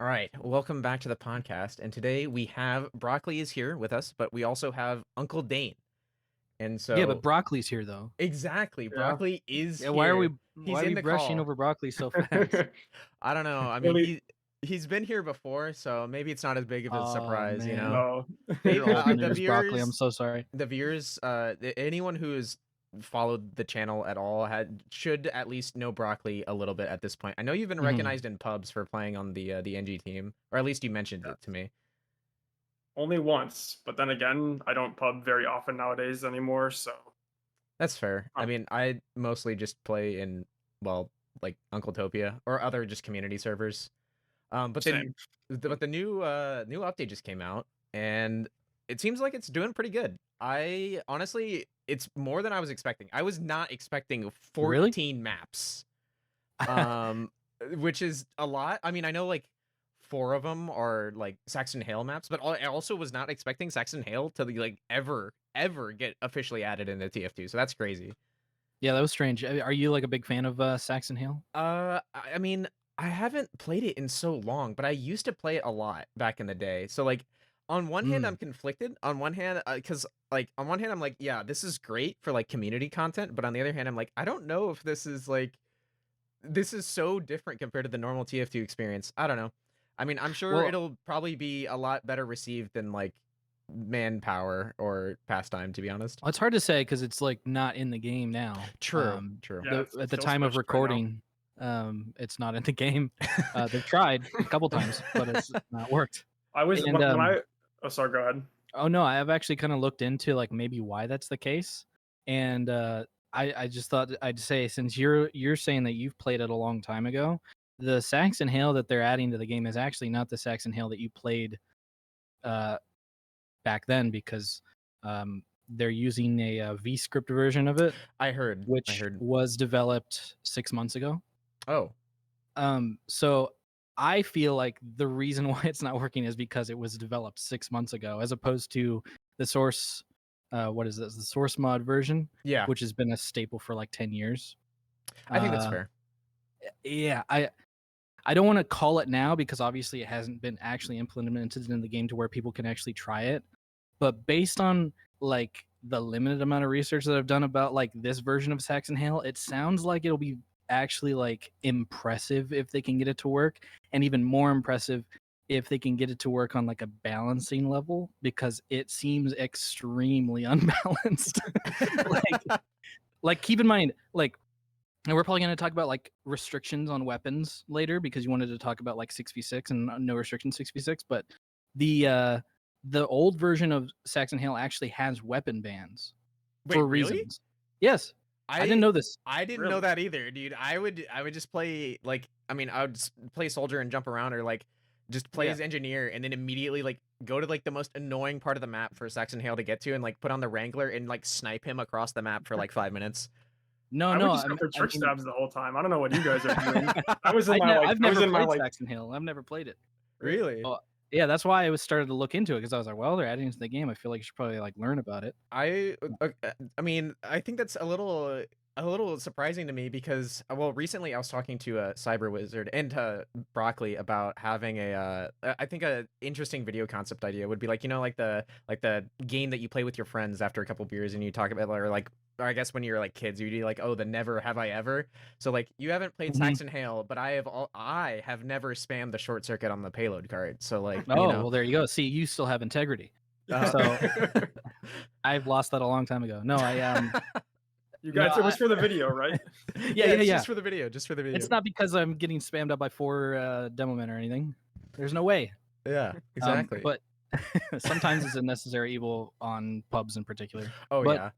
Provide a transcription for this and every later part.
All right, welcome back to the podcast. And today we have Broccoli is here with us, but we also have Uncle Dane. And Yeah, but so broccoli's here though. exactly, Yeah. Broccoli is Yeah, here. why He's are in we the brushing call. over broccoli so fast? I don't know. I mean, Really? he's been here before, so maybe it's not as big of a Oh surprise, you man, know. No. you're old The news, broccoli. I'm viewers, so sorry. anyone who's followed the channel at all should at least know Broccoli a little bit at this point. I know you've been recognized in pubs for playing on the NG team, or at least you mentioned Yeah. it to me. Only once, but then again, I don't pub very often nowadays anymore, so That's fair. I um, mean, I mostly just play in, well, like Uncletopia or other just community servers. But then, same. but the new update just came out, and it seems like it's doing pretty good. I honestly, it's more than I was expecting. I was not expecting Really? 14 maps, um, which is a lot. I mean, I know like 4 of them are like Saxon Hale maps, but I also was not expecting Saxon Hale to like ever get officially added into TF2. So that's crazy. Yeah, that was strange. Are you like a big fan of Saxon Hale? I mean, I haven't played it in so long, but I used to play it a lot back in the day. So like on one hand, I'm conflicted. On one hand, because like on one hand, I'm like, yeah, this is great for like community content, but on the other hand, I'm like, I don't know if this is so different compared to the normal TF2 experience. I don't know. I mean, I'm sure Well, it'll probably be a lot better received than like Manpower or Pastime, to be honest. it's hard to say because it's like not in the game now. True. Yeah, it's At the still time of switched right now. recording, it's not in the game. They've tried a couple times, but it's not worked. I was And, when I. Oh, sorry. Go ahead. Oh no, I've actually kind of looked into like maybe why that's the case, and I just thought I'd say since you're saying that you've played it a long time ago, the Saxon Hale that they're adding to the game is actually not the Saxon Hale that you played back then because they're using a VScript version of it, I heard. which was developed 6 months ago. Oh, So I feel like the reason why it's not working is because it was developed 6 months ago, as opposed to the source. What is this? The source mod version, yeah. which has been a staple for like 10 years. I think that's fair. Yeah, I don't want to call it now because obviously it hasn't been actually implemented in the game to where people can actually try it. But based on like the limited amount of research that I've done about like this version of Saxon Hale, it sounds like it'll be actually like impressive if they can get it to work, and even more impressive if they can get it to work on like a balancing level, because it seems extremely unbalanced. like keep in mind, like, and we're probably going to talk about like restrictions on weapons later because you wanted to talk about like 6v6 and no restriction 6v6, but the old version of Saxon Hale actually has weapon bans for really? reasons. Yes. I didn't know this. I didn't know that either, dude. I would just play like, I mean, I would just play soldier and jump around, or like just play as engineer and then immediately like go to like the most annoying part of the map for Saxon Hale to get to and like put on the Wrangler and like snipe him across the map for like 5 minutes. No, I would no, just go for trick stabs the whole time. I don't know what you guys are doing. I was in I've never my played Saxon Hale. I've never played it. Really? Oh, yeah, that's why I was started to look into it, because I was like, well, they're adding it to the game. I feel like you should probably like learn about it. I mean, I think that's a little surprising to me because, well, recently I was talking to a Cyber Wizard and Broccoli about having I think a interesting video concept idea would be like, you know, like the game that you play with your friends after a couple beers and you talk about, or I guess when you're like kids, you do like, oh, the never have I ever. So like you haven't played Saxon Hale, but I have never spammed the short circuit on the payload card. So like, oh, well, there you go. See, you still have integrity. So I've lost that a long time ago. No, You guys, it was for the video, right? yeah. Just for the video. It's not because I'm getting spammed up by 4 demo men or anything. There's no way. Yeah, exactly. But sometimes it's a necessary evil on pubs in particular. Oh, but, yeah.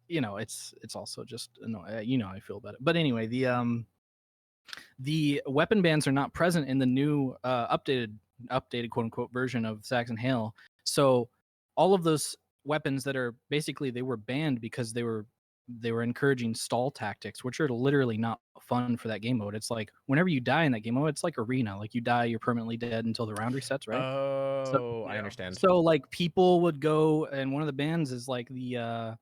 You know, it's also just annoying. You know how I feel about it. But anyway, the weapon bans are not present in the new updated quote unquote version of Saxon Hale. So all of those weapons that are basically, they were banned because they were encouraging stall tactics, which are literally not fun for that game mode. It's like whenever you die in that game mode, it's like arena. Like you die, you're permanently dead until the round resets, right? Oh, I understand. So like people would go, and one of the bans is like the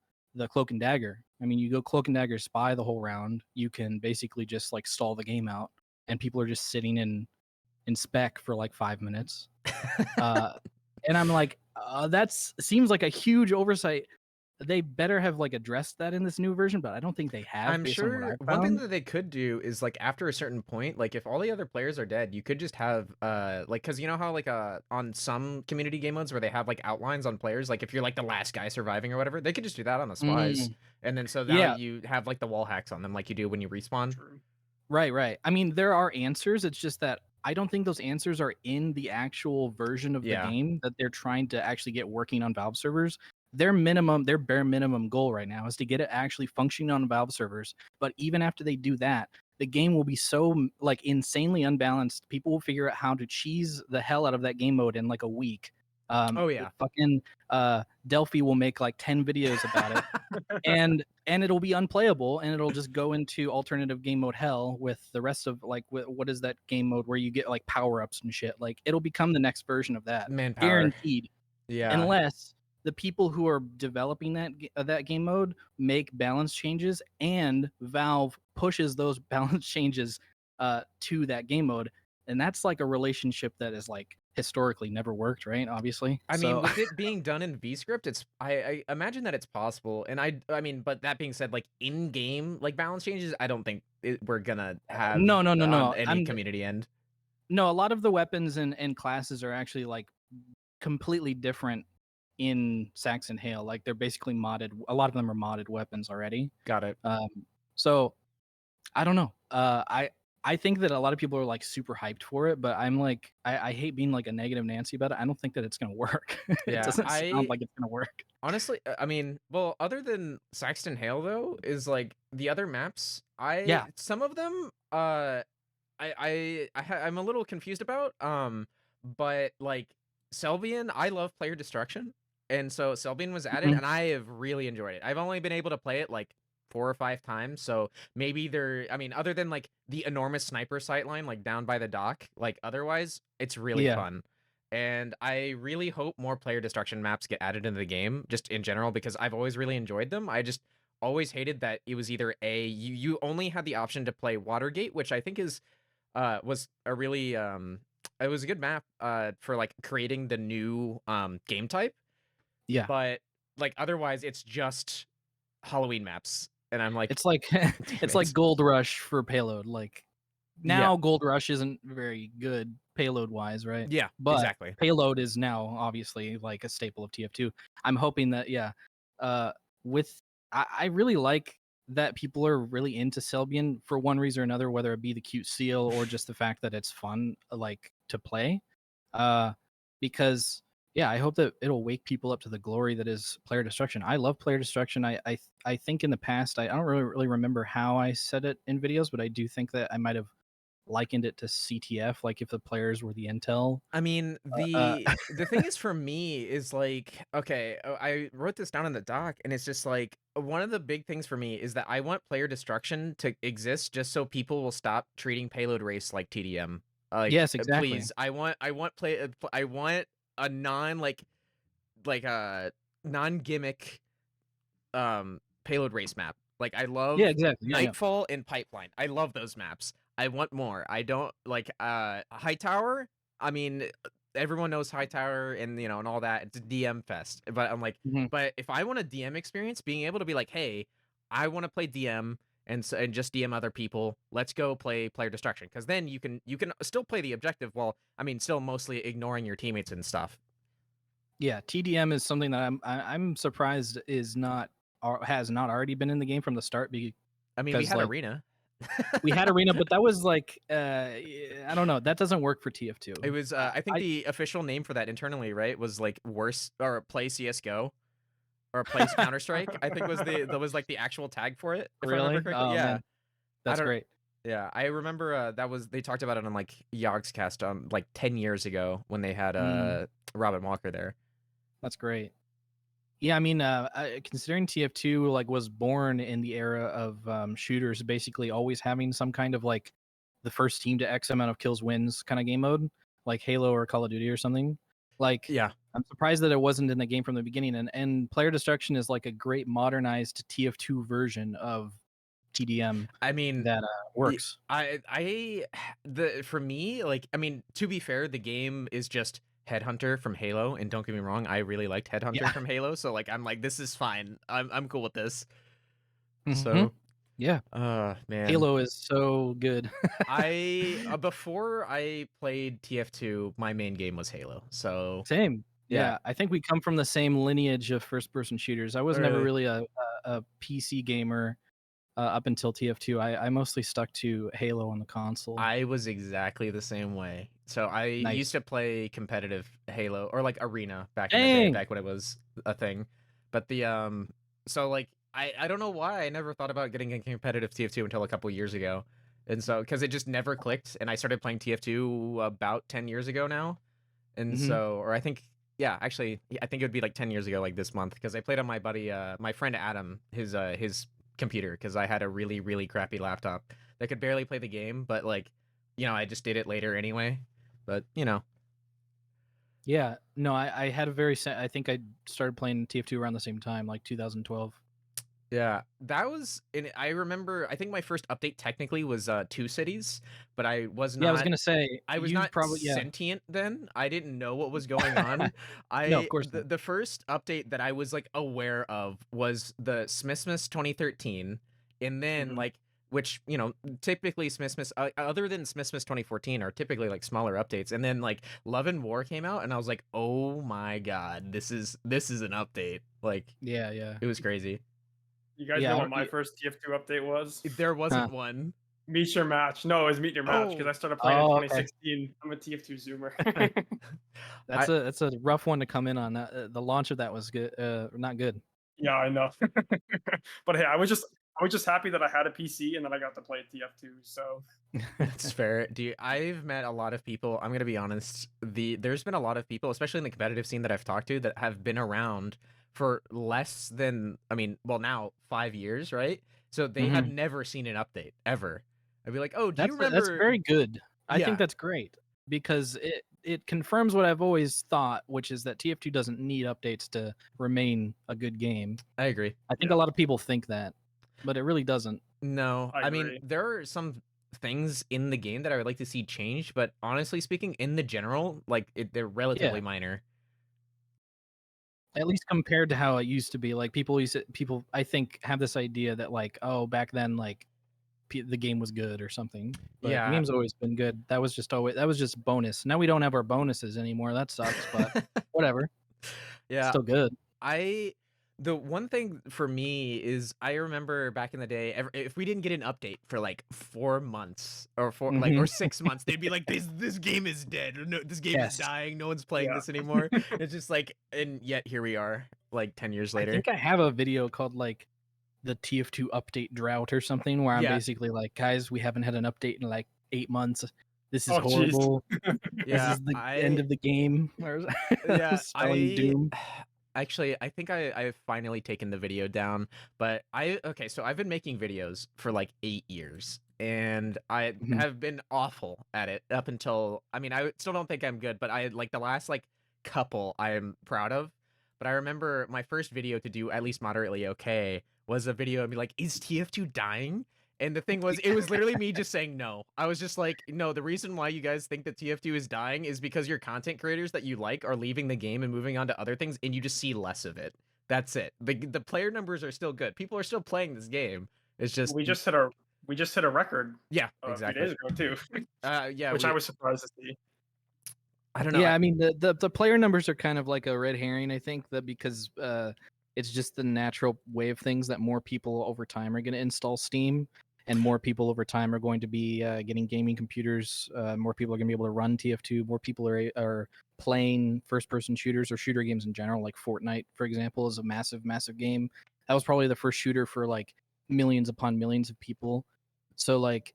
cloak and dagger. I mean, you go cloak and dagger spy the whole round. You can basically just like stall the game out, and people are just sitting in in spec for like 5 minutes. And I'm like, that's seems like a huge oversight. They better have like addressed that in this new version, but I don't think they have. I'm based on what sure I one thing found. that they could do is like after a certain point, like if all the other players are dead, you could just have like because you know how like on some community game modes where they have like outlines on players, like if you're like the last guy surviving or whatever, they could just do that on the spies, and then so now Yeah. you have like the wall hacks on them like you do when you respawn. True. Right. I mean, there are answers. It's just that I don't think those answers are in the actual version of the Yeah. game that they're trying to actually get working on Valve servers. Their bare minimum goal right now is to get it actually functioning on Valve servers. But even after they do that, the game will be so like insanely unbalanced. People will figure out how to cheese the hell out of that game mode in like a week. Oh yeah. Fucking Delphi will make like 10 videos about it. and it'll be unplayable, and it'll just go into alternative game mode hell with the rest of like what is that game mode where you get like power-ups and shit. Like it'll become the next version of that, Manpower. guaranteed. Yeah. Unless the people who are developing that game mode make balance changes and Valve pushes those balance changes to that game mode, and that's like a relationship that is like historically never worked, right? Obviously. I mean, with it being done in VScript, it's I imagine that it's possible, and I mean, but that being said, like in game like balance changes, I don't think we're gonna have no on any community end. No, a lot of the weapons and classes are actually like completely different in Saxon Hail. Like they're basically modded. A lot of them are modded weapons already. Got it. So I don't know. I think that a lot of people are like super hyped for it, but I'm like, I hate being like a negative Nancy about it. I don't think that it's gonna work. Yeah, it doesn't sound like it's gonna work. Honestly, I mean, well, other than Saxton Hail though, is like the other maps. Some of them, I'm a little confused about. But like Selbyan, I love player destruction, and so Selbyan was added, and I have really enjoyed it. I've only been able to play it like 4 or 5 times, so maybe I mean, other than like the enormous sniper sightline like down by the dock, like otherwise it's really fun. And I really hope more player destruction maps get added into the game just in general, because I've always really enjoyed them. I just always hated that it was either you only had the option to play Watergate, which I think is was a really it was a good map for like creating the new game type. Yeah. But like otherwise it's just Halloween maps. And I'm like, it's like it's like Gold Rush for Payload. Like now Gold Rush isn't very good payload wise, right? Yeah, but exactly. Payload is now obviously like a staple of TF2. I'm hoping that I really like that people are really into Selbyan for one reason or another, whether it be the cute seal or just the fact that it's fun like to play. Because I hope that it'll wake people up to the glory that is player destruction. I love player destruction. I think in the past, I don't really remember how I said it in videos, but I do think that I might have likened it to CTF, like if the players were the intel. I mean, the thing is for me is like, okay, I wrote this down in the doc, and it's just like one of the big things for me is that I want player destruction to exist just so people will stop treating Payload Race like TDM. Like, yes, exactly. Please, I want a non gimmick Payload Race map. Like I love exactly. Nightfall and Pipeline. I love those maps. I want more. I don't like Hightower. I mean, everyone knows Hightower and and all that. It's a DM fest. But I'm like, but if I want a DM experience, being able to be like, hey, I want to play DM and just DM other people. Let's go play player destruction, because then you can still play the objective while still mostly ignoring your teammates and stuff. Yeah, TDM is something that I'm surprised has not already been in the game from the start. I mean, we had Arena. We had Arena, but that was like I don't know. That doesn't work for TF2. It was I think the official name for that internally, right, was like worse or play CS:GO or play Counter-Strike. I think was like the actual tag for it. If really? I remember correctly. Yeah, man. That's great. Yeah, I remember they talked about it on like Yogscast like 10 years ago when they had Robin Walker there. That's great. Yeah, I mean, considering TF2 like was born in the era of shooters, basically always having some kind of like the first team to X amount of kills wins kind of game mode, like Halo or Call of Duty or something. Like, yeah, I'm surprised that it wasn't in the game from the beginning. And player destruction is like a great modernized TF2 version of TDM I mean, that works. For me, like, I mean, to be fair, the game is just Headhunter from Halo, and don't get me wrong, I really liked Headhunter from Halo, so like, I'm like, this is fine. I'm cool with this. So, yeah, man, Halo is so good. Before I played TF2, my main game was Halo. So Same. Yeah. Yeah, I think we come from the same lineage of first-person shooters. I was never Really? really a PC gamer up until TF2. I mostly stuck to Halo on the console. I was exactly the same way. So I used to play competitive Halo or like Arena back in the day, back when it was a thing. But so like I don't know why I never thought about getting a competitive TF2 until a couple years ago. And so because it just never clicked, and I started playing TF2 about 10 years ago now. And so, or I think, yeah, actually, I think it would be like 10 years ago, like this month, because I played on my buddy, my friend Adam, his computer, because I had a really, really crappy laptop that could barely play the game, but like, I just did it later anyway. But Yeah, no, I had a very I think I started playing TF2 around the same time, like 2012. yeah, that was. I remember. I think my first update technically was 2 cities, but I was not. Yeah, I was gonna say I was not sentient then. I didn't know what was going on. No, of course not. The first update that I was like aware of was the Smithmas 2013, and then like, which typically Smithmas other than Smithmas 2014 are typically like smaller updates, and then like Love and War came out, and I was like, oh my god, this is an update. Like, yeah, it was crazy. You guys know what my first TF2 update was? There wasn't one. Meet Your Match. No, it was Meet Your Match because I started playing in 2016. I'm a TF2 zoomer. That's a rough one to come in on. The launch of that was good, not good. Yeah, I know. But hey, I was just happy that I had a PC and then I got to play TF2. So that's fair. I've met a lot of people. I'm gonna be honest. There's been a lot of people, especially in the competitive scene that I've talked to, that have been around for less than, well, now 5 years, right? So they have never seen an update ever. I'd be like, oh, do you remember? That's very good. I think that's great because it confirms what I've always thought, which is that TF2 doesn't need updates to remain a good game. I agree. I think a lot of people think that, but it really doesn't. No, I mean, there are some things in the game that I would like to see changed, but honestly speaking, in the general, like they're relatively minor. At least compared to how it used to be. Like people I think have this idea that like, oh, back then like the game was good or something. But the game's always been good. That was just bonus. Now we don't have our bonuses anymore. That sucks, but whatever. Yeah. Still good. The one thing for me is I remember back in the day, if we didn't get an update for like 4 months or or 6 months, they'd be like, this game is dead. No, this game is dying. No one's playing this anymore. It's just like, and yet here we are, like 10 years later. I think I have a video called like the TF2 update drought or something where I'm basically like, guys, we haven't had an update in like 8 months. This is horrible. This is the end of the game. Spelling doom. Actually, I think I've finally taken the video down, but so I've been making videos for like 8 years, and I have been awful at it up until, I mean, I still don't think I'm good, but I like the last like couple I am proud of. But I remember my first video to do at least moderately okay was a video of me like, is TF2 dying? And the thing was, it was literally me just saying no. I was just like, no, the reason why you guys think that TF2 is dying is because your content creators that you like are leaving the game and moving on to other things, and you just see less of it. That's it. The player numbers are still good. People are still playing this game. It's just we just hit a record. Yeah, exactly. A few days ago too. Yeah, which I was surprised to see. I don't know. Yeah, I mean the player numbers are kind of like a red herring. I think that because it's just the natural way of things that more people over time are going to install Steam, and more people over time are going to be getting gaming computers. More people are going to be able to run TF2. More people are playing first-person shooters or shooter games in general, like Fortnite, for example, is a massive, massive game. That was probably the first shooter for like millions upon millions of people. So like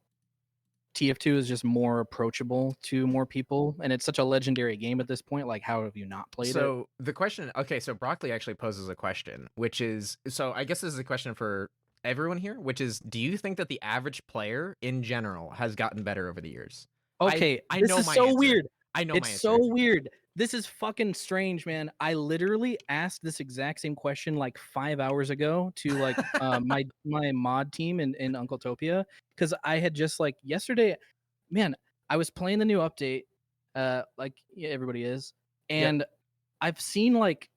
TF2 is just more approachable to more people, and it's such a legendary game at this point. Like, how have you not played it? So the question, so Broccoli actually poses a question, which is, so I guess this is a question for everyone here, which is, do you think that the average player in general has gotten better over the years? Okay, I this know is my so answer. weird. I know it's my answer. so weird This is fucking strange, man. I literally asked this exact same question like 5 hours ago to like my mod team in Uncletopia, because I had just like yesterday, man, I was playing the new update, like yeah, everybody is, Yep. and I've seen like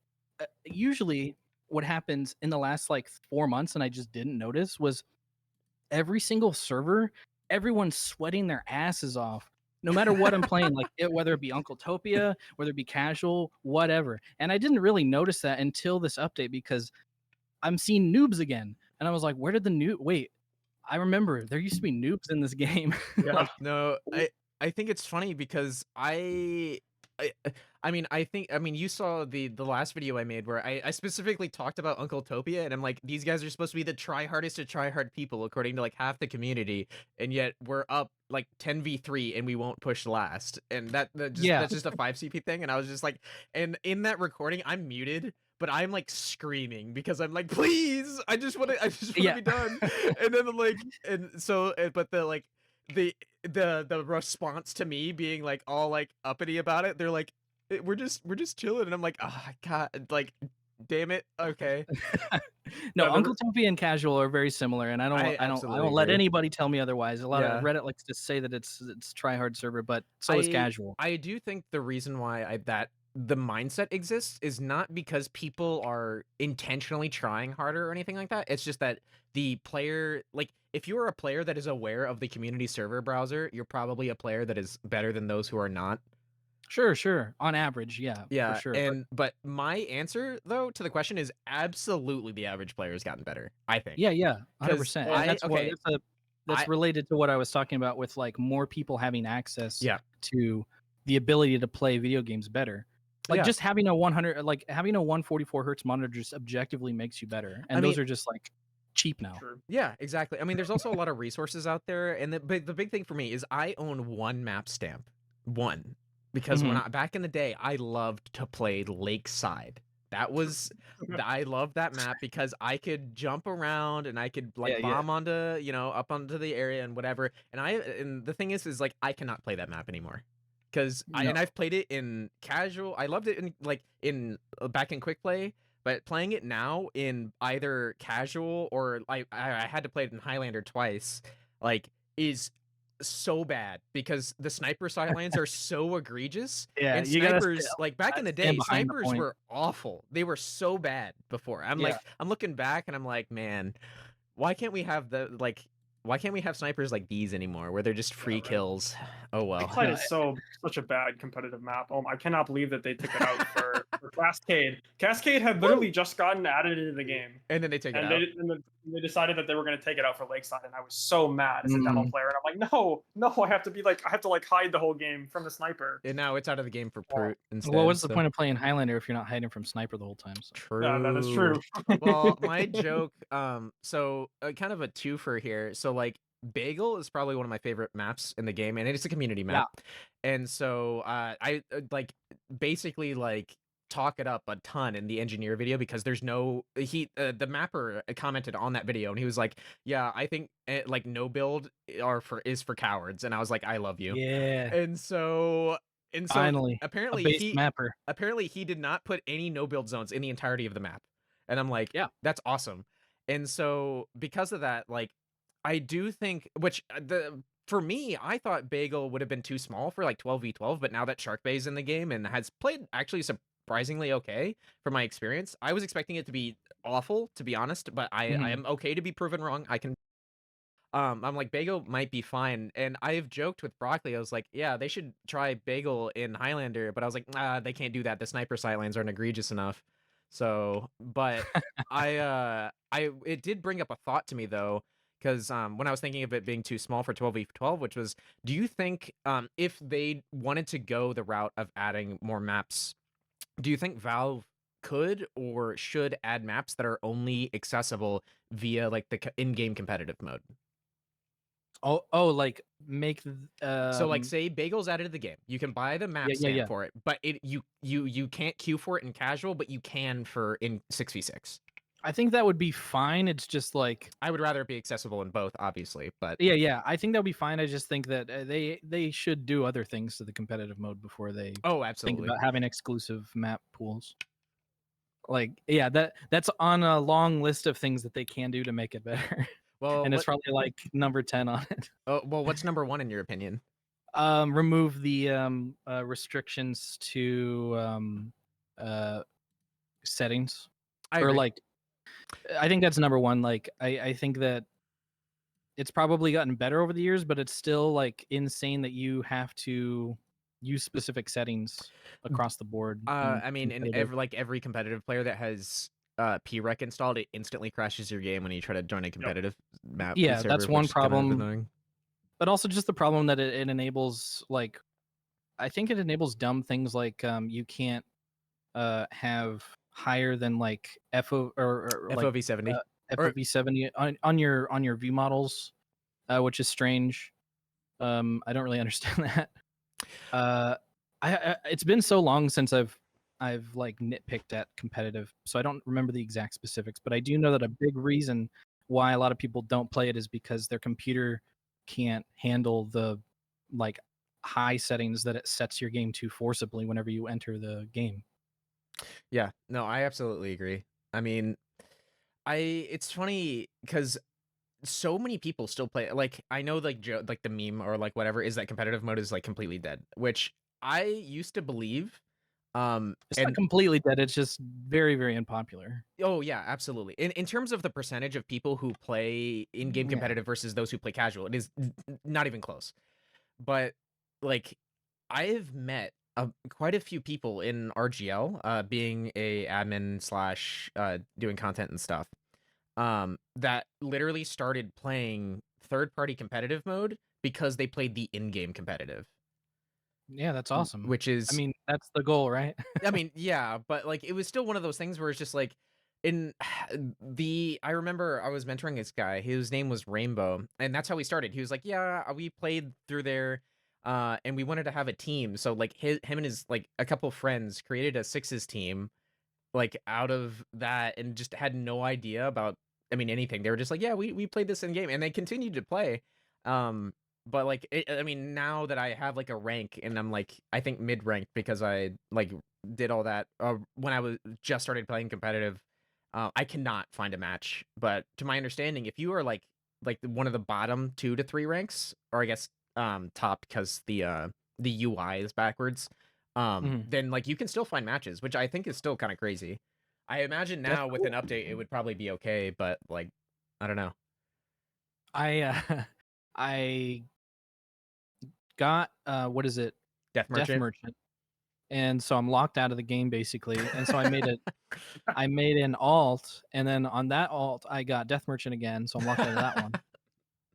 usually what happens in the last like 4 months, and I just didn't notice, was every single server, everyone's sweating their asses off. No matter what I'm playing, like whether it be Uncletopia, whether it be casual, whatever. And I didn't really notice that until this update because I'm seeing noobs again. And I was like, where did the noob? Wait, I remember there used to be noobs in this game. Yeah. Like, No, I think it's funny because I mean you saw the last video I made where I specifically talked about Uncletopia, and I'm like, these guys are supposed to be the try hardest to try hard people according to like half the community, and yet we're up like 10v3 and we won't push last, and yeah, that's just a 5 CP thing. And I was just like, and in that recording I'm muted, but I'm like screaming because I'm like, please, I just want to yeah. be done. And then like, and so but the like the response to me being like all like uppity about it, they're like, we're just chilling, and I'm like, oh god, like, damn it, okay. No, Yeah, Uncletopia and casual are very similar, and I don't absolutely let agree. anybody tell me otherwise. A lot Yeah. of Reddit likes to say that it's try hard server, but so is casual. I do think the reason why that the mindset exists is not because people are intentionally trying harder or anything like that. It's just that the player, like, if you're a player that is aware of the community server browser, you're probably a player that is better than those who are not. Sure. On average, yeah, for Yeah, sure. but my answer though to the question is absolutely the average player has gotten better, I think. Yeah, 'Cause 100%. I And that's okay, that's I related to what I was talking about with like more people having access yeah, to the ability to play video games better. Like yeah. just having a 100, like having a 144 hertz monitor just objectively makes you better. I And those mean, are just like cheap now. true. yeah, exactly. I mean, there's also a lot of resources out there, and the big thing for me is I own one map stamp, one, because when Mhm. I back in the day, I loved to play Lakeside. That was I loved that map because I could jump around and I could like Yeah. bomb onto, up onto the area and whatever. And the thing is like I cannot play that map anymore. Because No. I've played it in casual. I loved it in like in back in quick play, but playing it now in either casual or like I had to play it in Highlander twice, like, is so bad because the sniper sightlines are so egregious. Yeah, And you gotta snipers, like back in the stand day, behind the snipers point. were awful. They were so bad before. Yeah. I'm looking back and I'm like, man, why can't we have why can't we have snipers like these anymore where they're just Yeah, free right. kills? Oh well. Lakeside No, is such a bad competitive map. I cannot believe that they took it out for Cascade. Cascade had literally just gotten added into the game, And then they take it and out. they decided that they were going to take it out for Lakeside, and I was so mad as a demo Mm. player. And I'm like, no, I have to like hide the whole game from the sniper. And now it's out of the game for Yeah. Brute instead. Well, what's the so- point of playing Highlander if you're not hiding from sniper the whole time? So. True. Yeah, that is true. Well, my joke, so kind of a twofer here. So like Bagel is probably one of my favorite maps in the game, and it's a community map. And so I like basically like talk it up a ton in the engineer video because there's no the mapper commented on that video and he was like, yeah, I think like no build is for cowards, and I was like, I love you. Yeah. And so Finally, apparently a base mapper. he did not put any no build zones in the entirety of the map. And I'm like, Yeah. that's awesome. And so because of that, like, I do think, which for me, I thought Bagel would have been too small for like 12v12, but now that Sharkbay's in the game and has played actually surprisingly okay from my experience, I was expecting it to be awful, to be honest, but I am okay to be proven wrong. I can I'm like, Bagel might be fine. And I've joked with Broccoli, I was like, yeah, they should try Bagel in Highlander, but I was like, they can't do that. The sniper sightlines aren't egregious enough. So, but it did bring up a thought to me though, because when I was thinking of it being too small for 12v12, which was, do you think if they wanted to go the route of adding more maps, do you think Valve could or should add maps that are only accessible via like the in-game competitive mode? Oh, like make So like say Bagel's added to the game. You can buy the map stand for it, but you can't queue for it in casual, but you can for in 6v6. I think that would be fine. It's just like I would rather it be accessible in both, obviously, but yeah. I think that would be fine. I just think that they should do other things to the competitive mode before they oh, think absolutely. about having exclusive map pools. Like, yeah, that's on a long list of things that they can do to make it better. Well, And it's probably like number 10 on it. well, what's number 1 in your opinion? Remove the restrictions to settings. I Or agree. like, I think that's number 1. Like, I think that it's probably gotten better over the years, but it's still like insane that you have to use specific settings across the board. I mean, in every competitive player that has PREC installed, it instantly crashes your game when you try to join a competitive map. Yeah, server, that's which one is kind of problem. annoying. But also just the problem that it enables, like, I think it enables dumb things like you can't have higher than like FOV 70. FOV 70 on your view models, which is strange. I don't really understand that. It's been so long since I've like nitpicked at competitive, so I don't remember the exact specifics. But I do know that a big reason why a lot of people don't play it is because their computer can't handle the like high settings that it sets your game to forcibly whenever you enter the game. Yeah, no, I absolutely agree. I mean, it's funny because so many people still play it. Like, I know, like, like the meme or like whatever is that competitive mode is like completely dead, which I used to believe. It's not completely dead. It's just very, very unpopular. Oh yeah, absolutely. In terms of the percentage of people who play in-game competitive versus those who play casual, it is not even close. But like, I've met quite a few people in RGL, being a admin slash doing content and stuff, that literally started playing third-party competitive mode because they played the in-game competitive. Yeah, that's awesome. Which is, I mean, that's the goal, right? I mean, yeah, but like it was still one of those things where it's just like in I remember I was mentoring this guy, his name was Rainbow, and that's how we started. He was like, yeah, we played through there, and we wanted to have a team. So like him and his like a couple friends created a sixes team, like out of that, and just had no idea about, I mean, anything. They were just like, yeah, we played this in game, and they continued to play. But like I mean, now that I have like a rank and I'm like, I think mid ranked because I like did all that when I was just started playing competitive, I cannot find a match. But to my understanding, if you are like one of the bottom 2 to 3 ranks, or I guess top because the UI is backwards, then like you can still find matches, which I think is still kind of crazy. I imagine now with an update it would probably be okay, but like I don't know. I got what is it? Death Merchant. And so I'm locked out of the game basically. And so I made an alt, and then on that alt I got Death Merchant again, so I'm locked out of that one.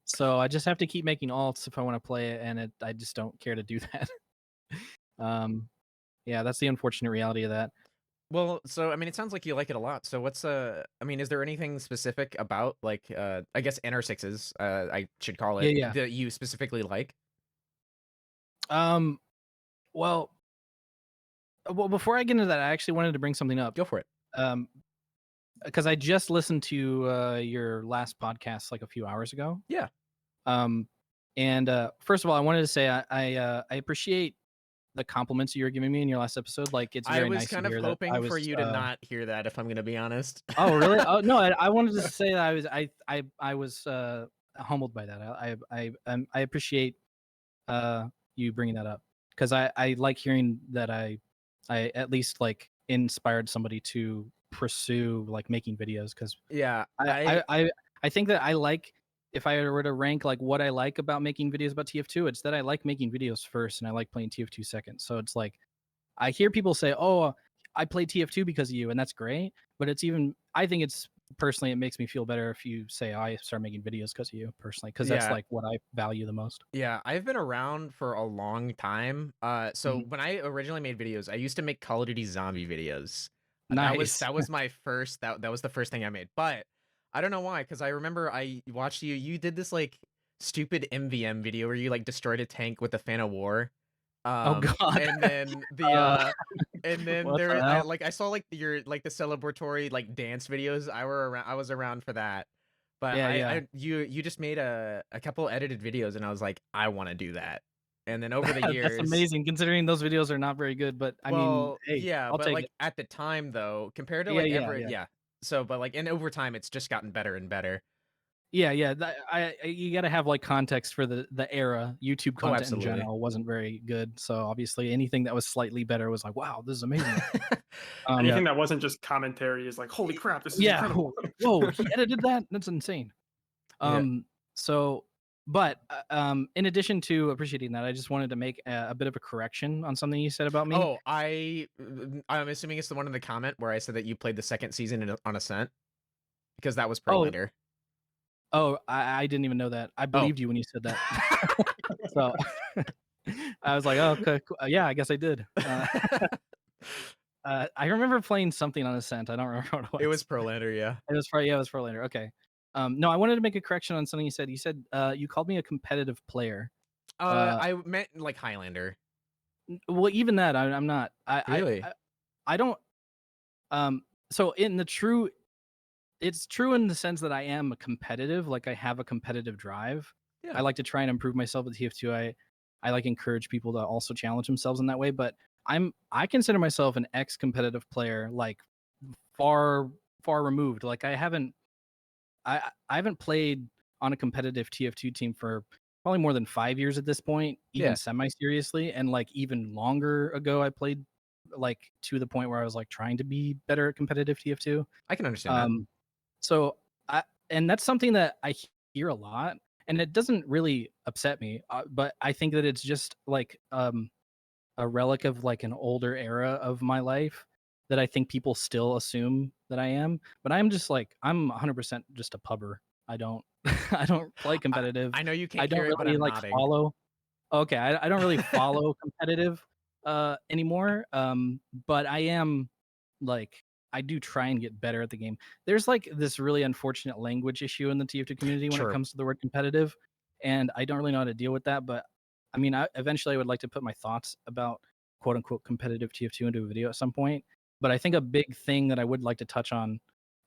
So I just have to keep making alts if I want to play it, and I just don't care to do that. Yeah, that's the unfortunate reality of that. Well, so I mean, it sounds like you like it a lot. So what's I mean, is there anything specific about like I guess NR6s, I should call it, Yeah. that you specifically like? Well, before I get into that, I actually wanted to bring something up. Go for it. Because I just listened to your last podcast like a few hours ago. Yeah. And first of all, I wanted to say I appreciate the compliments you were giving me in your last episode. Like, it's very nice to hear that. I was kind of hoping for you to not hear that, if I'm gonna be honest. Oh, really? Oh, no, I wanted to say that I was humbled by that. I appreciate you bringing that up, because I like hearing that I at least like inspired somebody to pursue like making videos, because yeah, I think that I like, if I were to rank like what I like about making videos about TF2, it's that I like making videos first and I like playing TF2 second. So it's like, I hear people say, oh, I play TF2 because of you, and that's great. But it's even, I think it's personally, it makes me feel better if you say, oh, I start making videos because of you personally, because that's like what I value the most. Yeah, I've been around for a long time. So when I originally made videos, I used to make Call of Duty zombie videos. Nice. That was my first, that was the first thing I made. But I don't know why, because I remember I watched you did this like stupid MVM video where you like destroyed a tank with the Fan of War. Oh god. And then the And then What the hell? I saw like your the celebratory like dance videos. I was around for that. But Yeah. you just made a couple edited videos and I was like, I want to do that. And then over the That's years, amazing considering those videos are not very good, but I mean, well, hey, yeah, I'll but take like it. at the time though, compared to Yeah, like yeah, ever, yeah. yeah. So, but like, and over time, it's just gotten better and better. Yeah. You got to have like context for the era. YouTube Oh, content in absolutely. general wasn't very good, so obviously anything that was slightly better was like, wow, this is amazing. Anything that wasn't just commentary is like, holy crap, this is Yeah. incredible. Whoa, he edited that? That's insane. Yeah. So, but in addition to appreciating that, I just wanted to make a bit of a correction on something you said about me. Oh, I'm assuming it's the one in the comment where I said that you played the second season on Ascent because that was Oh, Prolander. Oh, I didn't even know that. I believed you when you said that. So I was like, oh, okay, cool. Yeah, I guess I did. I remember playing something on Ascent. I don't remember what it was. It was Prolander, yeah. It was for later. Okay. No, I wanted to make a correction on something you said. You said you called me a competitive player. I meant like Highlander. Well, even that I'm not. Really? I don't. So it's true in the sense that I am competitive. Like I have a competitive drive. Yeah. I like to try and improve myself at TF2. I like encourage people to also challenge themselves in that way. But I consider myself an ex-competitive player, like far removed. Like I haven't played on a competitive TF2 team for probably more than 5 years at this point, even Yeah. semi-seriously. And like even longer ago, I played like to the point where I was like trying to be better at competitive TF2. I can understand that. So and that's something that I hear a lot, and it doesn't really upset me, but I think that it's just like a relic of like an older era of my life that I think people still assume that I am. But I'm just like I'm 100% just a pubber. I don't I don't play competitive. I know you can't I don't hear it, but really I'm like nodding. follow. Okay, I don't really follow competitive anymore. But I am like I do try and get better at the game. There's like this really unfortunate language issue in the TF2 community when it Sure. comes to the word competitive, and I don't really know how to deal with that. But I mean, eventually I would like to put my thoughts about quote unquote competitive TF2 into a video at some point. But I think a big thing that I would like to touch on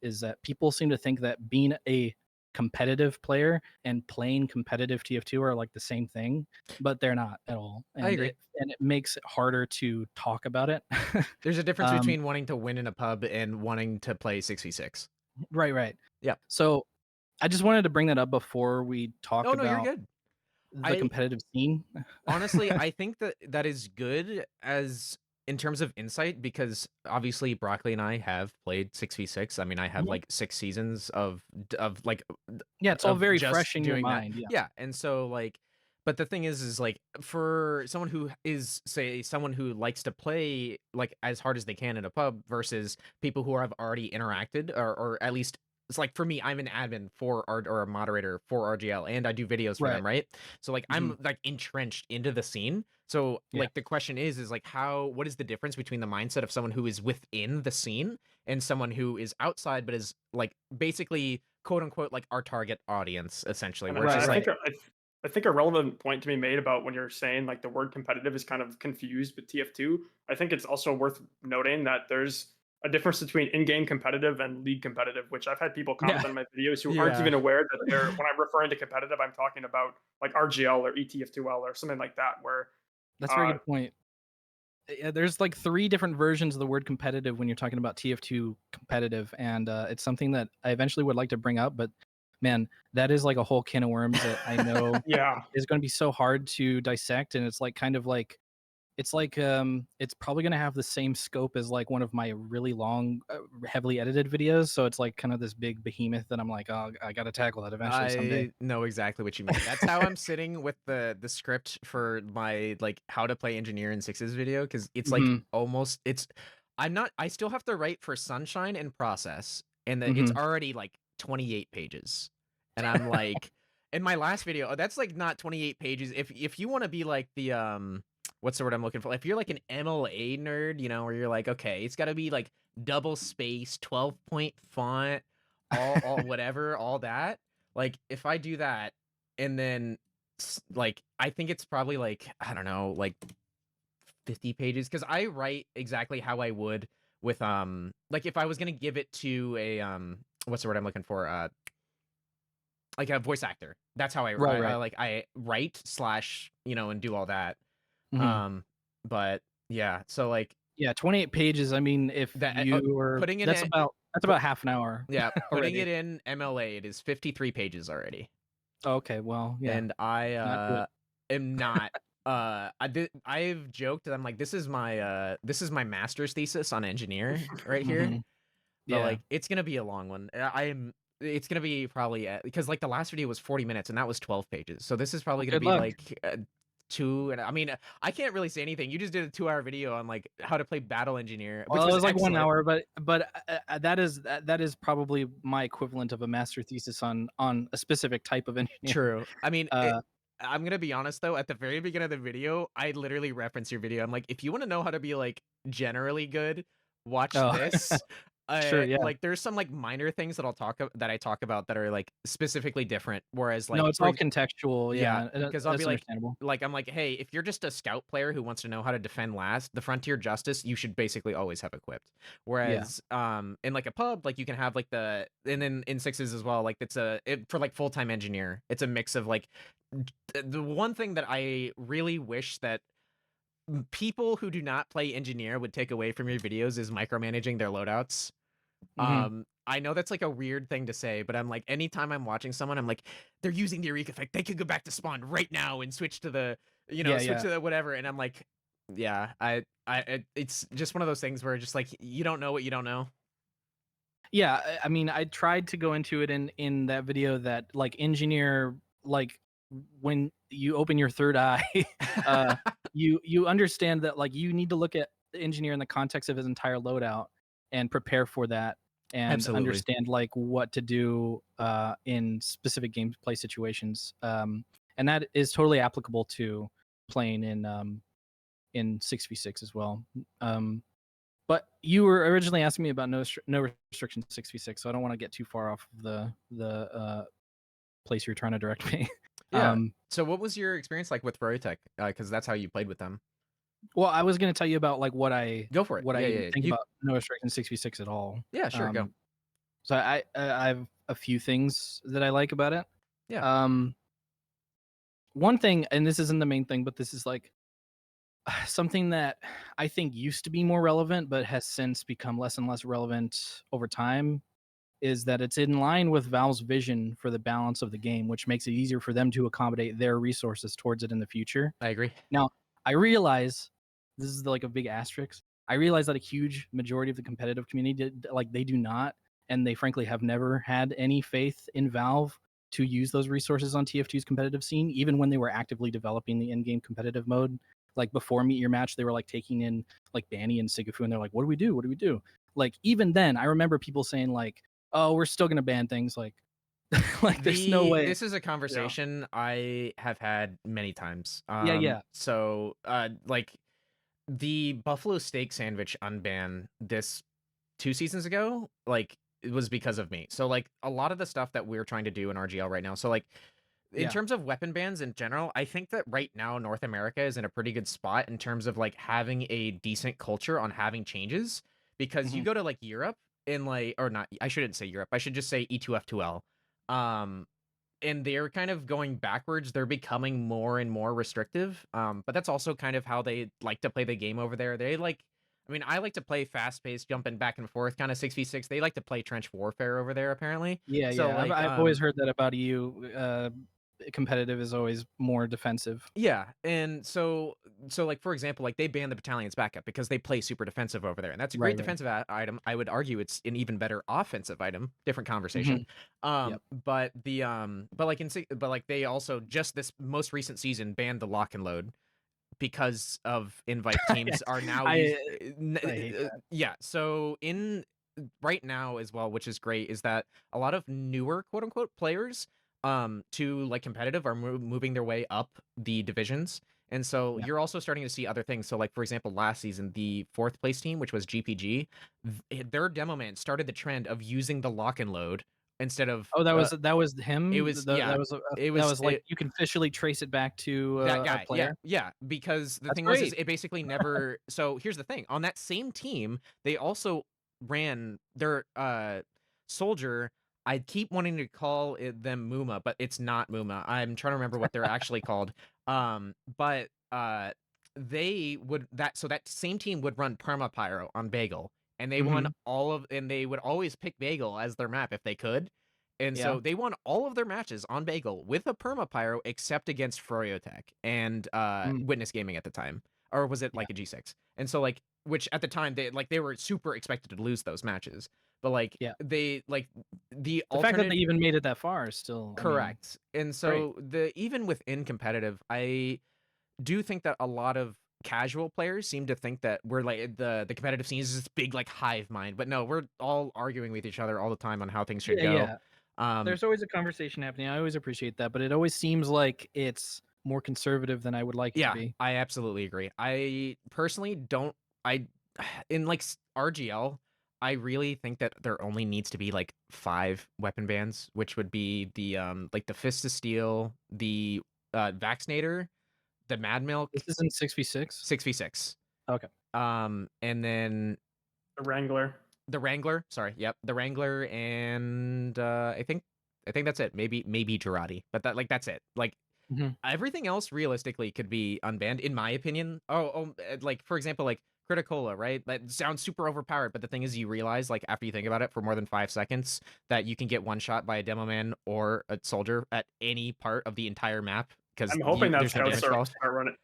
is that people seem to think that being a competitive player and playing competitive TF2 are like the same thing, but they're not at all. And I agree. it makes it harder to talk about it. There's a difference between wanting to win in a pub and wanting to play 6v6. Right. Yeah. So I just wanted to bring that up before we talk Oh, no, you're about good. the competitive scene. Honestly, I think that is good as in terms of insight because obviously Broccoli and I have played 6v6. I mean, I have like 6 seasons of like yeah, it's all very just fresh in your doing that. mind. Yeah, and so like, but the thing is like for someone who is say someone who likes to play like as hard as they can in a pub versus people who have already interacted or at least it's like for me, I'm an admin for or a moderator for RGL and I do videos for them, right? So like I'm like entrenched into the scene. So like the question is like what is the difference between the mindset of someone who is within the scene and someone who is outside but is like basically quote unquote like our target audience essentially. Where it's just like I think a relevant point to be made about when you're saying like the word competitive is kind of confused with TF2. I think it's also worth noting that there's a difference between in-game competitive and league competitive, which I've had people comment on my videos who aren't even aware that they're when I'm referring to competitive, I'm talking about like RGL or ETF2L or something like that. Where that's a very good point. Yeah, there's like 3 different versions of the word competitive when you're talking about TF2 competitive, and it's something that I eventually would like to bring up, but man, that is like a whole can of worms that I know is going to be so hard to dissect, and it's like kind of like it's probably going to have the same scope as like one of my really long heavily edited videos, so it's like kind of this big behemoth that I'm like, oh, I got to tackle that eventually someday. I know exactly what you mean. That's how I'm sitting with the script for my like how to play engineer in Sixes video because it's like almost I still have to write for Sunshine and Process and it's already like 28 pages and I'm like in my last video that's like not 28 pages if you want to be like the what's the word I'm looking for? If you're like an MLA nerd, you know, where you're like, okay, it's got to be like double space, 12-point font, all whatever, all that. Like, if I do that, and then like, I think it's probably like I don't know, like 50 pages because I write exactly how I would with like if I was gonna give it to a what's the word I'm looking for, like a voice actor. That's how Right. I write slash, you know, and do all that. Mhm. But yeah, so like Yeah, 28 pages. I mean, if that you were putting in that's it about half an hour yeah, putting already. it in MLA, it is 53 pages already. Okay, well, yeah, And I not good. am not I've joked that I'm like this is my master's thesis on engineer right here. Mhm. But Yeah. like it's going to be a long one. It's going to be probably because like the last video was 40 minutes and that was 12 pages. So this is probably Well, going to good be luck. like two and I mean I can't really say anything. You just did a 2-hour video on like how to play battle engineer, which Well, it was was like 1 excellent. hour, but that is probably my equivalent of a master thesis on a specific type of engineer. True. I mean, Uh, I'm gonna be honest though. At the very beginning of the video, I literally reference your video. I'm like, if you want to know how to be like generally good, watch oh, this. sure, yeah. Like there's some like minor things that that I talk about that are like specifically different. Whereas No, like it's all contextual. yeah, Yeah, because I'll be that's understandable. like I'm like, hey, if you're just a scout player who wants to know how to defend last, the Frontier Justice you should basically always have equipped. Yeah. Whereas in like a pub, like you can have like and then in sixes as well, like for like full-time engineer, it's a mix of like the one thing that I really wish that people who do not play engineer would take away from your videos is micromanaging their loadouts. Mhm. I know that's like a weird thing to say, but I'm like, anytime I'm watching someone, I'm like, they're using the Eureka effect. They could go back to spawn right now and switch to the, switch Yeah. to the whatever. And I'm like, yeah, it's just one of those things where just like you don't know what you don't know. Yeah, I mean, I tried to go into it in that video that like engineer like when you open your third eye, uh, you understand that like you need to look at the engineer in the context of his entire loadout and prepare for that and Absolutely. understand like what to do in specific gameplay situations. And that is totally applicable to playing in 6v6 as well. But you were originally asking me about no restrictions 6v6, so I don't want to get too far off the place you're trying to direct me. Yeah. So what was your experience like with Rotech? Because that's how you played with them. Well, I was going to tell you about like what I Go for it. Yeah. think about no restrictions 6v6 at all. Yeah, sure, go. So I have a few things that I like about it. Yeah. One thing, and this isn't the main thing, but this is like something that I think used to be more relevant, but has since become less and less relevant over time, is that it's in line with Valve's vision for the balance of the game, which makes it easier for them to accommodate their resources towards it in the future. I agree. Now, I realize this is like a big asterisk. I realize that a huge majority of the competitive community they do not, and they frankly have never had any faith in Valve to use those resources on TF2's competitive scene, even when they were actively developing the in-game competitive mode. Like before Meet Your Match, they were like taking in like Banny and Sigafu, and they're like, "What do we do? What do we do?" Like even then, I remember people saying like, "Oh, we're still gonna ban things." Like, like there's no way. This is a conversation I have had many times. Yeah. So, like the buffalo steak sandwich unban this 2 seasons ago, like it was because of me. So, like a lot of the stuff that we're trying to do in RGL right now. So, like in Yeah. terms of weapon bans in general, I think that right now North America is in a pretty good spot in terms of like having a decent culture on having changes because you Mhm. go to like Europe in like or not I shouldn't say Europe. I should just say E2F2L. Um and they're kind of going backwards. They're becoming more and more restrictive. But that's also kind of how they like to play the game over there. I mean, I like to play fast-paced, jumping back and forth, kind of 6v6. They like to play trench warfare over there, apparently. So, Yeah. like, I've always heard that about you. Competitive is always more defensive. yeah, and so like for example, like they banned the battalion's backup because they play super defensive over there, and that's a great Right. defensive item. I would argue it's an even better offensive item. Different conversation. Mhm. Yep. But the but like but like they also just this most recent season banned the lock and load because of invite teams are now I hate that. yeah. So in right now as well, which is great, is that a lot of newer quote unquote players to like competitive are moving their way up the divisions. And so Yeah. you're also starting to see other things. So like for example, last season, the 4th place team, which was GPG, their demo man started the trend of using the lock and load instead of Oh, that was him. it was That was it that was was like you can officially trace it back to that a guy. player. Yeah, because the That's thing was is great. it basically never. So here's the thing: on that same team, they also ran their soldier. I keep wanting to call them Muma, but it's not Muma. I'm trying to remember what they're actually called. But they would so that same team would run Perma Pyro on Bagel, and they won and they would always pick Bagel as their map if they could. And Yeah. so they won all of their matches on Bagel with a Perma Pyro, except against Froyotech and Witness Gaming at the time, or was it like a G6? And so like, which at the time they were super expected to lose those matches, but like they like the fact that they even made it that far is still correct. And so even within competitive, I do think that a lot of casual players seem to think that we're like the competitive scene is this big like hive mind, but no, we're all arguing with each other all the time on how things should go. Yeah. There's always a conversation happening. I always appreciate that, but it always seems like it's more conservative than I would like it to be. I absolutely agree. I personally don't. In like RGL, I really think that there only needs to be like 5 weapon bans, which would be the like the Fist of Steel, the Vaccinator, the Mad Milk. This is in 6v6. 6v6. Okay. And then the Wrangler. The Wrangler, sorry, yep, the Wrangler, and I think that's it. Maybe Girardi, but that's it. Like everything else realistically could be unbanned, in my opinion. Like for example, like Criticola, right? That sounds super overpowered, but the thing is, you realize like after you think about it for more than 5 seconds that you can get one shot by a demo man or a soldier at any part of the entire map. I'm hoping that scouts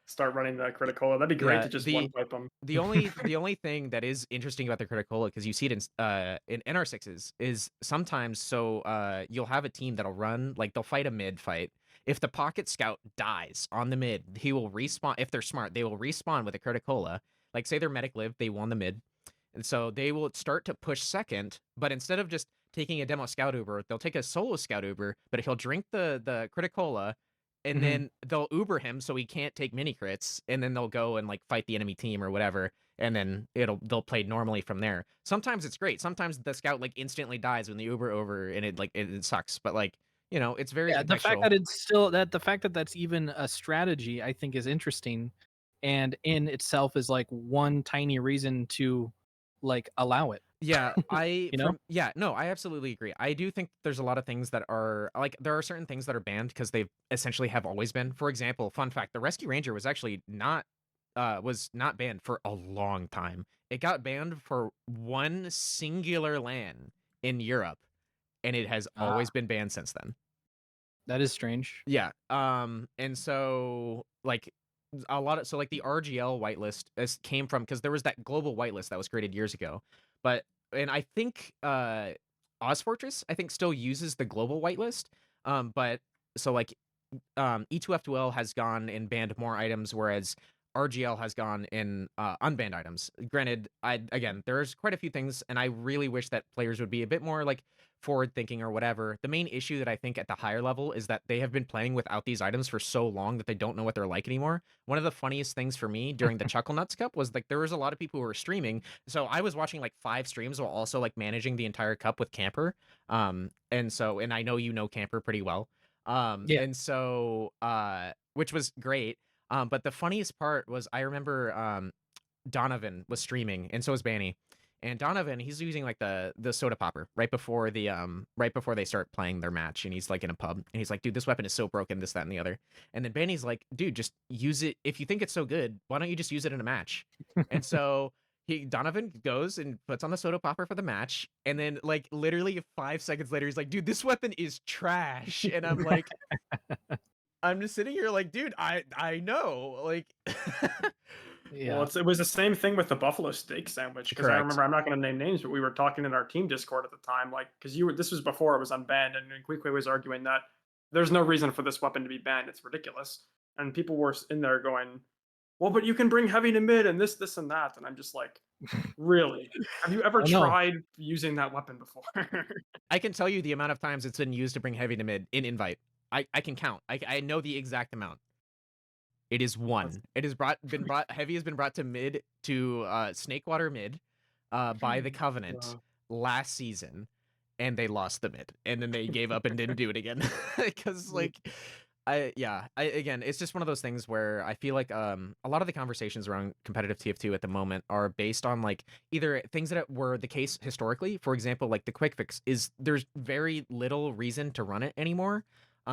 start running the Criticola. That'd be great to just one pipe them. The only thing that is interesting about the Criticola, because you see it in NR6s, is sometimes you'll have a team that'll run, like they'll fight a mid fight. If the pocket scout dies on the mid, he will respawn. If they're smart, they will respawn with a Criticola. Like say their medic lived, they won the mid, and so they will start to push second. But instead of just taking a demo scout Uber, they'll take a solo scout Uber, but he'll drink the Criticola. And then they'll Uber him so he can't take mini crits, and then they'll go and like fight the enemy team or whatever, and then they'll play normally from there. Sometimes it's great. Sometimes the scout like instantly dies when the Uber over, and it sucks. But like it's very the fact that it's still the fact that that's even a strategy, I think, is interesting, and in itself is like one tiny reason to like allow it. Yeah, I absolutely agree. I do think there's a lot of things that are like there are certain things that are banned because they essentially have always been. For example, fun fact: the Rescue Ranger was actually not banned for a long time. It got banned for one singular LAN in Europe, and it has always been banned since then. That is strange. Yeah. And so like a lot of like the RGL whitelist came from because there was that global whitelist that was created years ago. And I think OzFortress I think still uses the global whitelist. But so like E2F2L has gone and banned more items, whereas RGL has gone in unbanned items. Granted, there's quite a few things, and I really wish that players would be a bit more like forward thinking or whatever. The main issue that I think at the higher level is that they have been playing without these items for so long that they don't know what they're like anymore. One of the funniest things for me during the Chuckle Nuts Cup was like there was a lot of people who were streaming. So I was watching like 5 streams while also like managing the entire cup with Camper. And I know Camper pretty well. And so which was great. But the funniest part was I remember Donovan was streaming, and so was Banny. And Donovan, he's using like the soda popper right before they start playing their match, and he's like in a pub, and he's like, dude, this weapon is so broken, this, that, and the other. And then Banny's like, dude, just use it. If you think it's so good, why don't you just use it in a match? And so Donovan goes and puts on the soda popper for the match, and then like literally 5 seconds later, he's like, dude, this weapon is trash. And I'm like, I'm just sitting here like, dude, I know, like. Yeah. Well, it was the same thing with the buffalo steak sandwich, because I remember, I'm not going to name names, but we were talking in our team Discord at the time, like, because this was before it was unbanned, and QueeQuey was arguing that there's no reason for this weapon to be banned, it's ridiculous, and people were in there going, well, but you can bring heavy to mid and this and that, and I'm just like, really? Have you ever tried using that weapon before? I can tell you the amount of times it's been used to bring heavy to mid in invite. I can count. I know the exact amount. It is 1. It has heavy has been brought to mid to Snakewater mid by the Covenant last season. and they lost the mid, and then they gave up and didn't do it again because like again, it's just one of those things where I feel like a lot of the conversations around competitive TF2 at the moment are based on like either things that were the case historically. For example, like the quick fix is there's very little reason to run it anymore.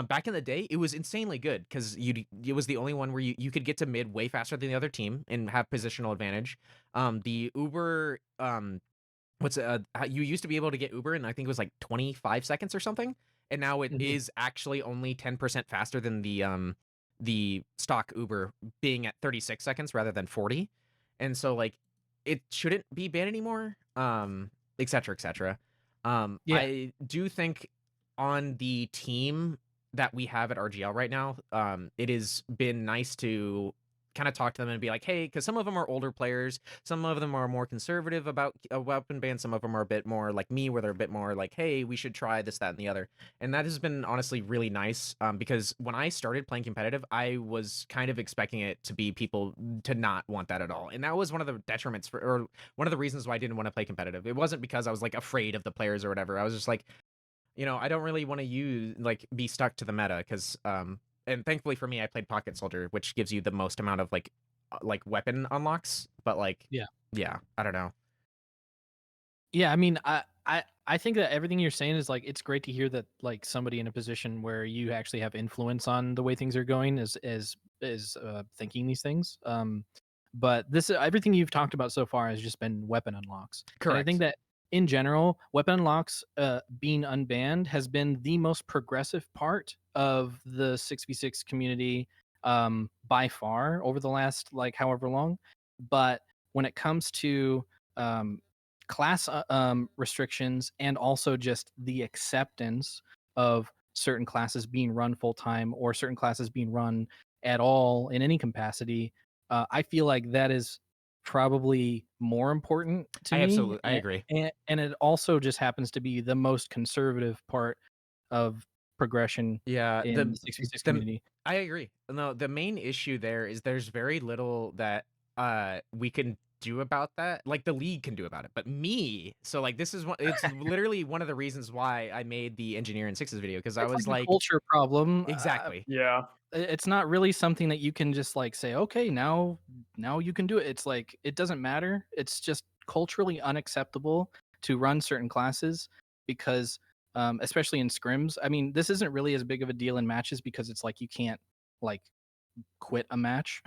Back in the day, it was insanely good because it was the only one where you could get to mid way faster than the other team and have positional advantage. The Uber you used to be able to get Uber in I think it was like 25 seconds or something, and now it is actually only 10% faster than the stock Uber being at 36 seconds rather than 40. And so like it shouldn't be banned anymore. Et cetera, et cetera. Yeah. I do think on the team that we have at RGL right now, it has been nice to kind of talk to them and be like, hey, because some of them are older players, some of them are more conservative about a weapon ban, some of them are a bit more like me, where they're a bit more like, hey, we should try this, that, and the other. And that has been honestly really nice, because when I started playing competitive, I was kind of expecting it to be people to not want that at all. And that was one of the detriments or one of the reasons why I didn't want to play competitive. It wasn't because I was like afraid of the players or whatever. I was just like, I don't really want to be stuck to the meta because and thankfully for me, I played Pocket Soldier, which gives you the most amount of like weapon unlocks. But like, yeah, I don't know. Yeah, I mean, I think that everything you're saying is like it's great to hear that like somebody in a position where you actually have influence on the way things are going is thinking these things. But this everything you've talked about so far has just been weapon unlocks. And I think Correct. that in general, weapon unlocks being unbanned has been the most progressive part of the 6v6 community by far over the last like however long. But when it comes to class restrictions and also just the acceptance of certain classes being run full time or certain classes being run at all in any capacity, I feel like that is probably more important to me. I agree. And it also just happens to be the most conservative part of progression Yeah, in the 6v6 the community. I agree. No, the main issue there is there's very little that we can do about that. Like the league can do about it, but me. So like this is it's literally one of the reasons why I made the engineer in sixes video because I It's was like a like culture problem. exactly. Yeah. It's not really something that you can just like say, okay, now you can do it. It's like it doesn't matter. It's just culturally unacceptable to run certain classes because especially in scrims. I mean, this isn't really as big of a deal in matches because it's like you can't like quit a match.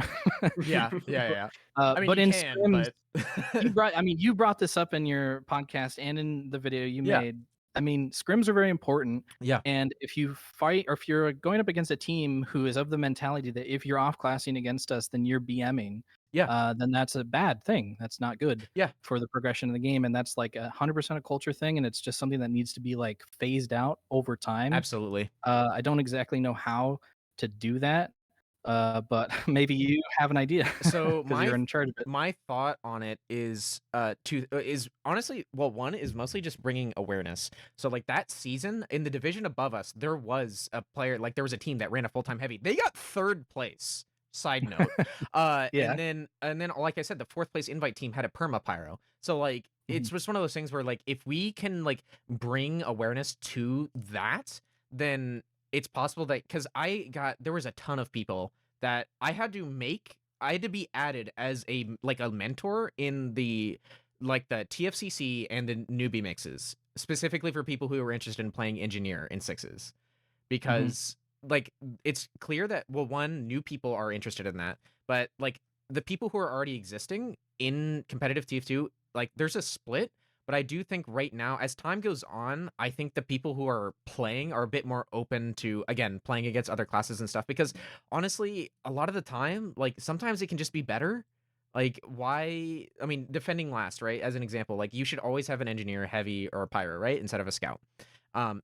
Yeah, yeah, yeah. I mean, But you in can, scrims, but you brought this up in your podcast and in the video you yeah, made. I mean, scrims are very important. yeah, And if you fight or if you're going up against a team who is of the mentality that if you're off classing against us, then you're BMing, yeah, then that's a bad thing. That's not good yeah. for the progression of the game. And that's like 100% a culture thing. And it's just something that needs to be like phased out over time. Absolutely. I don't exactly know how to do that, but maybe you have an idea So because you're in charge of it. my thought on it is is honestly, well, one is mostly just bringing awareness. So like that season in the division above us, there was a player, like there was a team that ran a full-time heavy. They got third place. Side note. Yeah. And then like I said, the fourth place invite team had a perma pyro. So like it's Mhm. just one of those things where like if we can like bring awareness to that, then it's possible that because there was a ton of people that I had to be added as a mentor in the TFCC and the newbie mixes, specifically for people who are interested in playing engineer in sixes. Mhm. Because like it's clear that well, one, new people are interested in that, but like the people who are already existing in competitive TF2, like there's a split. But I do think right now, as time goes on, I think the people who are playing are a bit more open to, again, playing against other classes and stuff. Because honestly, a lot of the time, like sometimes it can just be better. Like, why? I mean, defending last, right? As an example, like you should always have an engineer, heavy, or a pyro, right? Instead of a scout.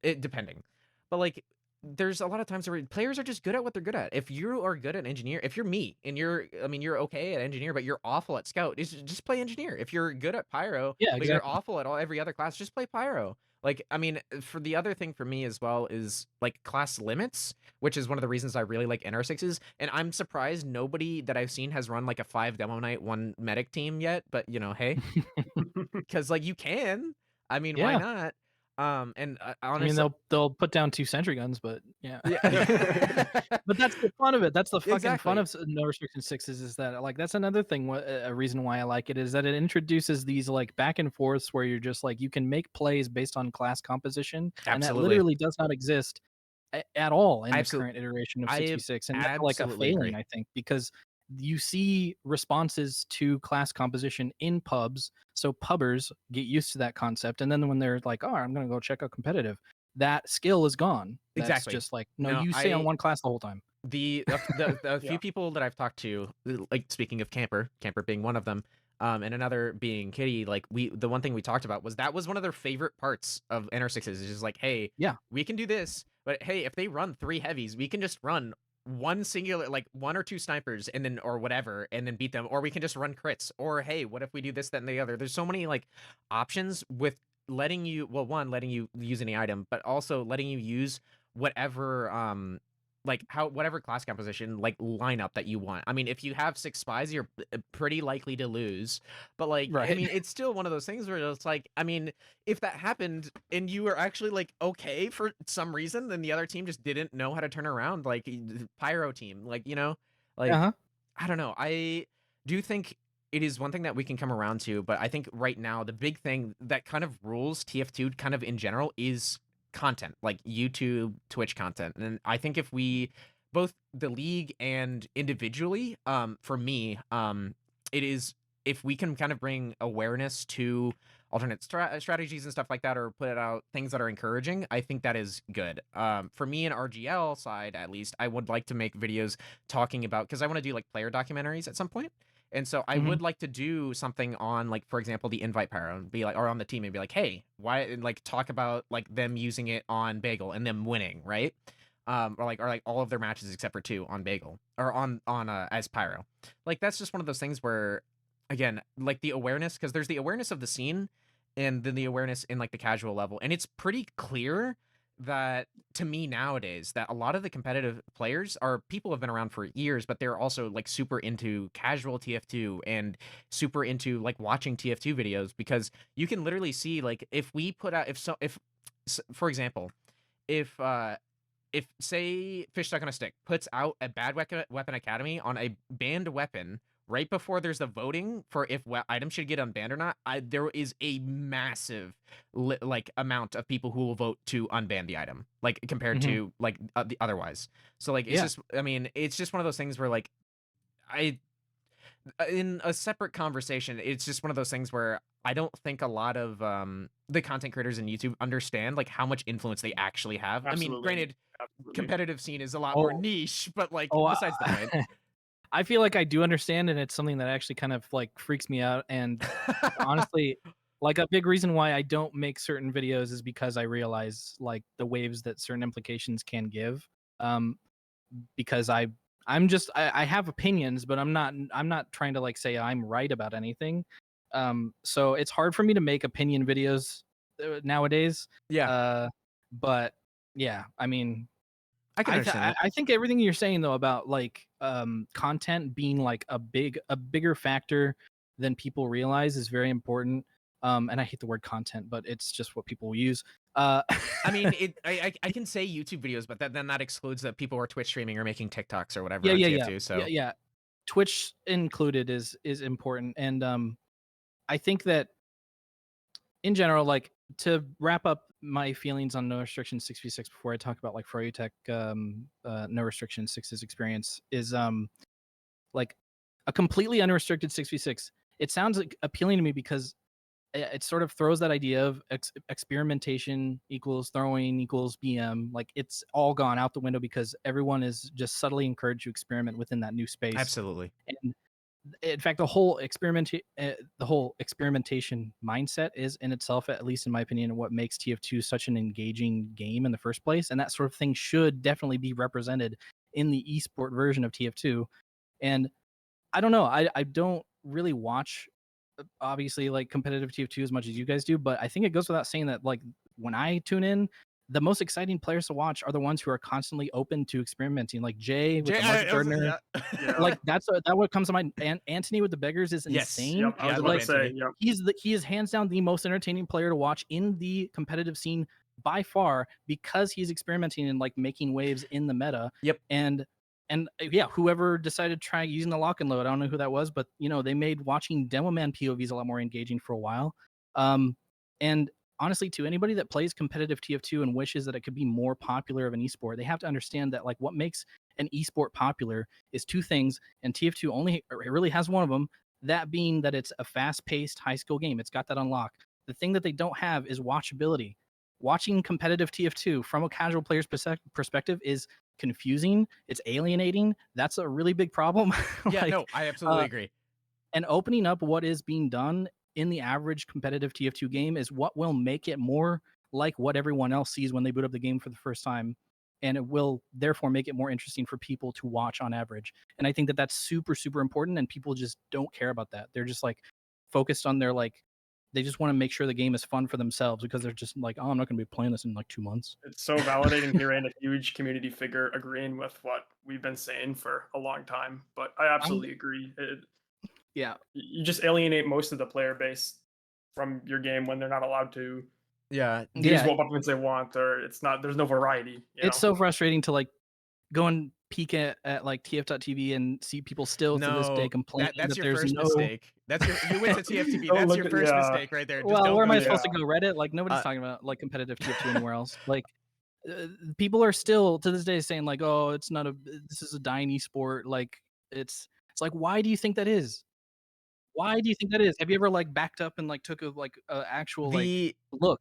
It depending. But like there's a lot of times where players are just good at what they're good at. If you are good at engineer, if you're me and you're okay at engineer, but you're awful at scout, just play engineer. If you're good at pyro, Yeah, but you're exactly. awful at every other class, just play pyro. Like, I mean, for the other thing for me as well is like class limits, which is one of the reasons I really like NR6s. And I'm surprised nobody that I've seen has run like a 5 demo night, 1 medic team yet. But hey, because like you can. I mean, why Yeah. not? And I mean, honestly, they'll put down 2 sentry guns, but yeah. yeah, But that's the fun of it. That's the fucking fun exactly, of no restriction sixes is that like that's another thing. A reason why I like it is that it introduces these like back and forths where you're just like you can make plays based on class composition, and that absolutely, literally does not exist at all in the absolutely. current iteration of I 66, and that's like a absolutely failing, agree. I think, because you see responses to class composition in pubs, so pubbers get used to that concept, and then when they're like, "Oh, I'm gonna go check out competitive," that skill is gone. That's Exactly. just like, no, No, you stay on one class the whole time. the Yeah. few people that I've talked to, like speaking of camper being one of them, and another being Kitty, like the one thing we talked about was that was one of their favorite parts of NR6s is just like, hey, Yeah. we can do this, but hey, if they run 3 heavies, we can just run one singular, like 1 or 2 snipers and then or whatever, and then beat them, or we can just run crits, or hey, what if we do this, that, and the other? There's so many like options with letting you, well, one, letting you use any item, but also letting you use whatever like whatever class composition like lineup that you want. I mean, if you have 6 spies, you're pretty likely to lose. But like, I Right. mean, it's still one of those things where it's like, I mean, if that happened and you were actually like okay for some reason, then the other team just didn't know how to turn around, like pyro team, like like Uh-huh. I don't know. I do think it is one thing that we can come around to, but I think right now the big thing that kind of rules TF2 kind of in general is content, like YouTube, Twitch content. And I think if we both the league and individually, for me, it is if we can kind of bring awareness to alternate strategies and stuff like that, or put out things that are encouraging, I think that is good. For me and RGL side, at least, I would like to make videos talking about, because I want to do like player documentaries at some point. And so I Mhm. would like to do something on, like, for example, the invite pyro and be like, or on the team and be like, hey, why, and like talk about like them using it on Bagel and them winning, right? Or like all of their matches except for 2 on Bagel or on as pyro. Like that's just one of those things where, again, like the awareness, because there's the awareness of the scene and then the awareness in like the casual level, and it's pretty clear that to me nowadays that a lot of the competitive players are people who have been around for years, but they're also like super into casual TF2 and super into like watching TF2 videos, because you can literally see like if we put out if for example, if say Fish Stuck on a Stick puts out a bad weapon academy on a banned weapon right before there's the voting for if items should get unbanned or not, there is a massive like amount of people who will vote to unban the item, like compared Mhm. to like the otherwise. So like it's Yeah. just, I mean, it's just one of those things where like I in a separate conversation, it's just one of those things where I don't think a lot of the content creators in YouTube understand like how much influence they actually have. I mean, Absolutely. granted, Absolutely. competitive scene is a lot more Oh, niche, but like oh, besides the point. I feel like I do understand, and it's something that actually kind of like freaks me out. And honestly, like a big reason why I don't make certain videos is because I realize like the waves that certain implications can give. Um, because I have opinions, but I'm not trying to like say I'm right about anything. So it's hard for me to make opinion videos nowadays. Yeah, Uh, but yeah, I mean, I can understand that. I think everything you're saying though about like content being like a bigger factor than people realize is very important. And I hate the word content, but it's just what people use. Uh, I mean, I can say YouTube videos, but then that excludes that people are Twitch streaming or making TikToks or whatever yeah, on yeah, yeah, TF2. yeah, So yeah. Twitch included is important, and I think that in general, like to wrap up my feelings on no restriction 6v6 before I talk about like Froyotech no restriction 6's experience is like a completely unrestricted 6v6. It sounds like appealing to me because it sort of throws that idea of experimentation equals throwing equals BM. Like it's all gone out the window because everyone is just subtly encouraged to experiment within that new space. absolutely. And in fact, the whole experimentation mindset is in itself, at least in my opinion, what makes TF2 such an engaging game in the first place. And that sort of thing should definitely be represented in the esport version of TF2. And I don't know. I don't really watch obviously like competitive TF2 as much as you guys do, but I think it goes without saying that like when I tune in, the most exciting players to watch are the ones who are constantly open to experimenting, like Jay with the Market Gardener. Yeah. Like that what comes to mind. And Antoni with the Beggars is Yes. insane. Yep, I was about to say, yep. He is hands down the most entertaining player to watch in the competitive scene by far, because he's experimenting and like making waves in the meta. Yep. And yeah, whoever decided to try using the lock and load, I don't know who that was, but you know, they made watching Demo Man POVs a lot more engaging for a while. And honestly, to anybody that plays competitive TF2 and wishes that it could be more popular of an esport, they have to understand that like what makes an esport popular is two things, and TF2 only really has one of them. That being that it's a fast-paced, high-skill game. It's got that on lock. The thing that they don't have is watchability. Watching competitive TF2 from a casual player's perspective is confusing. It's alienating. That's a really big problem. Yeah, no, I absolutely agree. And opening up what is being done in the average competitive TF2 game is what will make it more like what everyone else sees when they boot up the game for the first time. And it will therefore make it more interesting for people to watch on average. And I think that that's super, super important. And people just don't care about that. They're just like focused on their like, they just want to make sure the game is fun for themselves, because they're just like, oh, I'm not going to be playing this in like 2 months. It's so validating hearing a huge community figure agreeing with what we've been saying for a long time. But I absolutely agree. Yeah. You just alienate most of the player base from your game when they're not allowed to use what weapons they want, or there's no variety. It's so frustrating to like go and peek at like TF.TV and see people still to this day complaining that's that your there's first mistake. That's you went to TF.TV. That's your first mistake right there. Just well, where am I supposed to go? Reddit? Like nobody's talking about like competitive TF2 anywhere else. Like people are still to this day saying like, oh, it's not this is a dying esport. Like it's like, why do you think that is? Why do you think that is? Have you ever like backed up and like took a actual like look?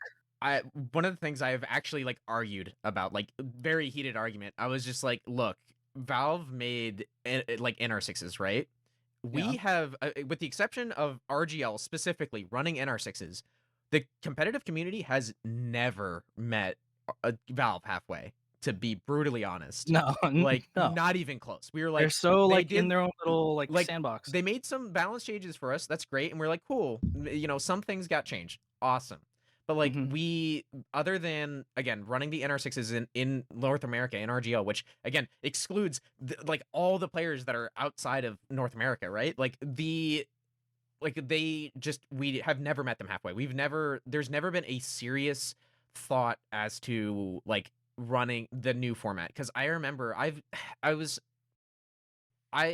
One of the things I've actually like argued about, like very heated argument, I was just like, look, Valve made like NR6s, right? We have, with the exception of RGL specifically running NR6s, the competitive community has never met Valve halfway, to be brutally honest. No, like not even close. We were like, they're so like in their own little like sandbox. They made some balance changes for us. That's great. And we're like, cool. You know, some things got changed. Awesome. But like we, other than again running the NR6s in North America in RGL, which again excludes like all the players that are outside of North America, right? Like we have never met them halfway. There's never been a serious thought as to like running the new format, because I remember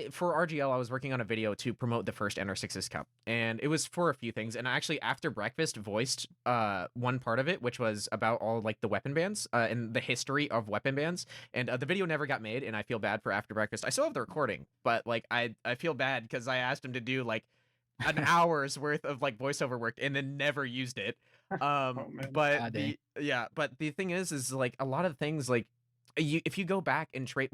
for RGL, I was working on a video to promote the first NR6's Cup, and it was for a few things. And I actually, after breakfast, voiced one part of it, which was about all like the weapon bans and the history of weapon bans. And the video never got made, and I feel bad for after breakfast. I still have the recording, but like I feel bad because I asked him to do like an hour's worth of like voiceover work and then never used it. But the thing is like a lot of things like. If you go back and trace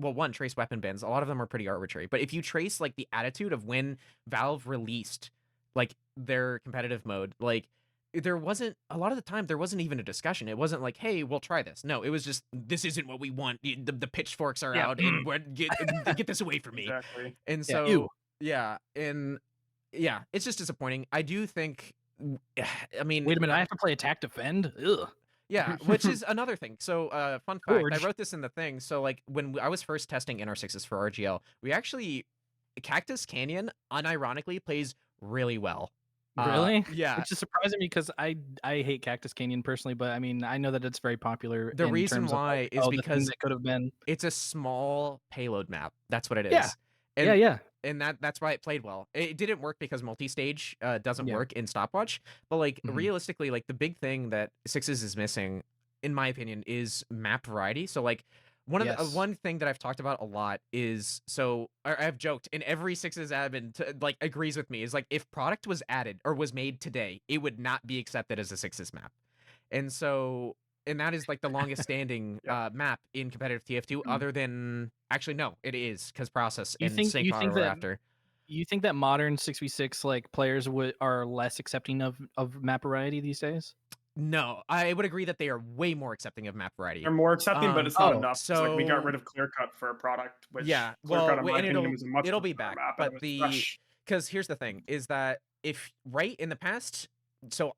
weapon bans, a lot of them are pretty arbitrary. But if you trace like the attitude of when Valve released like their competitive mode, like there wasn't a lot of the time there wasn't even a discussion. It wasn't like, hey, we'll try this. No, it was just, this isn't what we want. The pitchforks are out, and get this away from me. Exactly. And so it's just disappointing. I do think. I mean, wait a minute, I have to play attack defend. Ugh. Yeah, which is another thing. So, fun fact, I wrote this in the thing. So, like, when I was first testing NR6s for RGL, Cactus Canyon, unironically, plays really well. Really? Yeah. Which is surprising me because I hate Cactus Canyon personally, but I mean, I know that it's very popular. The reason why is because it could have been. It's a small payload map. That's what it is. Yeah. And that's why it played well. It didn't work because multi-stage doesn't work in stopwatch. But like realistically, like the big thing that Sixes is missing, in my opinion, is map variety. So like one thing that I've talked about a lot is I've joked, and every Sixes admin like agrees with me, is like if product was added or was made today, it would not be accepted as a Sixes map. And that is like the longest standing map in competitive TF2, other than actually no, it is because process and sync are after. You think that modern 6v6 like players are less accepting of map variety these days? No, I would agree that they are way more accepting of map variety. They're more accepting, but it's not enough. So it's like we got rid of clear cut for a product, which it'll be back. But because here's the thing: is that if in the past so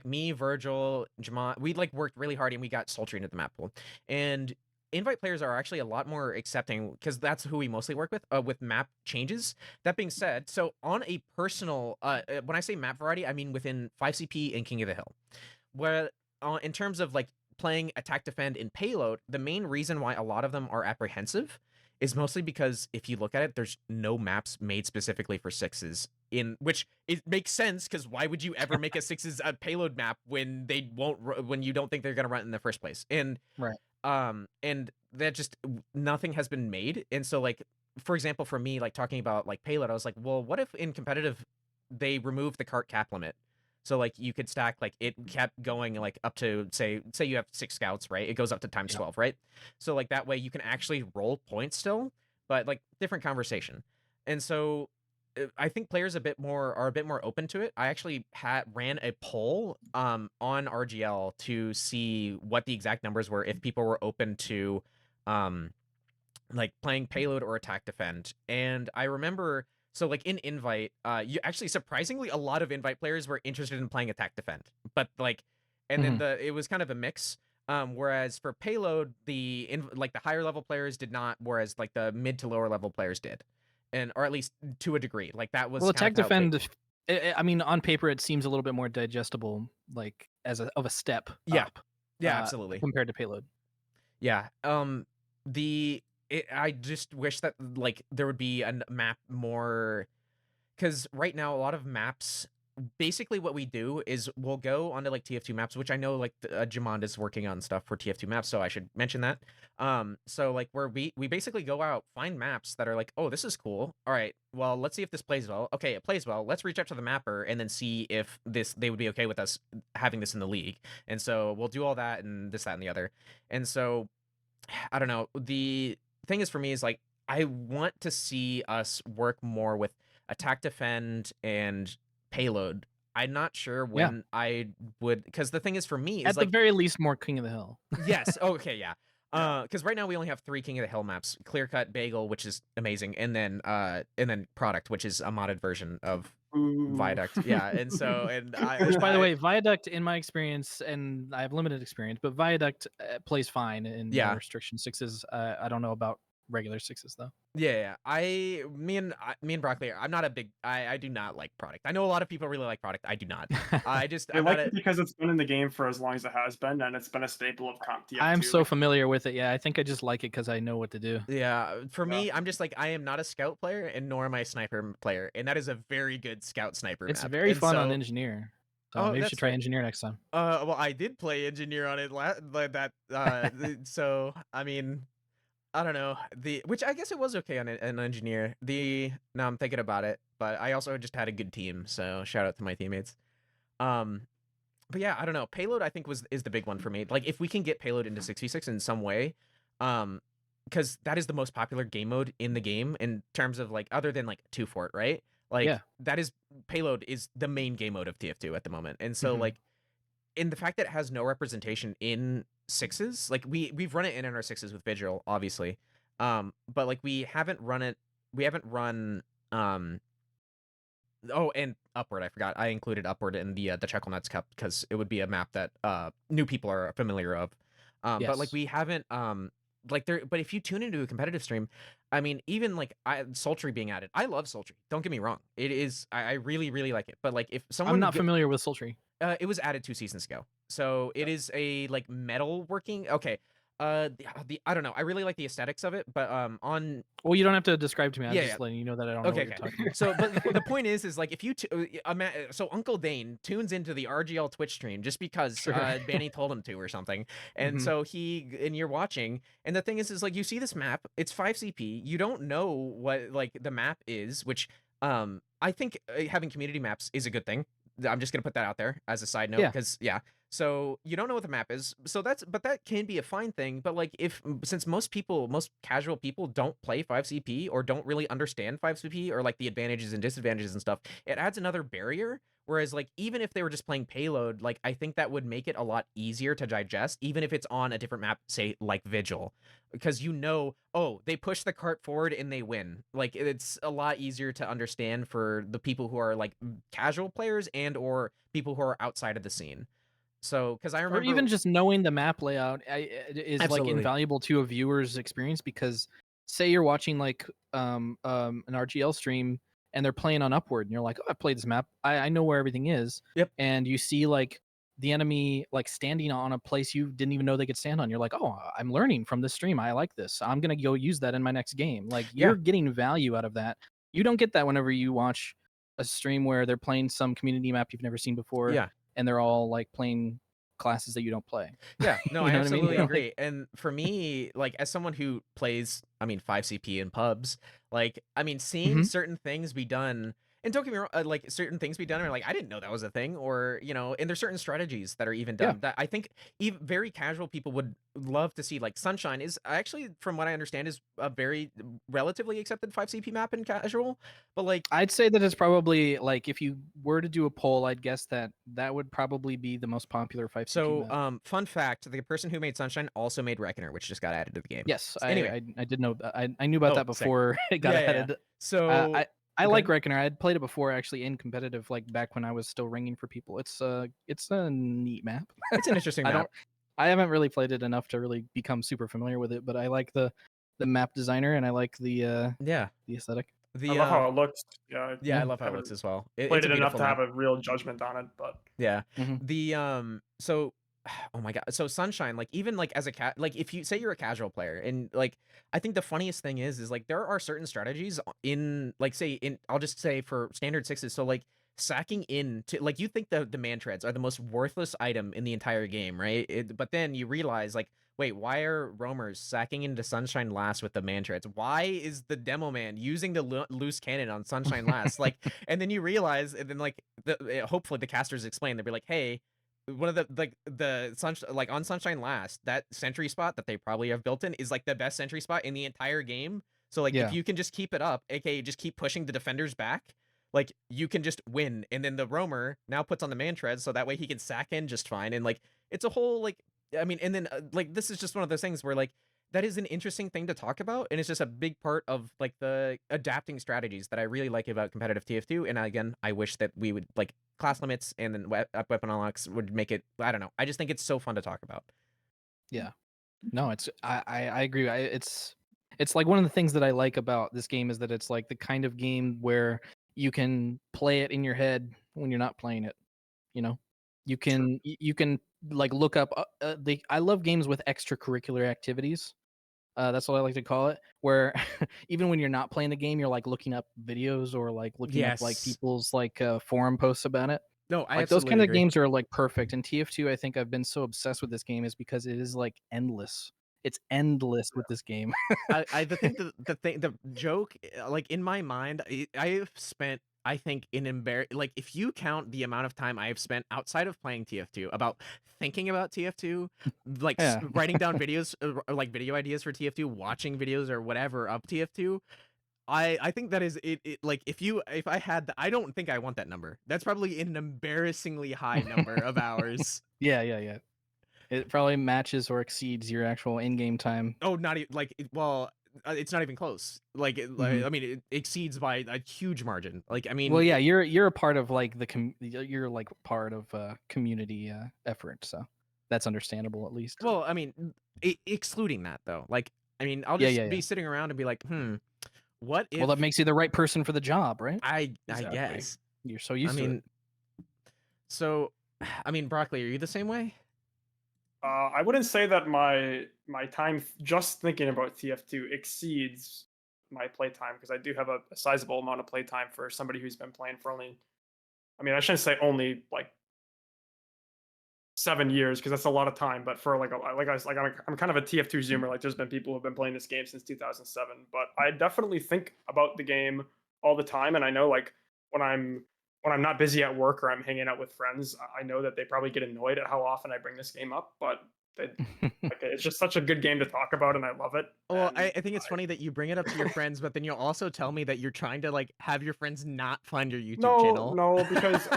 me, Virgil, Jamon, we like worked really hard and we got Sultry into the map pool. And invite players are actually a lot more accepting because that's who we mostly work with map changes. That being said, so on a personal, when I say map variety, I mean within 5CP and King of the Hill. Where in terms of like playing attack defend in Payload, the main reason why a lot of them are apprehensive is mostly because if you look at it, there's no maps made specifically for sixes. In which it makes sense because why would you ever make a sixes Payload map when they won't when you don't think they're gonna run it in the first place? And Right. and that just nothing has been made. And so like for example, for me, like talking about like Payload, I was like, well, what if in competitive they remove the cart cap limit? So like you could stack like it kept going like up to say you have 6 scouts, right? It goes up to times 12, right? So like that way you can actually roll points still, but like different conversation. And so I think players are a bit more open to it. I actually ran a poll on RGL to see what the exact numbers were if people were open to like playing Payload or attack defend. And I remember so like in invite, you actually surprisingly a lot of invite players were interested in playing attack defend. But like and then it was kind of a mix. Whereas for Payload, like the higher level players did not, whereas like the mid to lower level players did. And or at least to a degree. Like that was Well, kind attack of how defend. I mean, on paper, it seems a little bit more digestible, like as of a step Yeah. up. Yeah, absolutely. Compared to Payload. Yeah. I just wish that like there would be a map more, because right now a lot of maps, basically what we do is we'll go onto like TF2 maps, which I know like Jamond is working on stuff for TF2 maps, so I should mention that. So like where we basically go out, find maps that are like, oh, this is cool. All right, well, let's see if this plays well. Okay, it plays well. Let's reach out to the mapper and then see if they would be okay with us having this in the league. And so we'll do all that and this, that, and the other. And so I don't know. The thing is for me is like I want to see us work more with attack defend and Payload. I'm not sure when I would, because the thing is for me is at like the very least more King of the Hill. yes, okay, yeah. Because right now we only have 3 King of the Hill maps: Clear Cut, Bagel, which is amazing, and then Product, which is a modded version of ViDocs. Yeah, and so Which, by the way, Viaduct, in my experience, and I have limited experience, but Viaduct plays fine in restriction sixes. I don't know about regular sixes though. Yeah, me and Broccoli, I'm not a big. I do not like Product. I know a lot of people really like Product. I do not. I like it because it's been in the game for as long as it has been, and it's been a staple of comp TF2. I'm so familiar with it. Yeah, I think I just like it because I know what to do. Yeah, for me, I'm just like I am not a scout player, and nor am I a sniper player, and that is a very good scout sniper. It's map. very fun on engineer. So maybe you should try engineer next time. Well, I did play engineer on it so I mean, I don't know, which I guess it was okay on an engineer. Now I'm thinking about it, but I also just had a good team, so shout out to my teammates. But yeah, I don't know. Payload I think is the big one for me. Like if we can get Payload into 6v6 in some way, because that is the most popular game mode in the game in terms of like other than like 2 Fort, right? Like that is Payload is the main game mode of TF2 at the moment. And so like in the fact that it has no representation in sixes, like we've run it in our sixes with Vigil, obviously. But like we haven't run oh, and Upward, I forgot. I included Upward in the Chucklenuts Cup because it would be a map that new people are familiar of. But like we haven't but if you tune into a competitive stream, I mean, even like Sultry being added, I love Sultry. Don't get me wrong. It is I really, really like it. But like if someone I'm not familiar with Sultry. It was added 2 seasons ago. So it is a like metal working. Okay. I don't know. I really like the aesthetics of it, but well, you don't have to describe to me. I'm just letting you know that I don't know what you're talking about. So, but the point is like if you so Uncle Dane tunes into the RGL Twitch stream just because Banny told him to or something, and so and you're watching, and the thing is like you see this map, it's 5 CP, you don't know what like the map is, which I think having community maps is a good thing. I'm just gonna put that out there as a side note because so you don't know what the map is, so that can be a fine thing. But like since most casual people don't play 5CP or don't really understand 5CP or like the advantages and disadvantages and stuff, it adds another barrier Whereas like even if they were just playing Payload, like I think that would make it a lot easier to digest, even if it's on a different map, say like Vigil, because oh, they push the cart forward and they win. Like it's a lot easier to understand for the people who are like casual players and or people who are outside of the scene. So, because I remember, or even just knowing the map layout is like Absolutely. invaluable to a viewer's experience, because say you're watching like an RGL stream and they're playing on Upward and you're like, oh, I've played this map, I know where everything is. Yep. And you see like the enemy like standing on a place you didn't even know they could stand on. You're like, oh, I'm learning from this stream, I like this, I'm gonna go use that in my next game. Like you're getting value out of that. You don't get that whenever you watch a stream where they're playing some community map you've never seen before. Yeah. And they're all like playing classes that you don't play. Yeah, no, You I know what I mean? absolutely Like- agree. And for me, like as someone who plays, I mean, 5CP in pubs, like I mean, seeing Mhm. certain things be done, and don't get me wrong, like certain things be done, are like I didn't know that was a thing, or you know, and there's certain strategies that are even done Yeah. that I think even very casual people would love to see. Like Sunshine is actually, from what I understand, is a very relatively accepted 5CP map in casual, but like I'd say that it's probably like, if you were to do a poll, I'd guess that that would probably be the most popular 5CP so. map. Fun fact: the person who made Sunshine also made Reckoner, which just got added to the game. Yes, Anyway. I did know that. I knew about Oh, that sick. before it got Yeah, yeah, yeah. added. So I go like ahead. Reckoner. I had played it before actually in competitive, like back when I was still ringing for people. It's a neat map. It's an interesting I map. don't. I haven't really played it enough to really become super familiar with it, but I like the map designer and I like the Yeah. aesthetic. I love how it looks. Yeah, Yeah, I Yeah. love how it haven't looks as well. played It's a it enough beautiful to map. have a real judgment on it, but Yeah. Mhm. The so oh my god. So Sunshine, like even like as a like if you say you're a casual player, and like I think the funniest thing is like there are certain strategies in like say in I'll just say for standard sixes, so like sacking in to like you think the man treads are the most worthless item in the entire game, right? But then you realize like wait, why are roamers sacking into Sunshine last with the man treads? Why is the demo man using the loose cannon on Sunshine last? Like, and then you realize, and then like, hopefully the casters explain. They'll be like, hey, one of the sunshine, like on Sunshine last, that sentry spot that they probably have built in is like the best sentry spot in the entire game. So like, Yeah. if you can just keep it up, aka just keep pushing the defenders back, like you can just win. And then the roamer now puts on the man treads, so that way he can sack in just fine. And like, it's a whole like. I mean, and then like this is just one of those things where like that is an interesting thing to talk about, and it's just a big part of like the adapting strategies that I really like about competitive TF2. And again, I wish that we would like class limits and then weapon unlocks would make it. I don't know. I just think it's so fun to talk about. Yeah. No, it's I agree. It's like one of the things that I like about this game is that it's like the kind of game where you can play it in your head when you're not playing it. You know, you can like look up I love games with extracurricular activities. That's what I like to call it, where even when you're not playing the game, you're like looking up videos or like looking up like Yes. people's like forum posts about it. No, I Like those absolutely kind of agree. games are like perfect. And TF2, I think I've been so obsessed with this game is because it is like endless. It's endless with this game. The joke, like in my mind, I've spent, I think, like if you count the amount of time I've spent outside of playing TF2 about thinking about TF2, like Yeah. writing down videos, or like video ideas for TF2, watching videos or whatever of TF2. I think that is it like if I had I don't think I want that number. That's probably an embarrassingly high number of hours. Yeah. It probably matches or exceeds your actual in-game time. Oh, not even like well, it's not even close. Like, Mhm. I mean, it exceeds by a huge margin. Like, I mean, Well, yeah, you're a part of like you're like part of community effort, so that's understandable at least. well, I mean, excluding that though, like, I mean, I'll Yeah, just yeah. be sitting around and be like, what if? Well, that makes you the right person for the job, right? I Exactly. guess. You're so I used to mean, it. so, I mean, Broccoli, are you the same way? I wouldn't say that my time just thinking about TF2 exceeds my playtime, because I do have a sizable amount of playtime for somebody who's been playing for only. I mean, I shouldn't say only like 7 years, because that's a lot of time. But for like I'm kind of a TF2 zoomer. Like there's been people who've been playing this game since 2007. But I definitely think about the game all the time, and I know like when I'm not busy at work or I'm hanging out with friends, I know that they probably get annoyed at how often I bring this game up. But like, it's just such a good game to talk about, and I love it. Well, And I think it's funny that you bring it up to your friends, but then you'll also tell me that you're trying to like have your friends not find your YouTube channel. no, because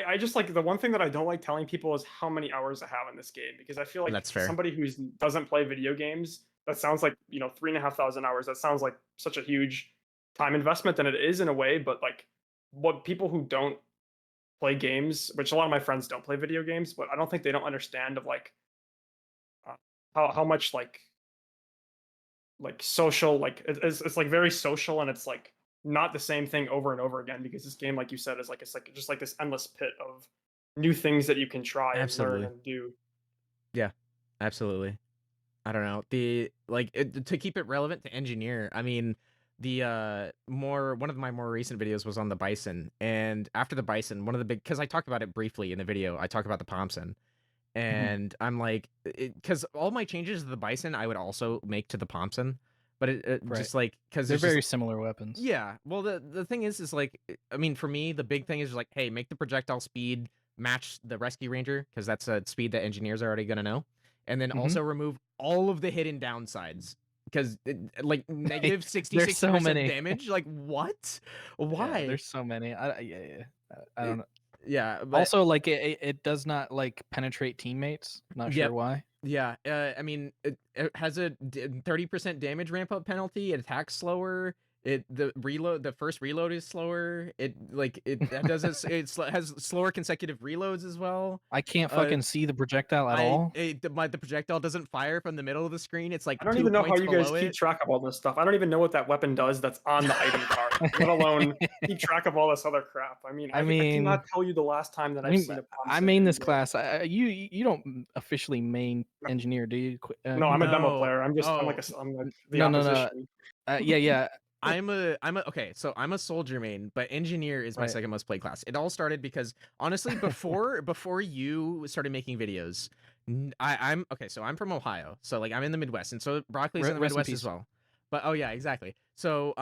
I just like the one thing that I don't like telling people is how many hours I have in this game because I feel like That's fair. somebody who doesn't play video games, that sounds like 3,500 hours. That sounds like such a huge time investment, and it is in a way. But like, what people who don't play games, which a lot of my friends don't play video games, but I don't think they don't understand of like uh, how much like social it's like very social, and it's like not the same thing over and over again because this game, like you said, is like it's like just like this endless pit of new things that you can try and learn Absolutely. and do. Yeah, absolutely. I don't know. To keep it relevant to engineer, I mean, one of my more recent videos was on the bison, and after the bison, one of the big, because I talked about it briefly in the video, I talked about the Thompson, and I'm like, because all my changes to the bison I would also make to the Thompson, but it Right. just like because They're very similar weapons. yeah. Well, the thing is like, I mean, for me, the big thing is like, hey, make the projectile speed match the rescue ranger because that's a speed that engineers are already gonna know, and then also remove all of the hidden downsides because like negative 66% many. damage. Like what? Why? Yeah, there's so many. I don't know. Yeah. But, Also, like it does not like penetrate teammates. Not sure why. yeah. I mean, it has a 30% damage ramp up penalty. It attacks slower. The first reload is slower. It has slower consecutive reloads as well. I can't fucking see the projectile at all. The projectile doesn't fire from the middle of the screen. It's like I don't 2 even know how points you guys below keep it. track of all this stuff. I don't even know what that weapon does that's on the item card, let alone keep track of all this other crap. I mean, I cannot tell you the last time that I've seen a I main this class. You don't officially main engineer, do you? No, I'm a demo player. I'm like the opposition. Yeah. Okay, so I'm a soldier main, but engineer is my second most played class. It all started because honestly, before you started making videos, I'm okay. So I'm from Ohio, so like I'm in the Midwest, and so Broccoli's in the Midwest as well. But oh yeah, exactly. So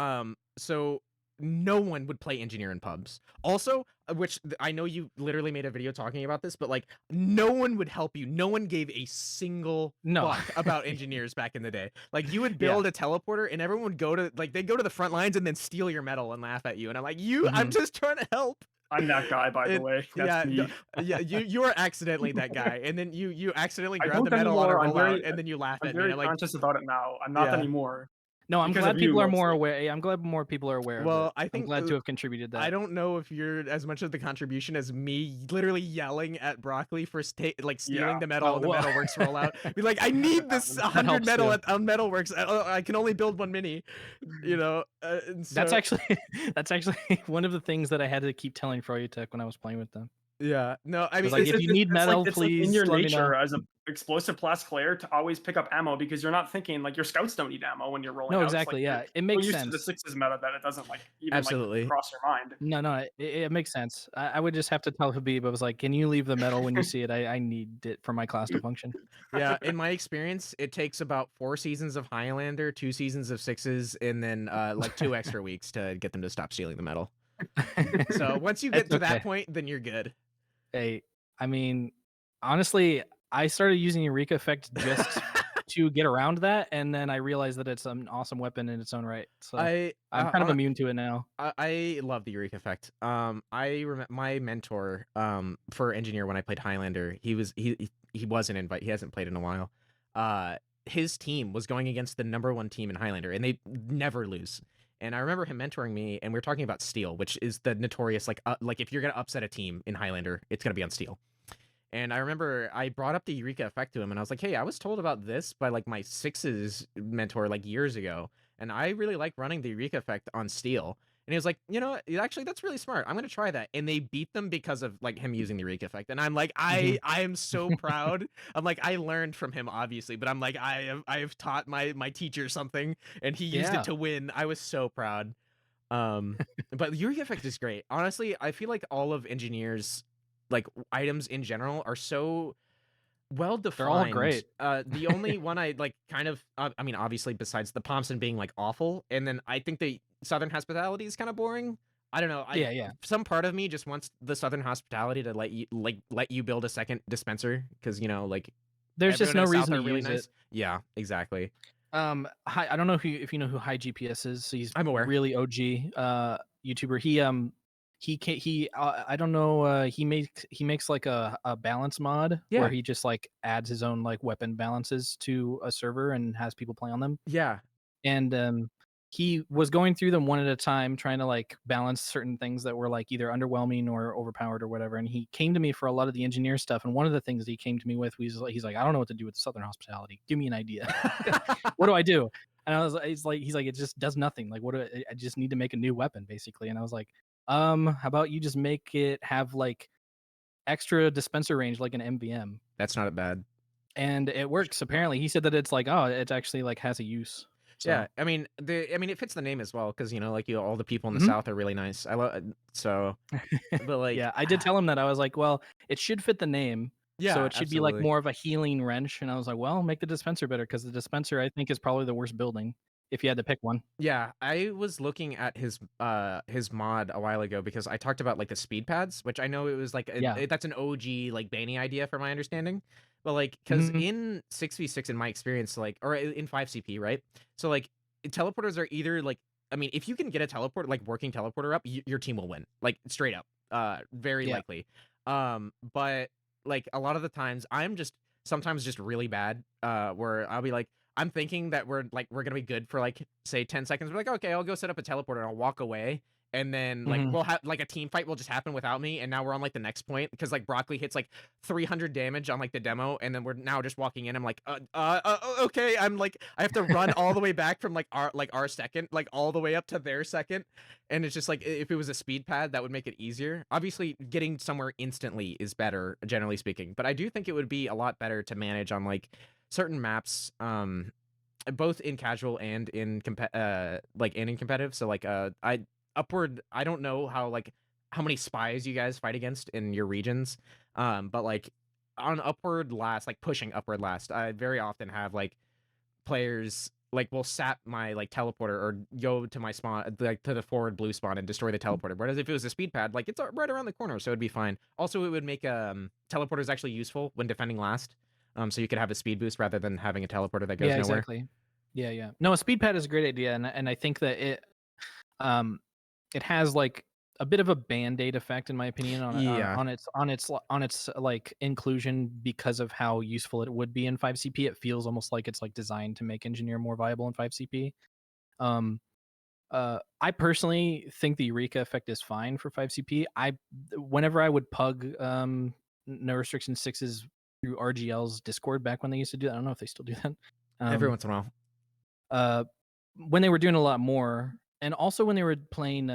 so no one would play engineer in pubs. Also, which I know you literally made a video talking about this, but like no one would help you. No one gave a single fuck about engineers back in the day. Like you would build a teleporter and everyone would go to they'd go to the front lines and then steal your metal and laugh at you. And I'm like, I'm just trying to help. I'm that guy, by the way. That's me. You are accidentally that guy, and then you accidentally grab the metal on a rollout, and then you laugh at me. I'm very conscious about it now. I'm not anymore. No, I'm glad people are more aware. I'm glad more people are aware. Well, of it. I think I'm glad to have contributed that. I don't know if you're as much of the contribution as me literally yelling at Broccoli for stealing the metal on the Metalworks rollout. Be like, I need this 100 metal on Metalworks. I can only build one mini. You know, that's actually one of the things that I had to keep telling Froyutech when I was playing with them. Yeah, no, I mean, like, if you need metal, please. In your nature as an explosive class player to always pick up ammo because you're not thinking like your scouts don't need ammo when you're rolling. No, out. Exactly. Like, it makes sense. To the sixes meta that it doesn't like even absolutely cross your mind. No, it makes sense. I would just have to tell Habib. I was like, can you leave the metal when you see it? I need it for my class to function. Yeah, in my experience, it takes about 4 seasons of Highlander, 2 seasons of sixes, and then like 2 extra weeks to get them to stop stealing the metal. So once you get to that point, then you're good. Hey, I mean, honestly, I started using Eureka Effect just to get around that, and then I realized that it's an awesome weapon in its own right. So I'm kind of immune to it now. I love the Eureka Effect. I remember my mentor for engineer when I played Highlander. He wasn't invite. He hasn't played in a while. His team was going against the #1 team in Highlander, and they never lose. And I remember him mentoring me, and we were talking about Steel, which is the notorious like if you're gonna upset a team in Highlander, it's gonna be on Steel. And I remember I brought up the Eureka Effect to him, and I was like, hey, I was told about this by like my sixes mentor like years ago, and I really like running the Eureka Effect on Steel. And he was like, you know, actually, that's really smart. I'm gonna try that. And they beat them because of like him using the Eureka Effect. And I'm like, I am so proud. I'm like, I learned from him, obviously, but I'm like, I have taught my teacher something, and he used it to win. I was so proud. But the Eureka Effect is great. Honestly, I feel like all of engineers like items in general are so well defined. They're all great. The only one I like kind of I mean, obviously besides the Thompson being like awful, and then I think the Southern Hospitality is kind of boring. I don't know. Some part of me just wants the Southern Hospitality to let you build a second dispenser because you know like there's just no reason to really use it. Yeah, exactly. I don't know if you know who High GPS is. So he's I'm aware. Really OG YouTuber. I don't know, he makes like a balance mod where Yeah. he just like adds his own like weapon balances to a server and has people play on them. Yeah. And he was going through them one at a time, trying to like balance certain things that were like either underwhelming or overpowered or whatever. And he came to me for a lot of the engineer stuff. And one of the things that he came to me with was he's like, I don't know what to do with Southern Hospitality. Give me an idea. What do I do? And I was he's like, it just does nothing. Like, I just need to make a new weapon basically. And I was like, how about you just make it have like extra dispenser range like an MVM? That's not bad. And it works. Apparently, he said that it's like, oh, it actually like has a use. So. Yeah, I mean, it fits the name as well because like all the people in the Mhm. South are really nice. I love so, but like, Yeah, I did tell him that. I was like, well, it should fit the name. yeah, So it should be like absolutely. more of a healing wrench. And I was like, well, make the dispenser better because the dispenser I think is probably the worst building if you had to pick one. Yeah, I was looking at his mod a while ago because I talked about like the speed pads, which I know it was like Yeah. that's an OG like Baney idea from my understanding. But like cuz Mhm. in 6v6 in my experience like or in 5CP, right? So like teleporters are either like I mean, if you can get a teleport like working teleporter up, your team will win. Like straight up. Very Yeah. likely. But like a lot of the times I'm just sometimes just really bad where I'll be like I'm thinking that we're gonna be good for like say 10 seconds. We're like, okay, I'll go set up a teleporter and I'll walk away. And then like Mhm. we'll have like a team fight will just happen without me. And now we're on like the next point because like Broccoli hits like 300 damage on like the demo, and then we're now just walking in. I'm like, okay. I'm like I have to run all the way back from like our second, like all the way up to their second. And it's just like if it was a speed pad, that would make it easier. Obviously, getting somewhere instantly is better, generally speaking. But I do think it would be a lot better to manage on like certain maps both in casual and in competitive. So like I don't know how many spies you guys fight against in your regions, but like on upward last, like pushing upward last, I very often have like players like will sap my like teleporter or go to my spawn like to the forward blue spawn and destroy the teleporter. Whereas if it was a speed pad, like it's right around the corner, so it'd be fine. Also, it would make teleporters actually useful when defending last. So you could have a speed boost rather than having a teleporter that goes Yeah, nowhere. exactly. Yeah, yeah. No, a speed pad is a great idea, and I think that um it has like a bit of a band-aid effect in my opinion Yeah. on its like inclusion because of how useful it would be in 5CP. It feels almost like it's like designed to make engineer more viable in 5CP. Um I personally think the Eureka effect is fine for 5CP. Whenever I would pug no restriction sixes through RGL's Discord back when they used to do that. I don't know if they still do that. Every once in a while. Uh when they were doing a lot more, and also when they were playing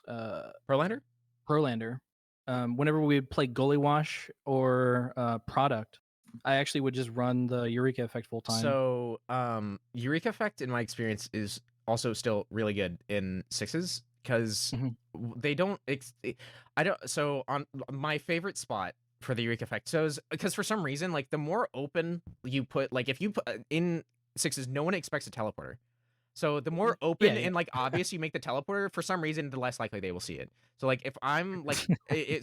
Prolander? Prolander, whenever we would play Gully Wash or Product, I actually would just run the Eureka effect full time. So, Eureka effect, in my experience, is also still really good in sixes because Mhm. they don't. I don't. So on my favorite spot for the Eureka effect, so because for some reason, like the more open you put, like if you put in sixes, no one expects a teleporter. So the more Yeah, open yeah. and like obvious you make the teleporter, for some reason, the less likely they will see it. So like if I'm like,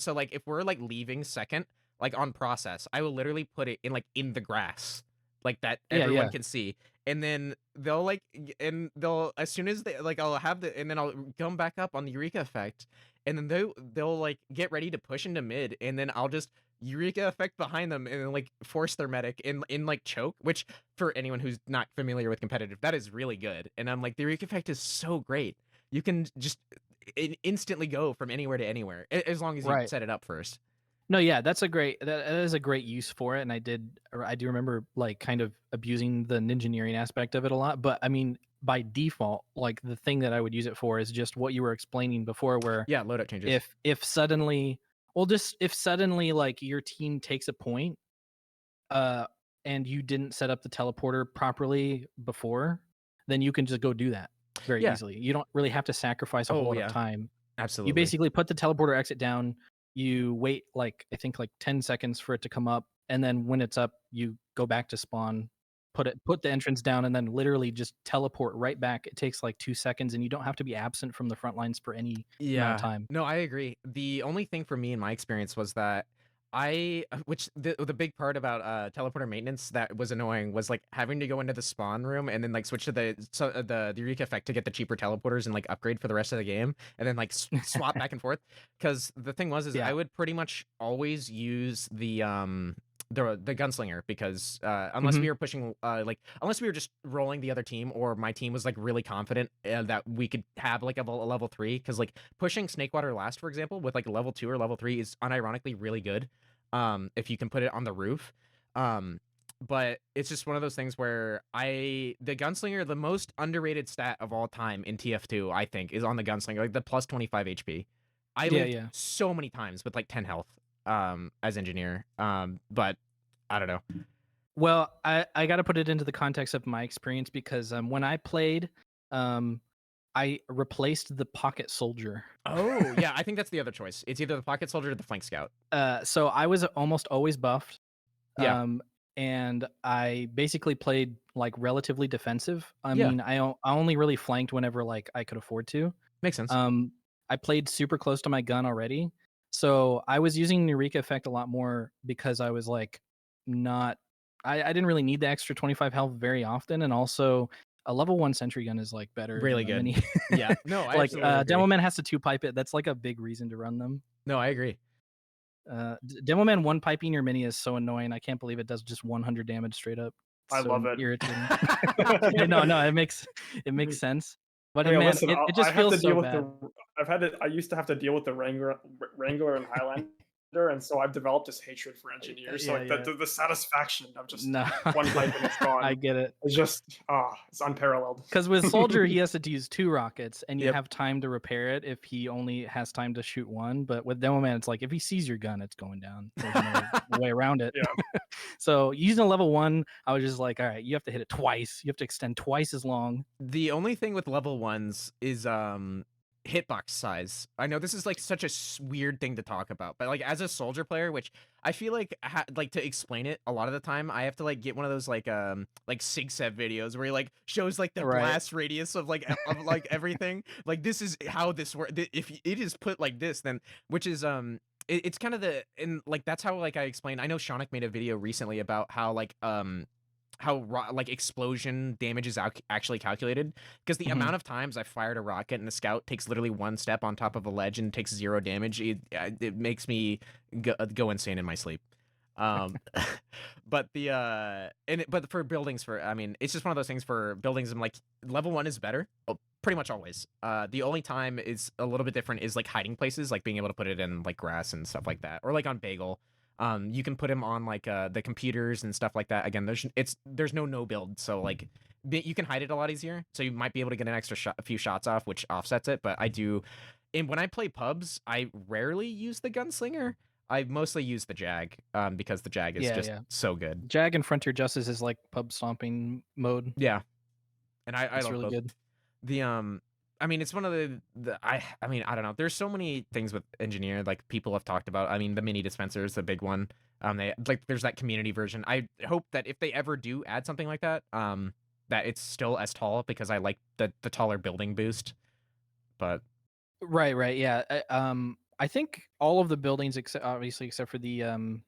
so like if we're like leaving second, like on process, I will literally put it in like in the grass, like that Yeah, everyone yeah. can see, and then they'll like, and they'll as soon as they like, I'll have the, and then I'll come back up on the Eureka effect, and then they'll like get ready to push into mid, and then I'll just Eureka effect behind them and then like force their medic in like choke, which for anyone who's not familiar with competitive, that is really good. And I'm like, the Eureka effect is so great. You can just instantly go from anywhere to anywhere as long as you Right. set it up first. No, yeah, that is a great use for it, and I do remember like kind of abusing the ninjaneering aspect of it a lot. But I mean, by default, like the thing that I would use it for is just what you were explaining before, where Yeah, loadout changes. if suddenly, well, just if suddenly like your team takes a point, and you didn't set up the teleporter properly before, then you can just go do that very Yeah. easily. You don't really have to sacrifice a whole Oh lot yeah, of time. You absolutely. basically put the teleporter exit down, you wait like I think like 10 seconds for it to come up, and then when it's up, you go back to spawn, put the entrance down, and then literally just teleport right back. It takes like 2 seconds, and you don't have to be absent from the front lines for any amount of Yeah. time. No, I agree. The only thing for me in my experience was that which the big part about teleporter maintenance that was annoying was like having to go into the spawn room and then like switch to the Eureka effect to get the cheaper teleporters and like upgrade for the rest of the game, and then like swap back and forth. Because the thing was I would pretty much always use the gunslinger, because unless we were pushing unless we were just rolling the other team, or my team was like really confident that we could have like a level 3, because like pushing Snakewater last, for example, with like a level 2 or level 3 is unironically really good if you can put it on the roof. But it's just one of those things where the gunslinger, the most underrated stat of all time in TF2, I think, is on the gunslinger, like the plus 25 HP. I lived so many times with like 10 health as engineer, but I don't know. Well, I got to put it into the context of my experience, because when I played, I replaced the pocket soldier. Oh yeah, I think that's the other choice. It's either the pocket soldier or the flank scout. So I was almost always buffed. Yeah. And I basically played like relatively defensive. I mean, I only really flanked whenever like I could afford to. Makes sense. I played super close to my gun already, so I was using Eureka effect a lot more, because I was like not. I didn't really need the extra 25 health very often, and also a level 1 sentry gun is like better. Really than good. Mini. Yeah. No, I like absolutely agree. Demoman has to 2-pipe it. That's like a big reason to run them. No, I agree. Demoman 1-piping your mini is so annoying. I can't believe it does just 100 damage straight up. I love it. Irritating. No, it makes sense. But Hey, man, listen, it just feels so bad. I used to have to deal with the Wrangler and Highlander, and so I've developed this hatred for engineers. So like the satisfaction of just one pipe and it's gone. I get it. It's just it's unparalleled. Because with Soldier, he has to use 2 rockets, and you have time to repair it if he only has time to shoot 1. But with Demoman, it's like if he sees your gun, it's going down. There's no way around it. Yeah. So using a level 1, I was just like, all right, you have to hit it twice. You have to extend twice as long. The only thing with level 1s is hitbox size. I know this is like such a weird thing to talk about, but like as a soldier player, which I feel like like to explain it a lot of the time, I have to like get one of those like SigSev videos where he like shows like the blast radius of like everything. Like this is how this works. If it is put like this, then which is it's kind of like that's how like I explained. I know Shoutout made a video recently about how like like explosion damage is actually calculated, because the amount of times I fired a rocket and the scout takes literally 1 step on top of a ledge and takes 0 damage, it makes me go insane in my sleep. But but for buildings, I mean, it's just one of those things for buildings. I'm like, level 1 is better pretty much always. The only time is a little bit different is like hiding places, like being able to put it in like grass and stuff like that, or like on Bagel. You can put him on like the computers and stuff like that. Again, there's no build, so like you can hide it a lot easier. So you might be able to get an extra a few shots off, which offsets it. But I do, and when I play pubs, I rarely use the gunslinger. I mostly use the Jag, because the Jag is just so good. Jag and Frontier Justice is like pub stomping mode. Yeah, and I love really both. good. The I mean, it's one of I mean, I don't know. There's so many things with engineer, like people have talked about. I mean, the mini dispenser is the big one. They like there's that community version. I hope that if they ever do add something like that, that it's still as tall, because I like the taller building boost. But right, yeah. I think all of the buildings, except for the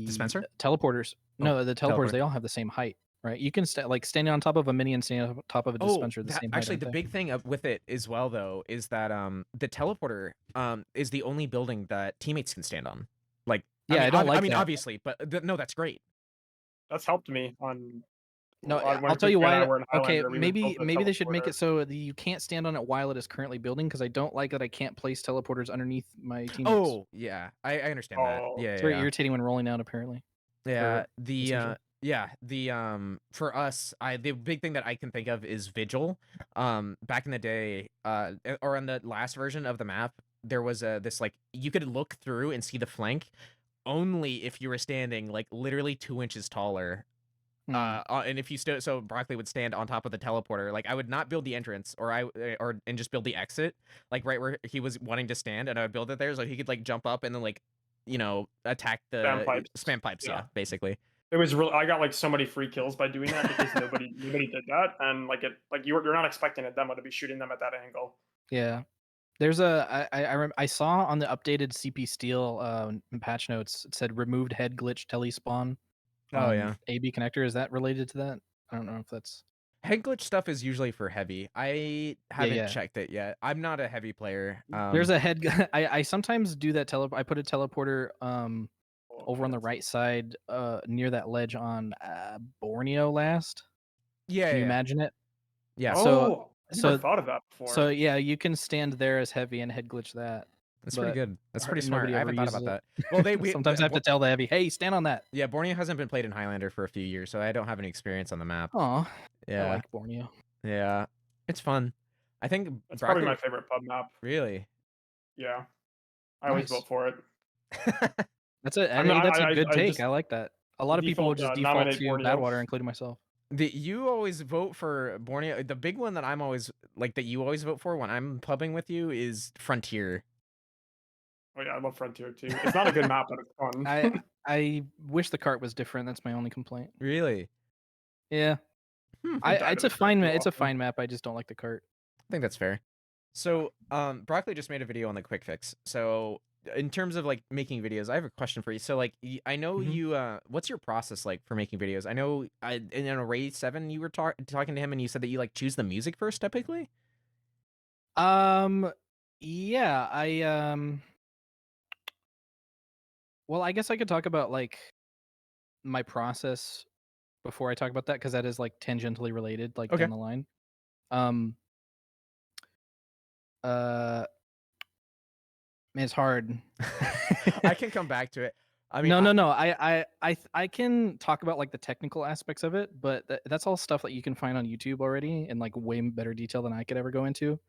dispenser teleporters. No, the teleporters, they all have the same height. Right, you can standing on top of a mini and standing on top of a dispenser. The same height, actually, the big thing with it as well, though, is that the teleporter is the only building that teammates can stand on. Like, I don't like. I mean, obviously, but no, that's great. That's helped me on. No, I'll tell you why. Okay, maybe they should make it so that you can't stand on it while it is currently building, because I don't like that I can't place teleporters underneath my teammates. Oh yeah, I understand that. Yeah, it's very irritating when rolling out. Apparently. Yeah, for us, the big thing that I can think of is Vigil. Back in the day, or on the last version of the map, there was this like you could look through and see the flank only if you were standing like literally 2 inches taller. And if you stood, so Broccoli would stand on top of the teleporter. Like I would not build the entrance, and just build the exit, like right where he was wanting to stand, and I would build it there so he could like jump up and then like attack the spam pipes. Yeah, basically. It was real. I got like so many free kills by doing that, because nobody did that, and you're not expecting a demo to be shooting them at that angle. Yeah, There's I saw on the updated CP Steel patch notes, it said removed head glitch telespawn Oh on yeah. AB connector. Is that related to that? I don't know if that's Head glitch stuff is usually for heavy. I haven't yeah. checked it yet. I'm not a heavy player. There's a head. I sometimes do that. I put a teleporter over on the right side near that ledge on Borneo last. Yeah, Can you yeah, imagine it? yeah. Oh, I never So thought of that before. so yeah, you can stand there as heavy and head glitch that. That's pretty But good. That's pretty smart. nobody I ever haven't thought uses about it. that. Well, Sometimes I have to tell the heavy, hey, stand on that. Yeah, Borneo hasn't been played in Highlander for a few years, so I don't have any experience on the map. Aw, I Yeah, like Borneo. yeah. It's fun. I think That's probably Broccoli my favorite pub map. really. Yeah, I always Nice. vote for it. That's a I mean, that's a good I take. just I like that. A lot of people will just default nominate to Borneo. Badwater, including myself. You always vote for Borneo. The big one that I'm always like that you always vote for when I'm pubbing with you is Frontier. Oh yeah, I love Frontier too. It's not a good map, but it's fun. I wish the cart was different. That's my only complaint. Really? Yeah, I died it's to a the cart fine too it's a often. fine map. I just don't like the cart. I think that's fair. So, Broccoli just made a video on the quick fix. So, in terms of like making videos, I have a question for you. So, like, I know Mhm. you. What's your process like for making videos? I know, in Array 7, you were talking to him, and you said that you like choose the music first, typically. Yeah, well, I guess I could talk about like my process before I talk about that because that is like tangentially related, like Okay. down the line. Um, uh, Man, it's hard. I can come back to it. I mean, No. I can talk about like the technical aspects of it, but that's all stuff that you can find on YouTube already in like way better detail than I could ever go into.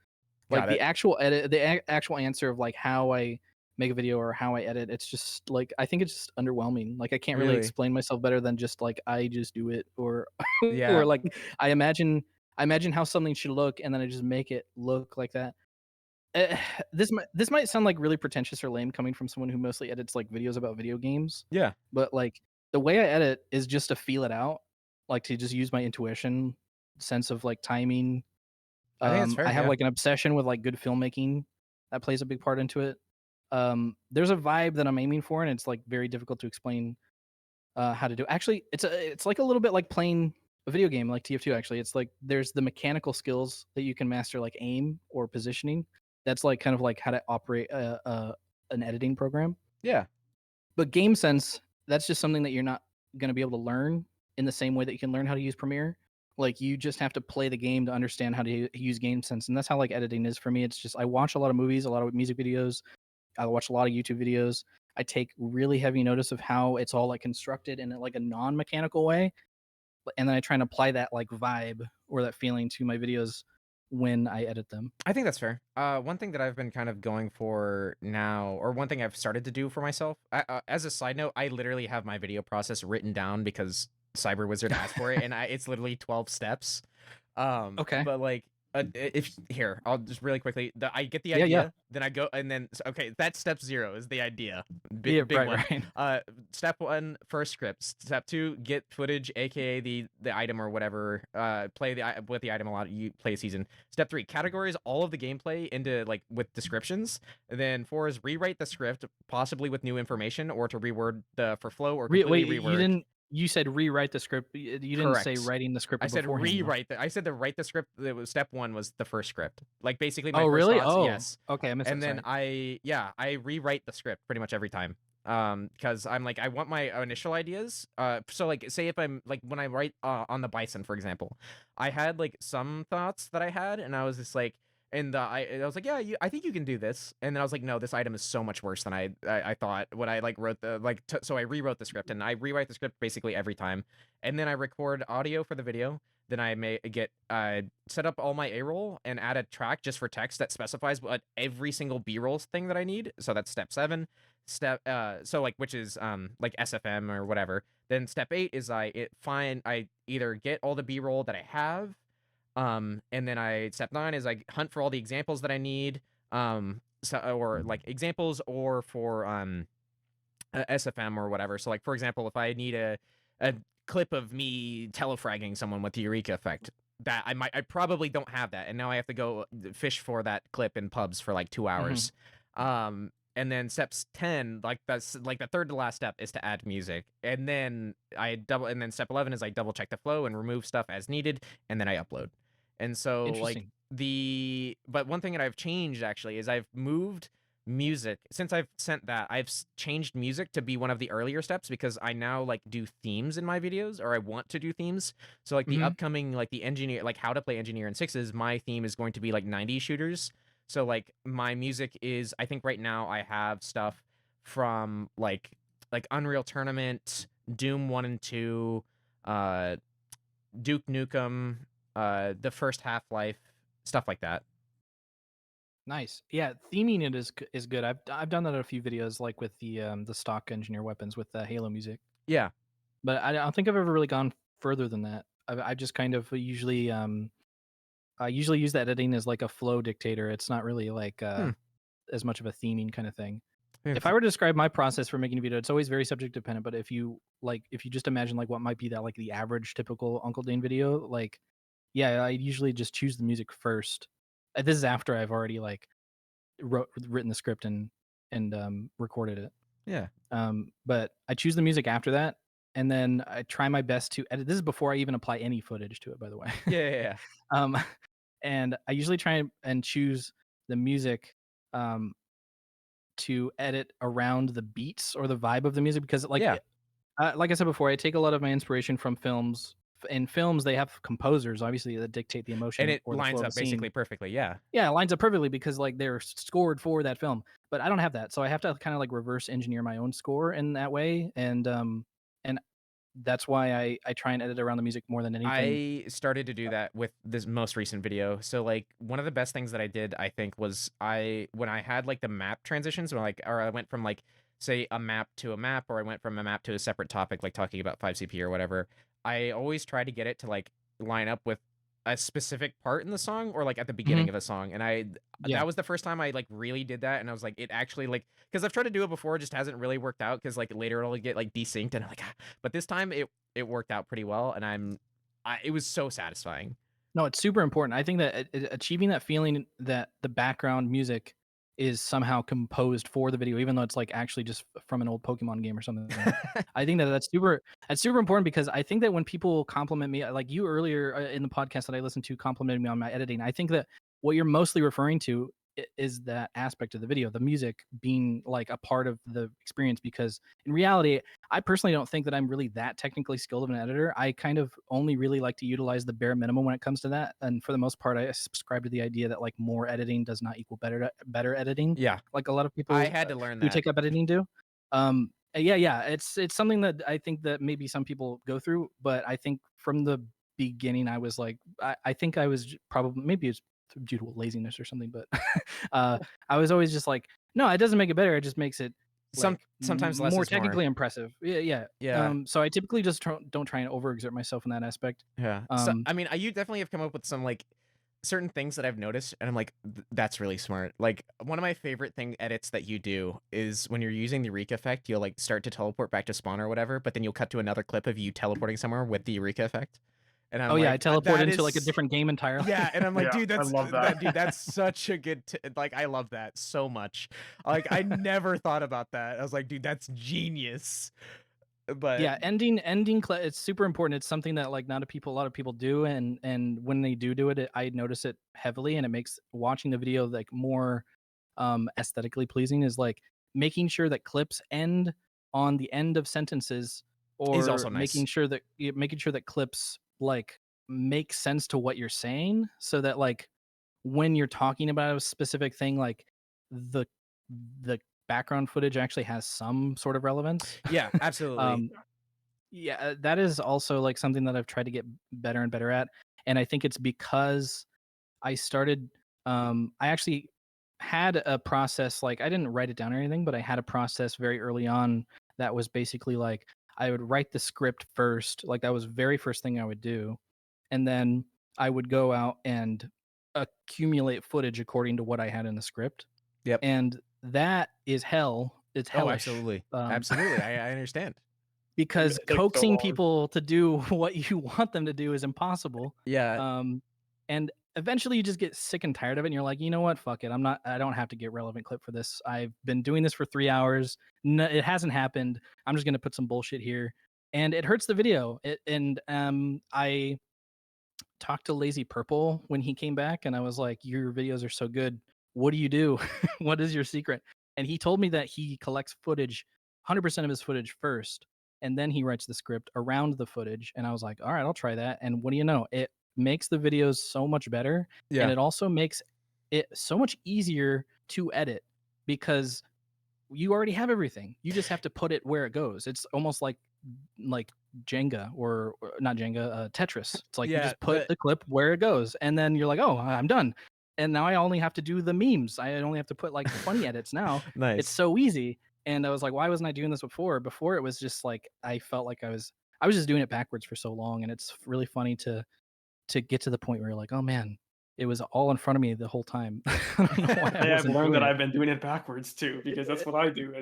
Like got the it. actual edit, the actual answer of like how I make a video or how I edit, it's just like I think it's just underwhelming. Like I can't really Really? explain myself better than just like I just do it or Yeah. or like I imagine how something should look and then I just make it look like that. This might sound like really pretentious or lame coming from someone who mostly edits like videos about video games, Yeah. but like the way I edit is just to feel it out, like to just use my intuition, sense of like timing. I think it's fair. I have Yeah. like an obsession with like good filmmaking that plays a big part into it. There's a vibe that I'm aiming for, and it's like very difficult to explain how to do. Actually, it's like a little bit like playing a video game like TF2. Actually, it's like there's the mechanical skills that you can master, like aim or positioning. That's like kind of like how to operate an editing program. Yeah. But game sense, that's just something that you're not going to be able to learn in the same way that you can learn how to use Premiere. Like you just have to play the game to understand how to use game sense, and that's how like editing is for me. It's just I watch a lot of movies, a lot of music videos, I watch a lot of YouTube videos. I take really heavy notice of how it's all like constructed in like a non-mechanical way, and then I try and apply that like vibe or that feeling to my videos when I edit them. I think that's fair. One thing that I've been kind of going for now, or one thing I've started to do for myself, as a side note, I literally have my video process written down because Cyber Wizard asked for it, and it's literally 12 steps. Okay. But like, if here, I'll just really quickly. I get the Yeah, idea, yeah. then I go, and then okay, that's step 0 is the idea. Yeah, Big right, one. right. Step 1, first script. Step 2, get footage, aka the item or whatever. Play with the item a lot. You play a season. Step 3, categorize all of the gameplay into like with descriptions. And then 4 is rewrite the script, possibly with new information, or to reword for flow or completely Wait, rework. you said rewrite the script. You didn't say Correct. writing the script I said beforehand. rewrite. I said to write the script. It was step 1 was the first script. Like basically my Oh, first really? thoughts. Oh, Yes. okay. I missed And that. then Sorry. I rewrite the script pretty much every time. Because I'm like I want my initial ideas. So like say if I'm like when I write on the bison for example, I had like some thoughts that I had, and I was just like. And I was like, yeah, I think you can do this. And then I was like, no, this item is so much worse than I thought when I like wrote the like. So I rewrote the script, and I rewrite the script basically every time. And then I record audio for the video. Then I may get set up all my A-roll and add a track just for text that specifies what every single B-roll thing that I need. So that's step 7. So like which is like SFM or whatever. Then step 8 is I either get all the B-roll that I have. And then step 9 is I hunt for all the examples that I need, or like examples or for SFM or whatever. So like for example, if I need a clip of me telefragging someone with the Eureka effect, that I probably don't have that, and now I have to go fish for that clip in pubs for like 2 hours. And then steps 10, like that's like the third to last step is to add music, and then and then step 11 is I double check the flow and remove stuff as needed, and then I upload. And so like but one thing that I've changed actually is I've moved music since I've sent that. I've changed music to be one of the earlier steps because I now like do themes in my videos, or I want to do themes. So like the upcoming like the engineer, like how to play engineer in sixes, my theme is going to be like 90s shooters. So like my music is, I think right now I have stuff from like Unreal Tournament, Doom 1 and 2, Duke Nukem, the first Half-Life, stuff like that. Nice. Yeah, theming it is good. I've done that in a few videos, like with the stock engineer weapons with the Halo music. Yeah. But I don't think I've ever really gone further than that. I just kind of usually I usually use that editing as like a flow dictator. It's not really like as much of a theming kind of thing. If I were to describe my process for making a video, it's always very subject dependent. But if you just imagine like what might be that like the average typical Uncle Dane video, like yeah, I usually just choose the music first. This is after I've already like written the script and recorded it. Yeah. But I choose the music after that, and then I try my best to edit. This is before I even apply any footage to it, by the way. Yeah. And I usually try and choose the music to edit around the beats or the vibe of the music, because like I said before, I take a lot of my inspiration from films. In films, they have composers, obviously, that dictate the emotion, and it or the lines flow up of the scene. basically perfectly. Yeah, it lines up perfectly because like they're scored for that film. But I don't have that, so I have to kind of like reverse engineer my own score in that way, and that's why I try and edit around the music more than anything. I started to do that with this most recent video. So like one of the best things that I did, I think, was when I had like the map transitions, or I went from like say a map to a map, or I went from a map to a separate topic, like talking about 5CP or whatever. I always try to get it to like line up with a specific part in the song, or like at the beginning of a song. And that was the first time I like really did that, and I was like, it actually like, because I've tried to do it before, it just hasn't really worked out, because like later it'll get like desynced, and I'm like, but this time it worked out pretty well, and it was so satisfying. No, it's super important. I think that achieving that feeling that the background music is somehow composed for the video, even though it's like actually just from an old Pokemon game or something. I think that's super important, because I think that when people compliment me, like you earlier in the podcast that I listened to complimented me on my editing, I think that what you're mostly referring to is that aspect of the video, the music being like a part of the experience, because in reality, I personally don't think that I'm really that technically skilled of an editor. I kind of only really like to utilize the bare minimum when it comes to that, and for the most part, I subscribe to the idea that like more editing does not equal better editing. Yeah, like a lot of people I had to learn who that. take up editing do. It's something that I think that maybe some people go through, but I think from the beginning I was like, I think I was probably, maybe it's due to laziness or something, but I was always just like, no, it doesn't make it better, it just makes it like sometimes less more is technically more. impressive. Yeah. So I typically just don't try and overexert myself in that aspect. Yeah. So I mean, you definitely have come up with some like certain things that I've noticed, and I'm like, that's really smart. Like one of my favorite edits that you do is when you're using the Eureka effect, you'll like start to teleport back to spawn or whatever, but then you'll cut to another clip of you teleporting somewhere with the Eureka effect. And I'm I teleport into like a different game entirely. Yeah, and I'm like, dude, I love that. dude, that's such a good like, I love that so much. Like, I never thought about that. I was like, dude, that's genius. But yeah, ending it's super important. It's something that like not a lot of people do, and when they do it, I notice it heavily, and it makes watching the video like more aesthetically pleasing. Is like making sure that clips end on the end of sentences, or is also nice. making sure that clips like make sense to what you're saying, so that like when you're talking about a specific thing, like the background footage actually has some sort of relevance. Yeah, absolutely. That is also like something that I've tried to get better and better at, and I think it's because I started I actually had a process, like I didn't write it down or anything, but I had a process very early on that was basically like I would write the script first, like that was very first thing I would do, and then I would go out and accumulate footage according to what I had in the script. Yep. And that is hell. It's hellish. Oh, absolutely. Absolutely. I understand. because It takes so coaxing long. people to do what you want them to do is impossible. Yeah. And eventually you just get sick and tired of it, and you're like, you know what, fuck it, I don't have to get relevant clip for this. I've been doing this for 3 hours. No, it hasn't happened. I'm just gonna put some bullshit here, and it hurts the video. I talked to Lazy Purple when he came back, and I was like, your videos are so good. What do you do? What is your secret? And he told me that he collects footage, 100% of his footage first, and then he writes the script around the footage. And I was like, all right, I'll try that. And what do you know? It makes the videos so much better. Yeah. And it also makes it so much easier to edit because you already have everything. You just have to put it where it goes. It's almost like Jenga or not Jenga, Tetris. It's like you Yeah, just put the clip where it goes, and then you're like, oh, I'm done. And now I only have to do the memes. I only have to put like funny edits now. Nice. It's so easy. And I was like, why wasn't I doing this before? Before it was just like I felt like I was just doing it backwards for so long, and it's really funny to get to the point where you're like, oh man, it was all in front of me the whole time. I don't know why I I've wasn't learned doing that it. I've been doing it backwards too, because that's what I do.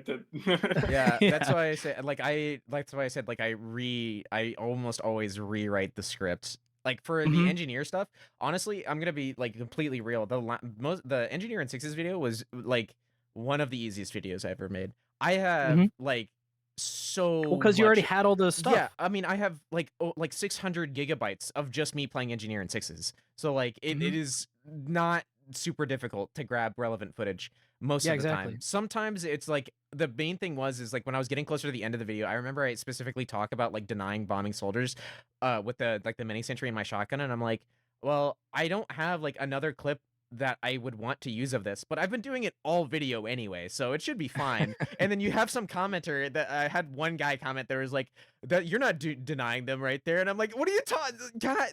Yeah, that's Yeah. why I say that's why I said like I almost always rewrite the script. Like for the Mhm. engineer stuff, honestly, I'm gonna be like completely real. The engineer in sixes video was like one of the easiest videos I ever made. I have Mhm. like so Well, because you already much. had all the stuff. Yeah, I mean, I have like 600 gigabytes of just me playing engineer in sixes. So like it Mhm. is not super difficult to grab relevant footage most Yeah, of the exactly. time. Sometimes it's like the main thing is like when I was getting closer to the end of the video, I remember I specifically talk about like denying bombing soldiers with the mini sentry in my shotgun, and I'm like, well, I don't have like another clip that I would want to use of this, but I've been doing it all video anyway, so it should be fine. And then you have some commenter that I had one guy comment there was like that you're not denying them right there, and I'm like, what are you talking? God,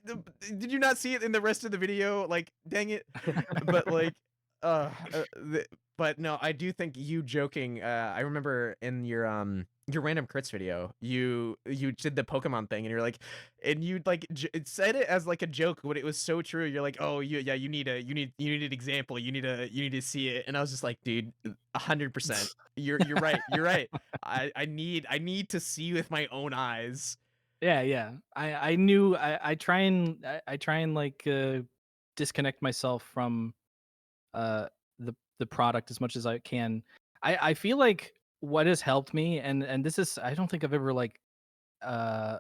did you not see it in the rest of the video? Like, dang it! But like, uh, uh but no, I do think you joking. I remember in your random crits video, you did the Pokemon thing, and you're like, and you like it said it as like a joke, but it was so true. You're like, oh, you need an example. You need to see it. And I was just like, dude, 100%. You're right. You're right. I need to see with my own eyes. Yeah. I knew I try and like disconnect myself from the product as much as I can. I feel like what has helped me, and this is, I don't think I've ever like uh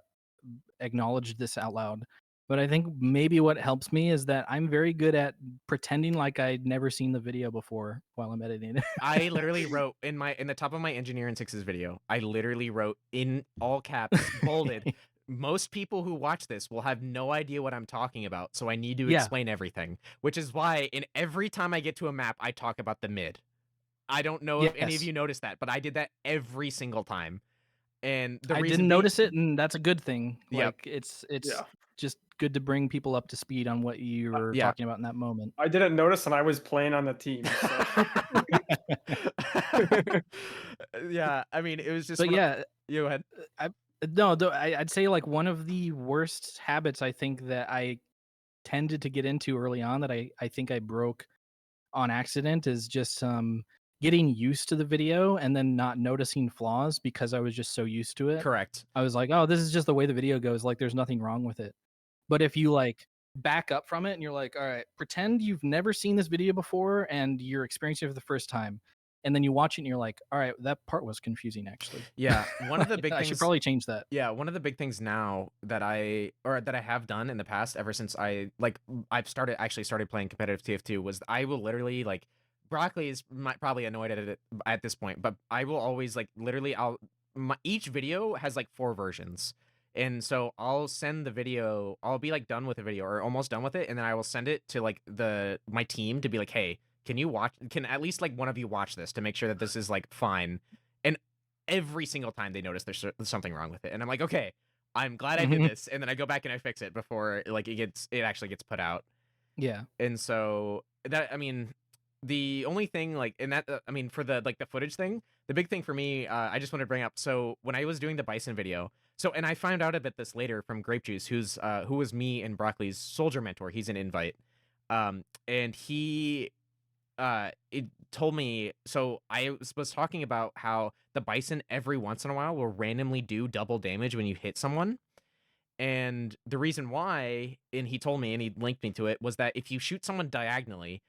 acknowledged this out loud, but I think maybe what helps me is that I'm very good at pretending like I'd never seen the video before while I'm editing it. I literally wrote in the top of my engineer in sixes video, I literally wrote in all caps, bolded, most people who watch this will have no idea what I'm talking about, so I need to Yeah. explain everything. Which is why in every time I get to a map, I talk about the mid. I don't know if any of Yes. you noticed that, but I did that every single time. And the I reason didn't being, notice it, and that's a good thing. Yep. Like it's Yeah. just good to bring people up to speed on what you were yeah. talking about in that moment. I didn't notice, and I was playing on the team. So. Yeah, I mean, it was just. But yeah, you go ahead. I'd say like one of the worst habits I think that I tended to get into early on that I think I broke on accident is just getting used to the video and then not noticing flaws because I was just so used to it. Correct. I was like, oh, this is just the way the video goes. Like, there's nothing wrong with it. But if you like back up from it and you're like, all right, pretend you've never seen this video before and you're experiencing it for the first time. And then you watch it and you're like, all right, that part was confusing actually. Yeah, one of the big I things. should probably change that. Yeah, one of the big things now that I have done in the past, ever since I've started playing competitive TF2, was I will literally like, Broccoli is probably annoyed at it at this point, but I will always like literally each video has like 4 versions. And so I'll send the video, I'll be like done with the video or almost done with it, and then I will send it to like my team to be like, hey, can at least like one of you watch this to make sure that this is like fine. And every single time they notice there's something wrong with it, and I'm like, okay, I'm glad I did this, and then I go back and I fix it before like it actually gets put out. Yeah. And so that, I mean, the only thing like in that, I mean, for the like the footage thing, the big thing for me, I just wanted to bring up. So when I was doing the Bison video, and I found out about this later from Grape Juice, who was me and Broccoli's soldier mentor. He's an invite, and he told me, so I was talking about how the bison every once in a while will randomly do double damage when you hit someone. And the reason why, and he told me and he linked me to it, was that if you shoot someone diagonally,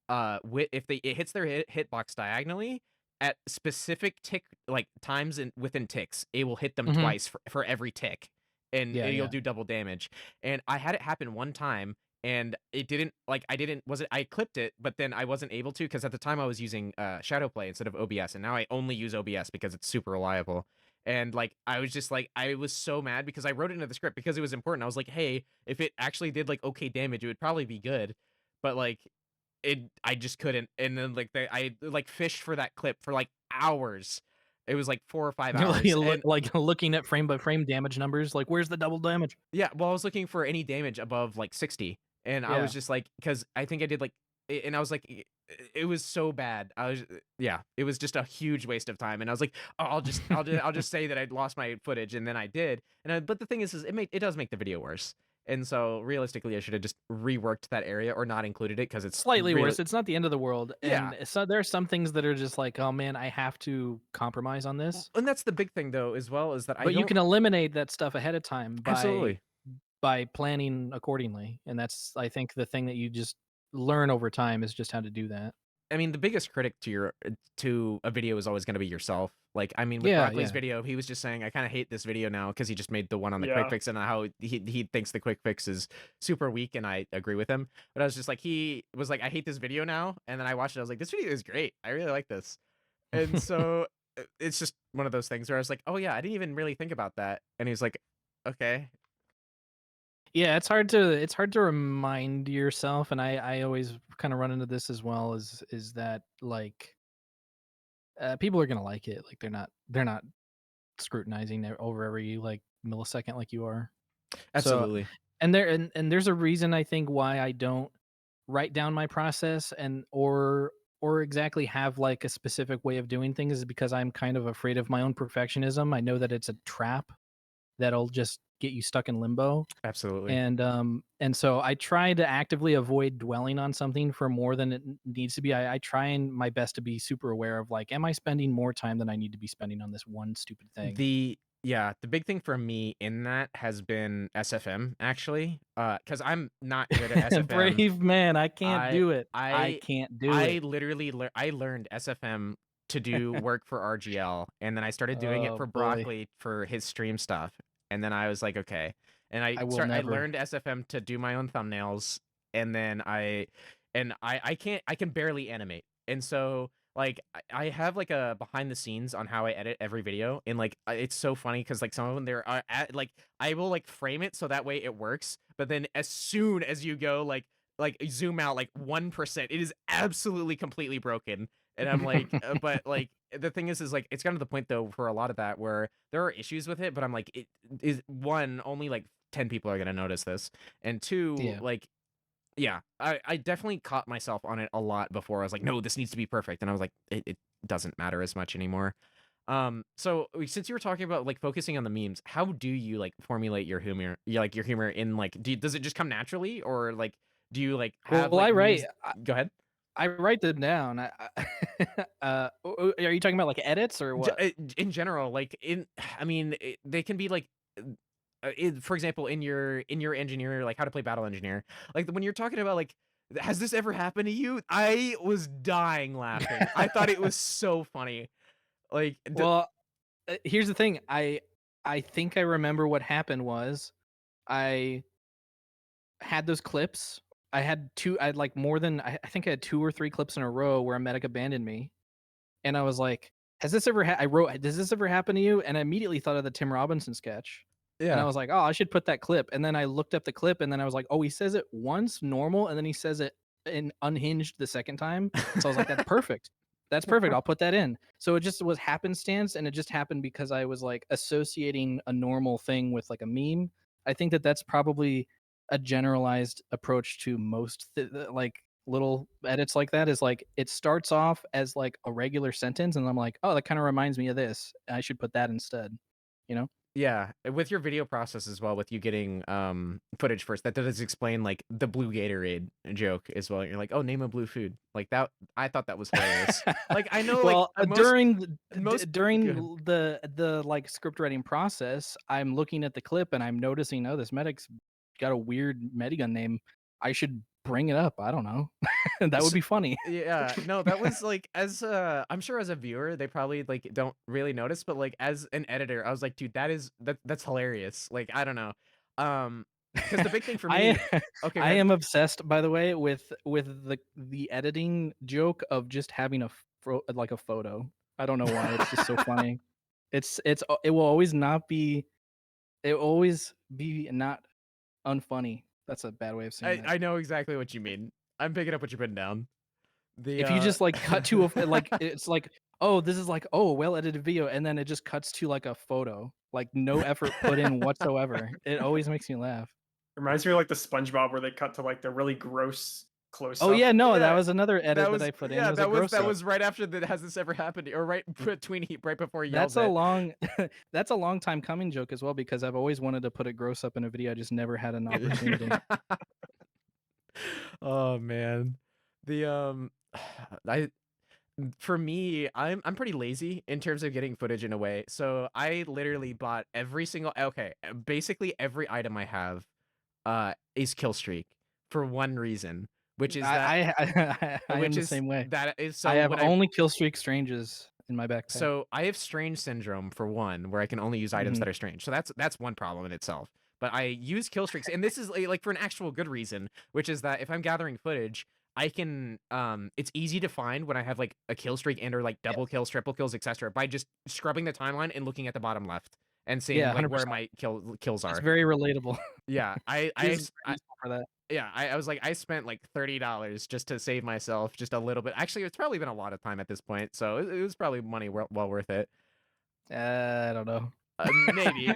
if it hits their hitbox diagonally at specific tick like times within ticks, it will hit them twice for every tick, and you'll do double damage. And I had it happen one time, and it didn't like I clipped it, but then I wasn't able to because at the time I was using Shadowplay instead of OBS, and now I only use OBS because it's super reliable. And like I was just like I was so mad because I wrote it into the script because it was important. I was like, hey, if it actually did like okay damage, it would probably be good, but like I just couldn't. And then like I like fished for that clip for like hours. It was like 4 or 5 hours. Like looking at frame by frame damage numbers, like where's the double damage? Yeah, well, I was looking for any damage above like 60, and I was just like, because I think I did like, and I was like, it was so bad. I was, yeah, it was just a huge waste of time. And I was like, oh, I'll just say that I lost my footage, and then I did. But the thing is it does make the video worse. And so realistically, I should have just reworked that area or not included it because it's slightly worse. It's not the end of the world. Yeah. And so there are some things that are just like, oh man, I have to compromise on this. And that's the big thing though, as well, is that But you can eliminate that stuff ahead of time absolutely by planning accordingly. And that's, I think, the thing that you just learn over time is just how to do that. I mean, the biggest critic to a video is always going to be yourself. Like, I mean, with Broccoli's video, he was just saying, I kind of hate this video now because he just made the one on the quick fix and how he thinks the quick fix is super weak, and I agree with him. But I was just like, he was like, I hate this video now, and then I watched it, I was like, this video is great. I really like this. And so it's just one of those things where I was like, oh yeah, I didn't even really think about that. And he was like, okay. Yeah, it's hard to remind yourself, and I always kind of run into this as well, is that like people are gonna like it, like they're not scrutinizing over every like millisecond like you are. Absolutely. So, and there's a reason I think why I don't write down my process or exactly have like a specific way of doing things, is because I'm kind of afraid of my own perfectionism. I know that it's a trap that'll just get you stuck in limbo. Absolutely. And so I try to actively avoid dwelling on something for more than it needs to be. I try my best to be super aware of like, am I spending more time than I need to be spending on this one stupid thing? The big thing for me in that has been SFM, actually, because I'm not good at SFM. Brave man, I can't do it. I can't do it. I literally I learned SFM to do work for RGL, and then I started doing it for Broccoli for his stream stuff. And then I was like, okay. And I learned SFM to do my own thumbnails, and then I can barely animate. And so like I have like a behind the scenes on how I edit every video, and like it's so funny because like some of them there are like I will like frame it so that way it works, but then as soon as you go like zoom out like 1%, it is absolutely completely broken. And I'm like, but like the thing is like it's gotten to the point though for a lot of that where there are issues with it, but I'm like, it is one, only like 10 people are gonna notice this, and two, like, yeah, I definitely caught myself on it a lot before. I was like, no, this needs to be perfect, and I was like, it doesn't matter as much anymore. So since you were talking about like focusing on the memes, how do you like formulate your humor? Like your humor in like, does it just come naturally, or like do you like have? Well, like, I write. Go ahead. I write them down. Are you talking about like edits or what? In general, like I mean, they can be like, for example, in your engineer, like how to play battle engineer, like when you're talking about like, has this ever happened to you? I was dying laughing. I thought it was so funny. Like, well, here's the thing. I think I remember what happened was I had those clips. I had like more than, I think I had 2 or 3 clips in a row where a medic abandoned me. And I was like, has this ever does this ever happen to you? And I immediately thought of the Tim Robinson sketch. Yeah. And I was like, oh, I should put that clip. And then I looked up the clip, and then I was like, oh, he says it once normal, and then he says it in unhinged the second time. So I was like, that's perfect. That's perfect. I'll put that in. So it just was happenstance, and it just happened because I was like associating a normal thing with like a meme. I think that that's probably a generalized approach to most like little edits like that, is like it starts off as like a regular sentence, and I'm like, oh, that kind of reminds me of this. I should put that instead, you know? Yeah, with your video process as well, with you getting footage first, that does explain like the blue Gatorade joke as well. You're like, oh, name a blue food, like that. I thought that was hilarious. Like I know, like Well, most during good. the like script writing process, I'm looking at the clip and I'm noticing, oh, this medic's got a weird medigun name. I should bring it up. I don't know. That would be funny. Yeah, no, that was like as I'm sure as a viewer they probably like don't really notice, but like as an editor, I was like, dude, that's hilarious. Like I don't know, because the big thing for me. Okay, I am obsessed, by the way, with the editing joke of just having like a photo. I don't know why. It's just so funny. It will always not be. It will always be not unfunny. That's a bad way of saying that. I know exactly what you mean. I'm picking up what you're putting down. The If you just like cut to a like, it's like, oh, this is like, oh, well edited video, and then it just cuts to like a photo, like no effort put in whatsoever. It always makes me laugh. Reminds me of like the SpongeBob where they cut to like the really gross close Oh up. yeah, no, that Yeah, was another edit that I put in. yeah, Was a gross that up. was right after that. Has this ever happened? Or right between right before he yelled That's a it. long that's a long time coming joke as well, because I've always wanted to put a gross up in a video. I just never had an opportunity. Oh man, the I for me, I'm pretty lazy in terms of getting footage in a way. So I literally bought every single basically every item I have is kill streak for one reason, which is that I am which the is same way. that is so I have when only kill streak stranges in my backpack. So I have strange syndrome for one, where I can only use items that are strange. So that's one problem in itself. But I use kill streaks, and this is like for an actual good reason, which is that if I'm gathering footage, I can it's easy to find when I have like a kill streak and or like double kills, triple kills, etc. by just scrubbing the timeline and looking at the bottom left and seeing like 100%. where my kills are. It's very relatable. Yeah, It is very useful for that. yeah, I was like, I spent like $30 just to save myself just a little bit. Actually, it's probably been a lot of time at this point, so it was probably money well worth it. I don't know. Maybe.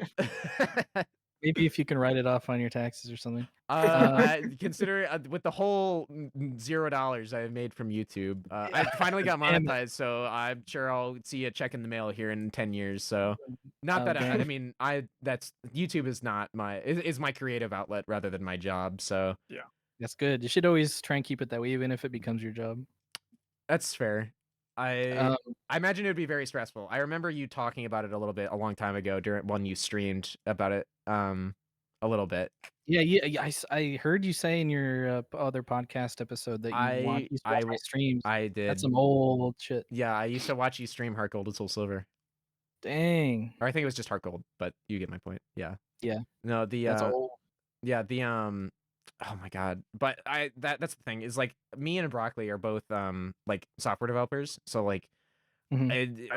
Maybe if you can write it off on your taxes or something. I consider with the whole $0 I made from YouTube, I finally got monetized, so I'm sure I'll see a check in the mail here in 10 years. So, not that I mean, that's YouTube is not is my creative outlet rather than my job. So yeah, that's good. You should always try and keep it that way, even if it becomes your job. That's fair. I imagine it would be very stressful. I remember you talking about it a little bit a long time ago when you streamed about it a little bit. Yeah. I heard you say in your other podcast episode that you used to watch my streams. I did. That's some old shit. Yeah, I used to watch you stream Heart Gold and Soul Silver. Dang. Or I think it was just Heart Gold, but you get my point. Yeah. Yeah. No, that's old. Yeah, oh my god. But that's the thing is like me and Broccoli are both like software developers. So like we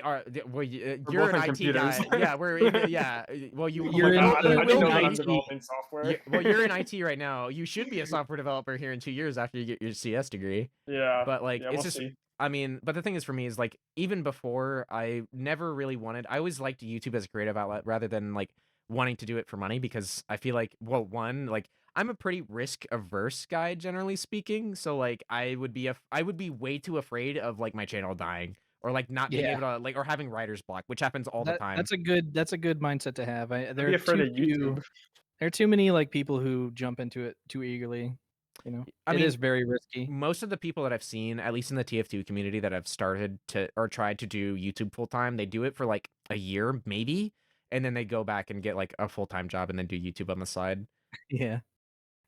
are you're an IT guy. Yeah, well you're developing software. Well, you're in IT right now. You should be a software developer here in 2 years after you get your CS degree. Yeah. But like yeah, it's we'll just see. I mean, but the thing is for me is like even before I never really I always liked YouTube as a creative outlet rather than like wanting to do it for money, because I feel like, well, one, like I'm a pretty risk averse guy generally speaking, so like I would be way too afraid of like my channel dying or like not being able to like or having writer's block, which happens all the time. That's a good mindset to have. There are too many like people who jump into it too eagerly. You know, I mean, it is very risky. Most of the people that I've seen, at least in the TF2 community, that have started to or tried to do YouTube full time, they do it for like a year maybe, and then they go back and get like a full time job and then do YouTube on the side. Yeah,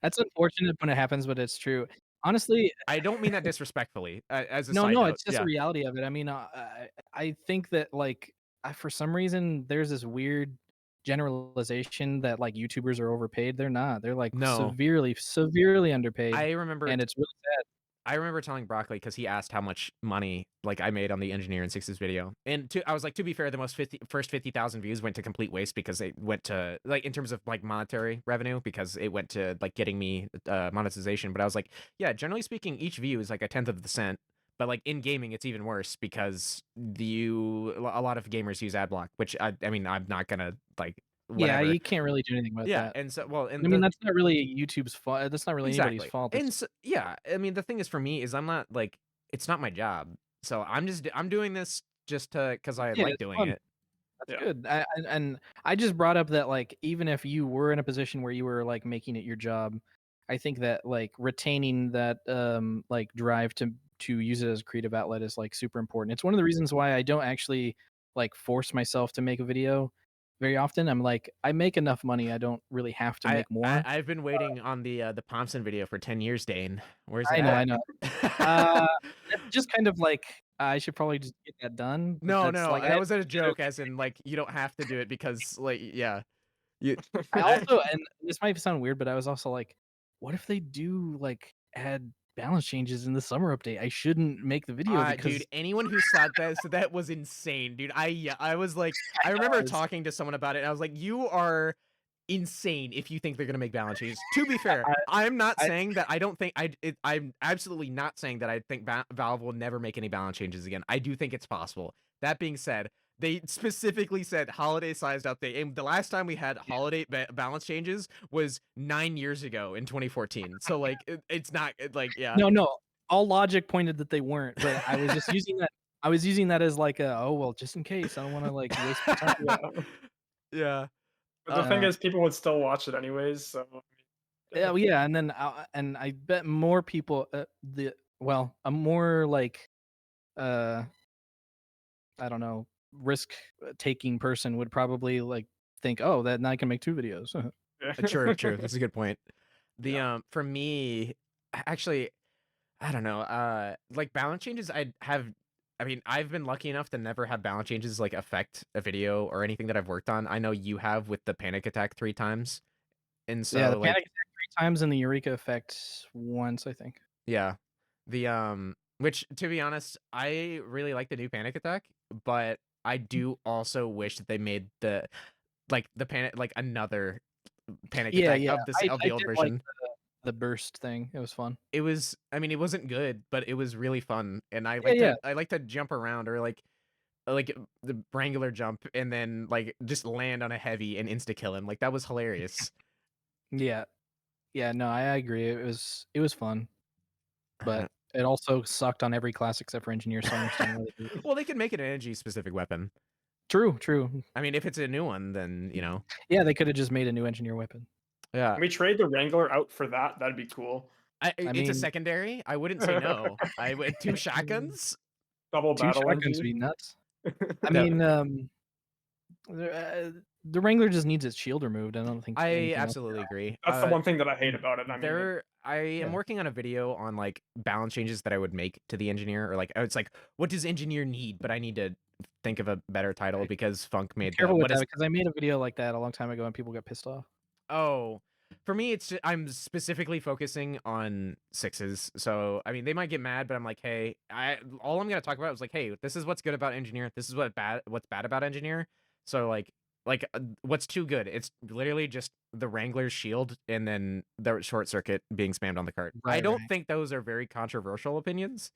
that's unfortunate when it happens, but it's true. Honestly, I don't mean that disrespectfully. As a no, side note, it's just a reality of it. I mean, I think that like for some reason there's this weird generalization that like YouTubers are overpaid. They're not. They're like severely underpaid. I remember, and it's really sad. I remember telling Broccoli because he asked how much money like I made on the Engineer in Sixes video, and I was like, to be fair, the first 50,000 views went to complete waste because they went to like in terms of like monetary revenue because it went to like getting me monetization. But I was like, yeah, generally speaking, each view is like a 1/10 of the cent. But like in gaming, it's even worse because a lot of gamers use ad block, which I mean, I'm not gonna like. Whatever. Yeah, you can't really do anything about that. Yeah, and so I mean that's not really YouTube's fault. That's not really anybody's fault. And so, yeah, I mean the thing is for me is I'm not like it's not my job, so I'm doing this just because I like doing it. That's good. And I just brought up that like even if you were in a position where you were like making it your job, I think that like retaining that like drive to use it as a creative outlet is like super important. It's one of the reasons why I don't actually like force myself to make a video very often. I'm like, I make enough money, I don't really have to make more. I've been waiting on the Thompson video for 10 years, Dane. Where's I it know, at? I know. That's just kind of like I should probably just get that done. But No, that's no, like that was a joke, as in like you don't have to do it because like yeah, you. I also, and this might sound weird, but I was also like, what if they do like add balance changes in the summer update? I shouldn't make the video because Dude, anyone who said that was insane, dude. I was like, I remember talking to someone about it, and I was like, you are insane if you think they're gonna make balance changes. To be fair, I'm not I- saying that I don't think I'm absolutely not saying that I think Valve will never make any balance changes again. I do think it's possible. That being said, they specifically said holiday sized update, and the last time we had holiday balance changes was 9 years ago in 2014. So like, it's not like yeah. no, all logic pointed that they weren't, but I was just using that. I was using that as like a oh well, just in case. I don't want to like waste my time. Yeah. Yeah. But the thing is, people would still watch it anyways. So Yeah, yeah, and then and I bet more people a more like I don't know, risk taking person would probably like think, oh, that now I can make 2 videos. True, true. That's a good point. The Yeah. for me, actually, I don't know. Like balance changes, I mean, I've been lucky enough to never have balance changes like affect a video or anything that I've worked on. I know you have with the panic attack 3 times, and so Yeah, the like panic attack 3 times and the eureka effect once, I think. yeah, the which to be honest, I really like the new panic attack, but I do also wish that they made the panic like another panic Yeah, attack yeah. of I the old did like version. the burst thing. It was fun. It was, I mean, it wasn't good, but it was really fun, and Yeah, yeah. I like to jump around or like the Wrangler jump and then like just land on a heavy and insta kill him. Like that was hilarious. Yeah. Yeah, no, I agree. It was fun. But it also sucked on every class except for engineer, so I understand why they do it. Well, they could make it an energy specific weapon. True, true. I mean, if it's a new one, then you know. Yeah, they could have just made a new engineer weapon. Yeah, Can we trade the Wrangler out for that? That'd be cool. it's mean, a secondary. I wouldn't say no. I would 2 shotguns. Double 2 battle shotguns would be MG. nuts. I mean, the Wrangler just needs its shield removed. I don't think I anything else. absolutely agree. That's the one thing that I hate about it. I mean, I am working on a video on like balance changes that I would make to the engineer, or like it's like what does engineer need? But I need to think of a better title because Funk made Careful with what that is because I made a video like that a long time ago and people got pissed off. oh. For me, it's I'm specifically focusing on 6s. So I mean, they might get mad, but I'm like, hey, all I'm gonna talk about is like, hey, this is what's good about engineer. This is what's bad about engineer. So like what's too good? It's literally just the Wrangler's shield and then the short circuit being spammed on the cart. I Right, don't right. think those are very controversial opinions.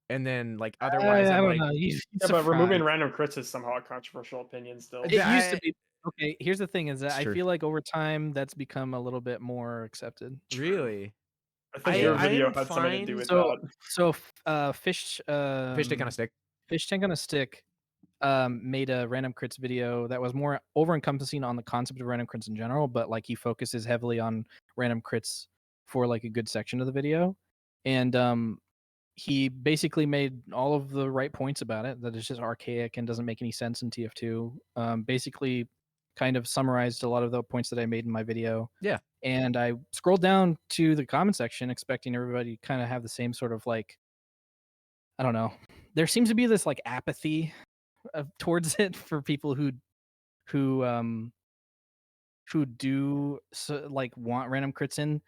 And then like otherwise, I I'm don't like, know. yeah, but removing random crits is somehow a controversial opinion still. It used to be. Okay, here's the thing: is that I Sure. feel like over time that's become a little bit more accepted. Really? I think your video I'm had something to do fine. with So, that. fish Fish stick on a stick. Fish Tank on a Stick made a random crits video that was more over encompassing on the concept of random crits in general, but like he focuses heavily on random crits for like a good section of the video. And he basically made all of the right points about it, that it's just archaic and doesn't make any sense in TF2. Basically kind of summarized a lot of the points that I made in my video. Yeah. And I scrolled down to the comment section expecting everybody to kind of have the same sort of like, I don't know. There seems to be this like apathy towards it for people who do like want random crits in,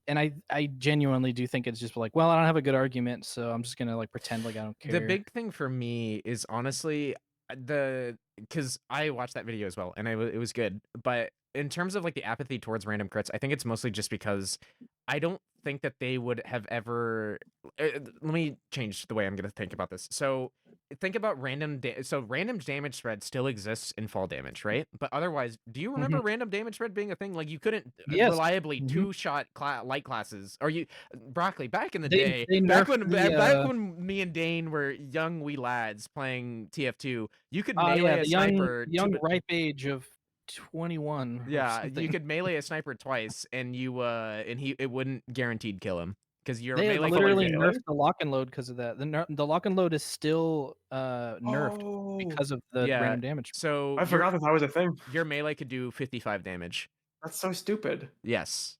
and I genuinely do think it's just like, well, I don't have a good argument, so I'm just gonna like pretend like I don't care. The big thing for me is honestly because I watched that video as well, and it was good. But in terms of like the apathy towards random crits, I think it's mostly just because I don't think that they would have ever. Let me change the way I'm gonna think about this. So think about random damage spread still exists in fall damage, right? But otherwise, do you remember random damage spread being a thing? Like you couldn't Yes. reliably two-shot light classes, or Broccoli back in the They day, back nerfed when me and Dane were young wee lads playing TF2, you could Oh melee yeah, a the sniper. young ripe age of 21 or Yeah, something. you could melee a sniper twice, and it wouldn't guaranteed kill him because your They melee literally melee? nerfed the lock and load because of that. The lock and load is still nerfed Oh, because of the Yeah, random damage. so I forgot that was a thing. your melee could do 55 damage. That's so stupid. Yes.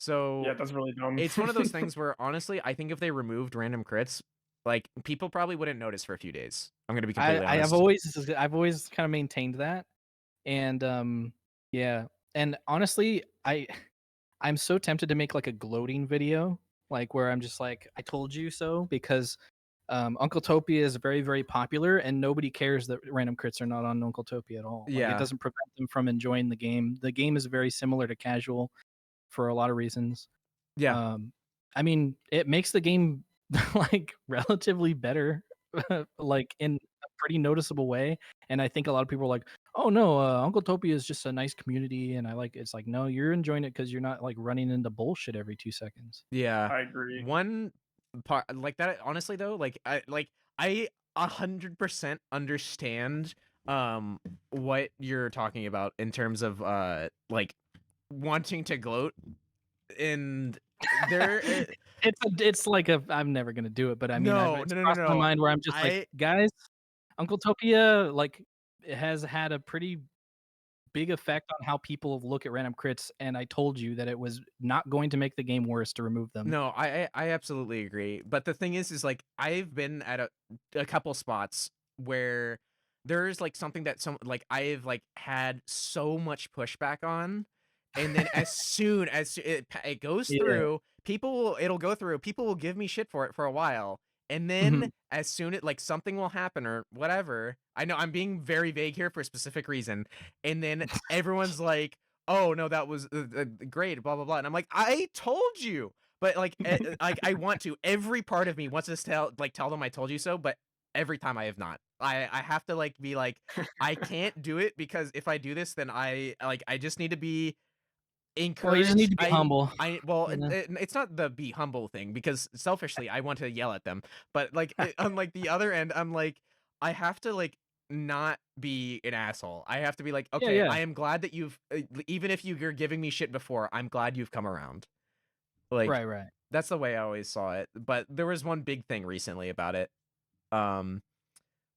Yeah, So that's really dumb. it's one of those things where honestly, I think if they removed random crits, like people probably wouldn't notice for a few days. I'm gonna be completely honest. I've always kind of maintained that, and yeah, and honestly, I'm so tempted to make like a gloating video, like where I'm just like, I told you so, because Uncletopia is very, very popular, and nobody cares that random crits are not on Uncletopia at all. Like, Yeah. it doesn't prevent them from enjoying the game. The game is very similar to casual for a lot of reasons. Yeah. I mean, it makes the game like relatively better, like in a pretty noticeable way. And I think a lot of people are like, "Oh no, Uncletopia is just a nice community," and I like. It's like, no, you're enjoying it because you're not like running into bullshit every 2 seconds. Yeah. I agree. One part like that, honestly though, like I 100% understand what you're talking about in terms of like wanting to gloat, and there It's like I'm never gonna do it, but I mean, it's crossed my mind where I'm just like, guys, Uncletopia, like, it has had a pretty big effect on how people look at random crits, and I told you that it was not going to make the game worse to remove them. No, I absolutely agree. But the thing is like I've been at a couple spots where there's like something that I've like had so much pushback on, and then as soon as it goes through, it'll go through. People will give me shit for it for a while, and then as soon as like something will happen or whatever, I know I'm being very vague here for a specific reason, and then everyone's like, oh no, that was great, blah blah blah, and I'm like, I told you, but like, like I want to. Every part of me wants to tell them I told you so, but every time I have not. I have to like be like, I can't do it because if I do this, then I just need to be encouraged. Well, you just need to be humble. It's not the be humble thing because selfishly I want to yell at them, but like on like the other end, I'm like, I have to like not be an asshole. I have to be like, okay, I am glad that you've even if you're giving me shit before, I'm glad you've come around. Like, right. That's the way I always saw it. But there was one big thing recently about it,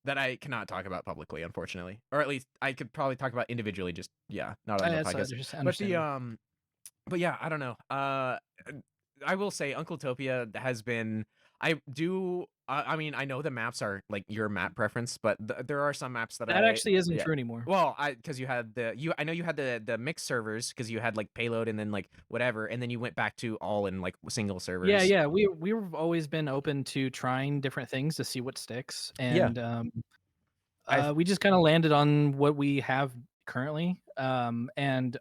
that I cannot talk about publicly, unfortunately, or at least I could probably talk about individually. Just not on the podcast. But yeah, I don't know. I will say Uncletopia has been. I mean, I know the maps are like your map preference, but there are some maps that actually isn't true anymore. Well, because you had I know you had the mixed servers because you had like Payload and then like whatever, and then you went back to all in like single servers. Yeah. We've always been open to trying different things to see what sticks, and we just kind of landed on what we have currently. And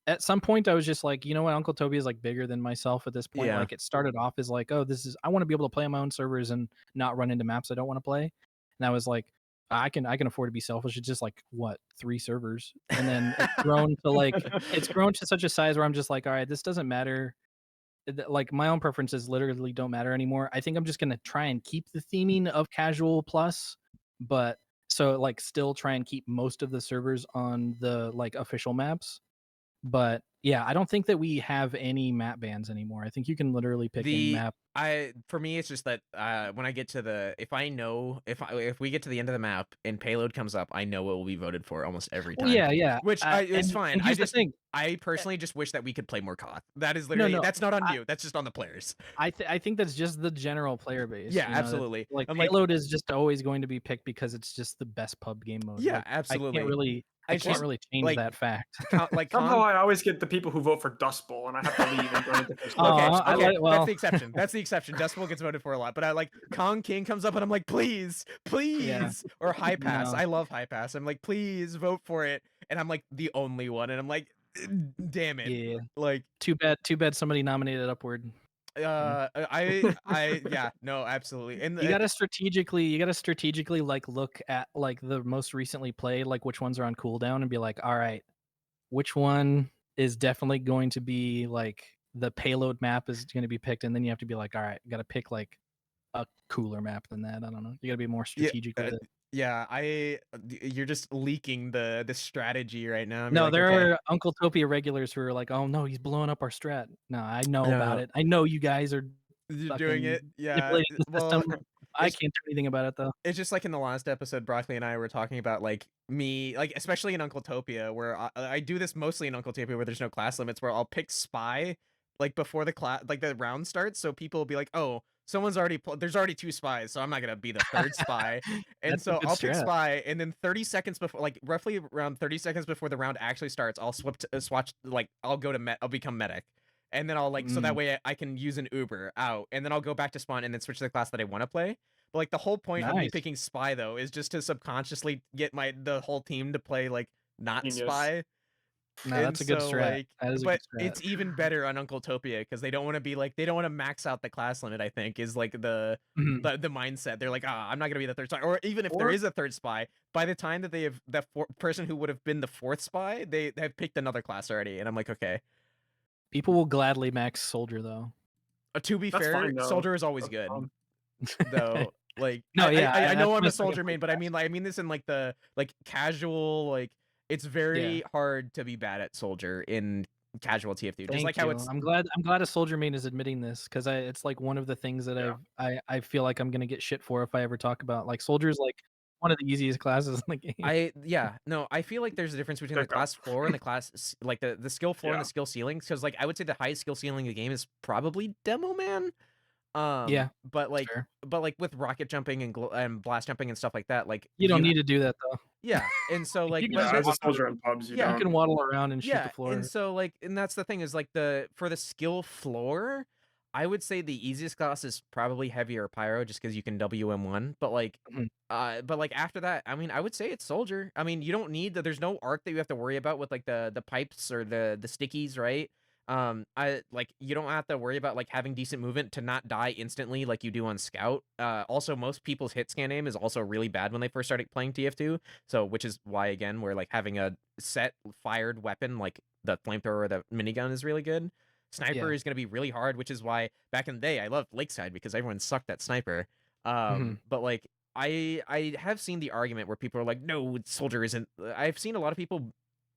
at some point I was just like, you know what, Uncletopia is like bigger than myself at this point. Yeah. Like, it started off as like, oh, I want to be able to play on my own servers and not run into maps I don't want to play. And I was like, I can afford to be selfish. It's just like, what, 3 servers? And then it's grown to such a size where I'm just like, all right, this doesn't matter. Like, my own preferences literally don't matter anymore. I think I'm just gonna try and keep the theming of casual plus, but so like still try and keep most of the servers on the like official maps. But yeah, I don't think that we have any map bans anymore. I think you can literally pick any map. For me, it's just that when I get to if we get to the end of the map and Payload comes up, I know it will be voted for almost every time. Well, yeah. Which it's fine. And here's the thing. I personally just wish that we could play more Koth. That is literally that's not on you. That's just on the players. I think that's just the general player base. Yeah, absolutely. Like, Payload is just always going to be picked because it's just the best pub game mode. Yeah, like, absolutely. I can't really change that fact. Somehow I always get the people who vote for Dust Bowl, and I have to leave and go into this. Okay, that's the exception. That's the exception. Dust Bowl gets voted for a lot, but I like Kong King comes up and I'm like, please, or High Pass. I love High Pass. I'm like, please vote for it, and I'm like the only one, and I'm like, damn it. Yeah. Like, too bad somebody nominated Upward. yeah, no, absolutely. And You gotta strategically like look at like the most recently played, like which ones are on cooldown, and be like, all right, which one is definitely going to be like the payload map is going to be picked, and then you have to be like, all right, got to pick like a cooler map than that. I don't know. You got to be more yeah, strategic with it. yeah, you're just leaking the strategy right now. And be No, like, there okay, are Uncletopia regulars who are like, oh no, he's blowing up our strat. No, I know about no, it. I know you guys are you're doing fucking it. Yeah, manipulating the well, system. I it's can't do anything about it though. it's just like in the last episode, Broccoli and I were talking about like me, like especially in Uncletopia, where I do this mostly in Uncletopia, where there's no class limits, where I'll pick spy like before the class, like the round starts, so people will be like, oh, someone's already there's already 2 spies, so I'm not gonna be the third spy, and That's a so good I'll pick strat. spy, and then 30 seconds before, like roughly around 30 seconds before the round actually starts, I'll swatch, like I'll go to I'll become medic. And then I'll like, so that Mm, way I can use an Uber out, and then I'll go back to spawn and then switch to the class that I want to play. But like the whole point of me nice. picking spy though is just to subconsciously get the whole team to play like not Genius. spy. No, And that's a good so strat. like, That is a good but strat. it's even better on Uncletopia because they don't want to be like, they don't want to max out the class limit, I think, is like Mhm. the mindset. They're like, ah, I'm not gonna be the third spy. Or even if there Or is a third spy, by the time that they have that person who would have been the fourth spy, they have picked another class already. And I'm like, okay. People will gladly max soldier though. To be that's fair, fine though. soldier is always That's good. fine. Though, like No, yeah, I that's know I'm my a second soldier point. main, but I mean this in like the like casual, like it's Yeah, very hard to be bad at soldier in casual TF2. Just like thank how you. it's I'm glad a soldier main is admitting this because it's like one of the things that Yeah. I feel like I'm gonna get shit for if I ever talk about like soldiers like one of the easiest classes in the game. yeah, no, I feel like there's a difference between the Pick up. class floor and the like the skill floor and Yeah. the skill ceilings, because like I would say the highest skill ceiling in the game is probably Demo Man. Yeah, But that's like fair. with rocket jumping and blast jumping and stuff like that, like You don't need to do that though. yeah, and so like You can Yeah, just as a walk soldier in pubs, you yeah, you don't. can waddle around and shoot the yeah, and floor. so like, and that's the thing is like for the skill floor, I would say the easiest class is probably heavy or pyro, just because you can WM1. Mhm. But like after that, I mean, I would say it's soldier. I mean, you don't need there's no arc that you have to worry about with like the pipes or the stickies, right? I like you don't have to worry about like having decent movement to not die instantly like you do on Scout. Also most people's hit scan aim is also really bad when they first started playing TF2. So which is why again we're like having a set fired weapon like the flamethrower or the minigun is really good. Sniper Yeah. is going to be really hard, which is why back in the day I loved Lakeside because everyone sucked at sniper. Mhm. But like I have seen the argument where people are like, no, soldier isn't. I've seen a lot of people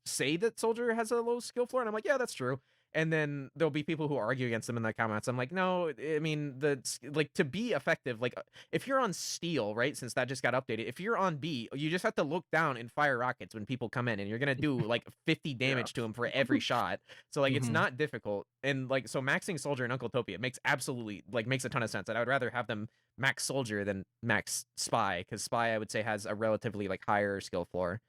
say that soldier has a low skill floor, and I'm like, yeah, that's true. And then there'll be people who argue against them in the comments. I'm like, no, I mean like to be effective, like if you're on steel, right? Since that just got updated, if you're on B, you just have to look down and fire rockets when people come in, and you're gonna do like 50 Yeah. damage to them for every shot. So like it's Mhm. not difficult, and like so maxing soldier in Uncletopia makes absolutely like makes a ton of sense. And I would rather have them max soldier than max spy, because spy I would say has a relatively like higher skill floor.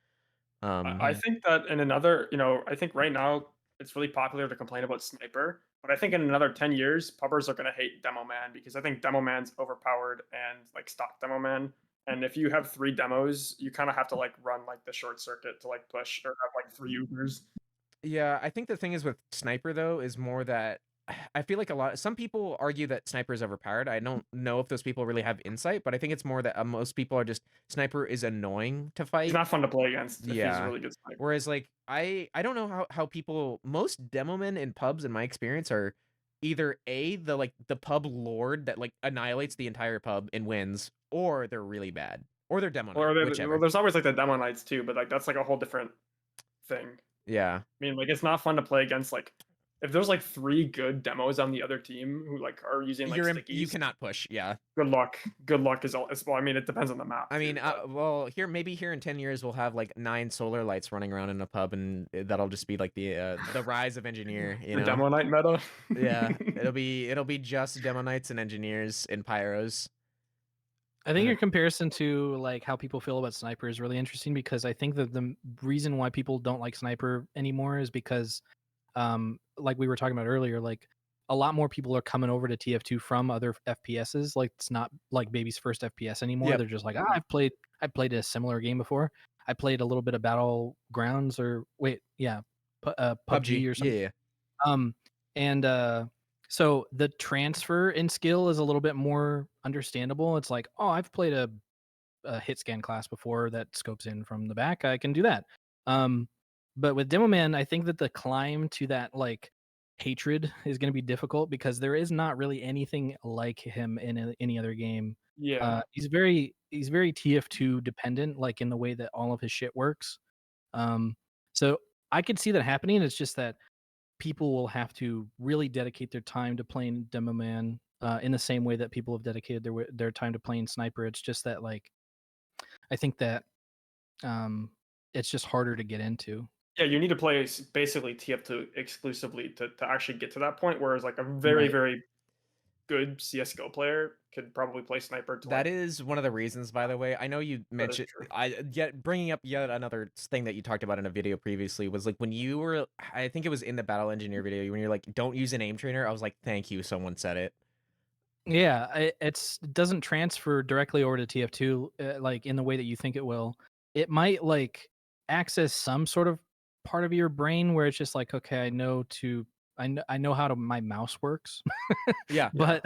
I Yeah. think that in another, I think right now it's really popular to complain about sniper, but I think in another 10 years, pubbers are going to hate Demo Man because I think Demo Man's overpowered and like stock Demo Man. And if you have 3 demos, you kind of have to like run like the short circuit to like push or have like 3 Ubers. Yeah, I think the thing is with sniper though is more that I feel like some people argue that sniper is overpowered. I don't know if those people really have insight, but I think it's more that most people are just sniper is annoying to He's fight. not fun to play against if he's a Yeah. really good sniper. Whereas like I don't know how people, most demo men in pubs in my experience are either the pub lord that like annihilates the entire pub and wins, or they're really bad, or they're demo knight, Or well, whichever. there's always like the demo knights too, but like that's like a whole different thing. Yeah. I mean, like it's not fun to play against like if there's like 3 good demos on the other team who like are using like You stickies. cannot push. Yeah. Good luck. Good luck is all as well. I mean, it depends on the map. I mean, too, but well, maybe here in 10 years we'll have like 9 solar lights running around in a pub, and that'll just be like the rise of engineer, you the know? demo night meta. Yeah, it'll be just demo knights and engineers and pyros. I think your comparison to like how people feel about sniper is really interesting because I think that the reason why people don't like sniper anymore is because like we were talking about earlier, like a lot more people are coming over to TF2 from other FPSs. Like it's not like baby's first FPS anymore. Yep. They're just like, I played a similar game before. I played a little bit of Battlegrounds or PUBG or something. Yeah. And So the transfer in skill is a little bit more understandable. It's like, oh, I've played a hit scan class before that scopes in from the back. I can do that. Um, but with Demo Man, I think that the climb to that like hatred is going to be difficult because there is not really anything like him in any other game. Yeah. He's very TF2 dependent, like in the way that all of his shit works. So I could see that happening. It's just that people will have to really dedicate their time to playing Demo Man in the same way that people have dedicated their time to playing Sniper. It's just that like I think that um, it's just harder to get into. Yeah, you need to play basically TF2 exclusively to actually get to that point. Whereas like a very, Right. very good CS:GO player could probably play sniper to That like is one of the reasons, by the way. I know you that is mentioned true. I yet bringing up yet another thing that you talked about in a video previously was like when you were, I think it was in the Battle Engineer video when you're like, don't use an aim trainer. I was like, thank you, someone said it. Yeah, it doesn't transfer directly over to TF2 like in the way that you think it will. It might like access some sort of part of your brain where it's just like, okay, I know how my mouse works. Yeah. But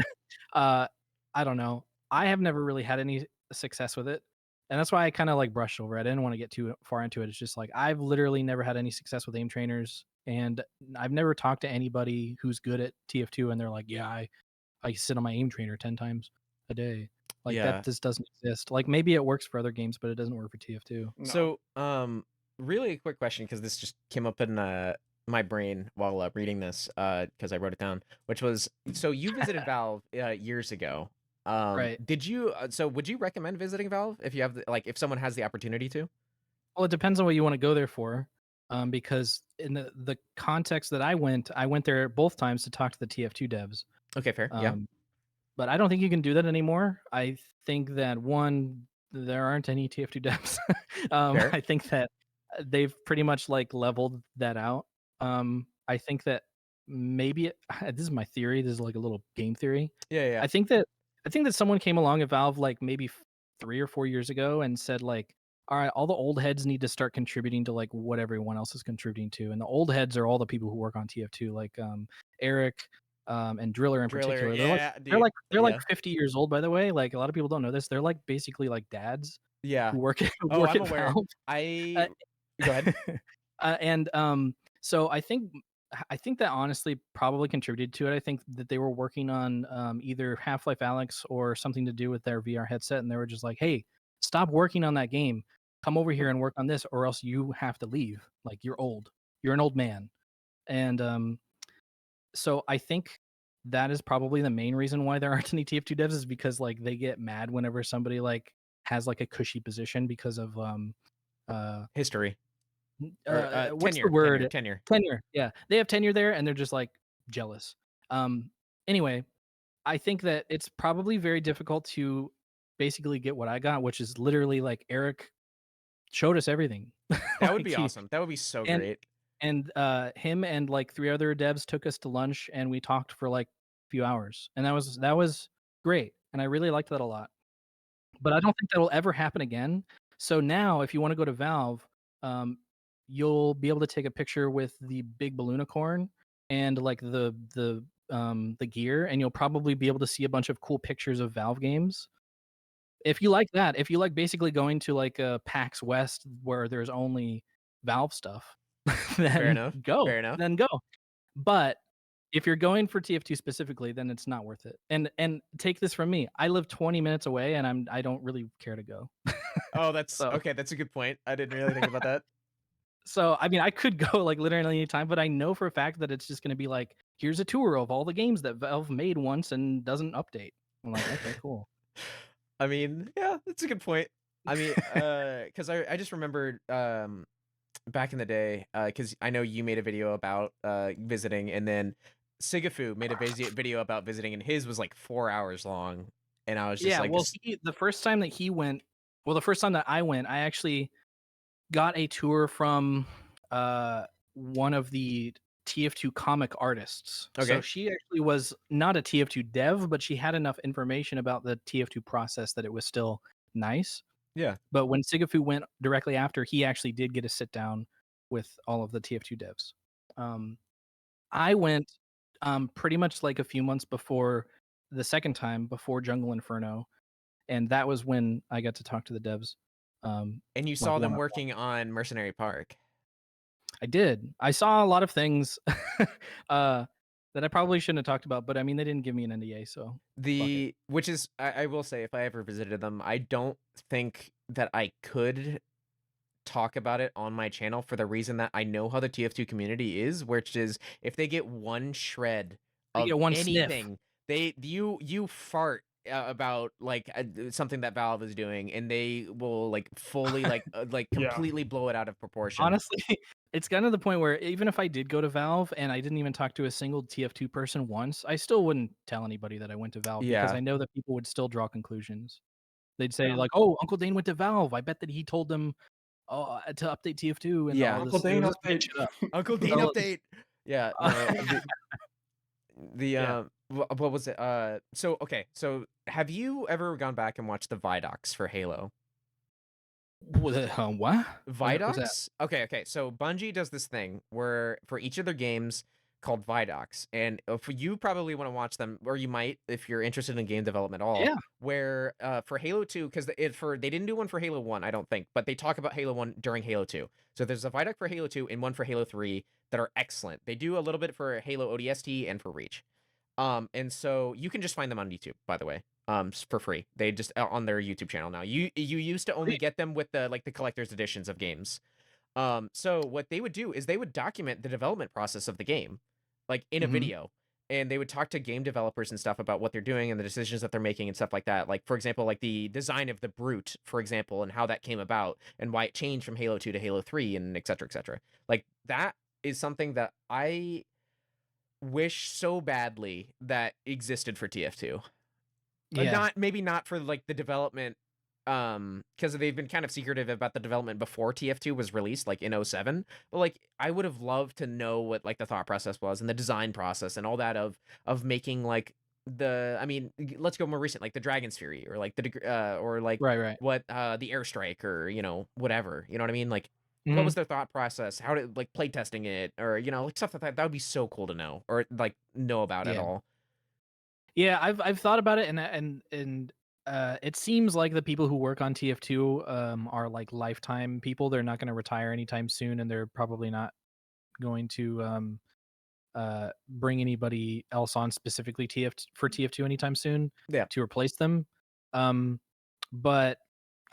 uh I don't know. I have never really had any success with it. And that's why I kind of like brushed over it. I didn't want to get too far into it. It's just like I've literally never had any success with aim trainers, and I've never talked to anybody who's good at TF2 and they're like, "Yeah, I sit on my aim trainer 10 times a day." Like that Yeah. just doesn't exist. Like maybe it works for other games, but it doesn't work for TF2. No. So, really a quick question because this just came up in my brain while reading this because I wrote it down, which was so you visited Valve years ago. Right. Did you? So, would you recommend visiting Valve if you have like if someone has the opportunity to? Well, it depends on what you want to go there for. Because in the context that I went there both times to talk to the TF2 devs. Okay, fair. Yeah. But I don't think you can do that anymore. I think that one, there aren't any TF2 devs. Fair. I think that they've pretty much like leveled that out. I think that maybe this is my theory. This is like a little game theory. Yeah. Yeah. I think that someone came along at Valve like maybe 3 or 4 years ago and said like, all right, all the old heads need to start contributing to like what everyone else is contributing to, and the old heads are all the people who work on TF2, like Eric, and Driller in Driller. particular. Yeah, They're dude. like they're like Yeah. 50 years old, by the way. Like a lot of people don't know this. They're like basically like dads Yeah. who work at Oh, work I'm at aware. Valve. I Uh, go ahead. and so I think that honestly probably contributed to it. I think that they were working on either Half-Life Alyx or something to do with their VR headset, and they were just like, "Hey, stop working on that game. Come over here and work on this, or else you have to leave. Like you're old. You're an old man." And so I think that is probably the main reason why there aren't any TF2 devs is because like they get mad whenever somebody like has like a cushy position because of uh History or what's the tenure. word? Tenure. Tenure. Yeah. They have tenure there and they're just like jealous. Anyway, I think that it's probably very difficult to basically get what I got, which is literally like Eric showed us everything. That would Like be awesome. That would be so and great. him and like 3 other devs took us to lunch and we talked for like a few hours. And that was great. And I really liked that a lot. But I don't think that'll ever happen again. So now if you want to go to Valve, um, you'll be able to take a picture with the big balloonicorn and like the gear, and you'll probably be able to see a bunch of cool pictures of Valve games. If you like that, if you like basically going to like a PAX West where there's only Valve stuff, Fair then enough. go. Fair enough. Then go. But if you're going for TF2 specifically, then it's not worth it. And take this from me. I live 20 minutes away and I don't really care to go. Oh, that's So okay. That's a good point. I didn't really think about that. so I mean I could go like literally anytime, but I know for a fact that it's just gonna be like, here's a tour of all the games that Valve made once and doesn't update. I'm like, okay, cool. I mean, yeah, that's a good point. I mean, because I just remembered back in the day, because I know you made a video about visiting, and then Sigafu made a video about visiting, and his was like 4 hours long, and I was just Yeah, like, well, the first time that he went, well, the first time that I went, I actually got a tour from one of the TF2 comic artists. So Okay. she actually was not a TF2 dev, but she had enough information about the TF2 process that it was still nice. Yeah. But when Sigafu went directly after, he actually did get a sit down with all of the TF2 devs. I went Pretty much like a few months before the second time, before Jungle Inferno, and that was when I got to talk to the devs. And you like saw them one-on-one. working on Mercenary Park. I did. I saw a lot of things that I probably shouldn't have talked about, but I mean, they didn't give me an NDA, so Which is, I will say, if I ever visited them, I don't think that I could talk about it on my channel for the reason that I know how the TF2 community is, which is if they get one shred they of get one sniff. anything, you fart about like something that Valve is doing, and they will like fully like completely blow it out of proportion. Honestly, it's gotten to the point where even if I did go to Valve and I didn't even talk to a single TF2 person once, I still wouldn't tell anybody that I went to Valve because I know that people would still draw conclusions. They'd say like, "Oh, Uncle Dane went to Valve. I bet that he told them to update TF2 and all this." Uncle Dane update. Uncle Dane update. Yeah. No, what was it? So have you ever gone back and watched the ViDocs for Halo? What? ViDocs? Okay. So Bungie does this thing where for each of their games called ViDocs, and if you probably want to watch them, or you might if you're interested in game development at all. Yeah. Where for Halo 2, because they didn't do one for Halo 1, I don't think, but they talk about Halo 1 during Halo 2. So there's a ViDoc for Halo 2 and one for Halo 3 that are excellent. They do a little bit for Halo ODST and for Reach. And so you can just find them on YouTube, by the way, for free. They just on their YouTube channel now. You used to only get them with the collector's editions of games. So what they would do is they would document the development process of the game, like in a video, and they would talk to game developers and stuff about what they're doing and the decisions that they're making and stuff like that. Like, for example, like the design of the Brute, for example, and how that came about and why it changed from Halo 2 to Halo 3 and et cetera, et cetera. Like, that is something that I wish so badly that existed for TF2. Yeah. Maybe not for like the development, because they've been kind of secretive about the development before TF2 was released, like in 07. But like, I would have loved to know what like the thought process was and the design process and all that of making like I mean, let's go more recent, like the Dragon's Fury or like or like Right. what the Airstrike or whatever. You know what I mean? Like, what was their thought process? How did like play testing it or like stuff like that? That would be so cool to know or like know about at all. Yeah, I've thought about it, and it seems like the people who work on TF2 are like lifetime people. They're not going to retire anytime soon, and they're probably not going to bring anybody else on specifically for TF2 anytime soon. To replace them. But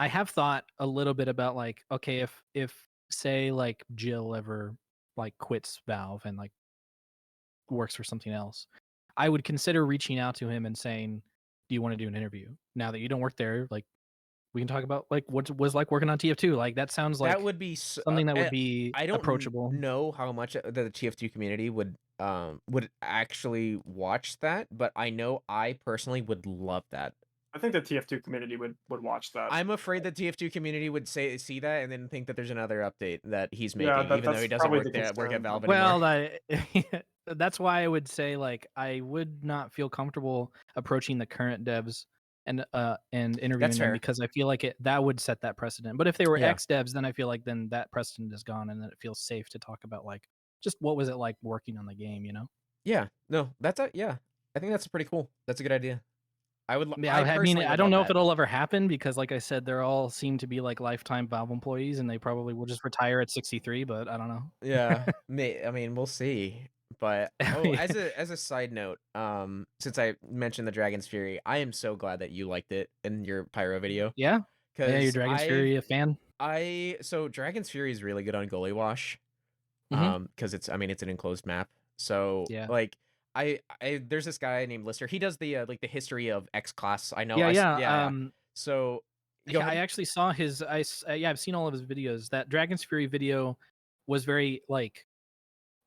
I have thought a little bit about like, okay, if say like Jill ever like quits Valve and like works for something else, I would consider reaching out to him and saying, "Do you want to do an interview? Now that you don't work there, like we can talk about like what was like working on TF2." Like that sounds like that would be something that would be approachable. I don't know how much the TF2 community would actually watch that, but I know I personally would love that. I think the TF2 community would watch that. I'm afraid the TF2 community would see that and then think that there's another update that he's making, even though he doesn't work at Valve anymore. Well, that's why I would say like I would not feel comfortable approaching the current devs and interviewing them because I feel like that would set that precedent. But if they were ex devs, then I feel like then that precedent is gone and then it feels safe to talk about like just what was it like working on the game, Yeah, no, I think that's pretty cool. That's a good idea. I would. Yeah, I mean, I don't know if it'll ever happen because, like I said, they're all seem to be like lifetime Valve employees, and they probably will just retire at 63. But I don't know. Yeah, I mean, we'll see. But as a side note, since I mentioned the Dragon's Fury, I am so glad that you liked it in your Pyro video. Yeah, you're Dragon's Fury a fan. So Dragon's Fury is really good on Goalie Wash, because it's an enclosed map. So like. There's this guy named Lister. He does the like the history of X class. I know. So I actually saw his. I've seen all of his videos. That Dragon's Fury video was very like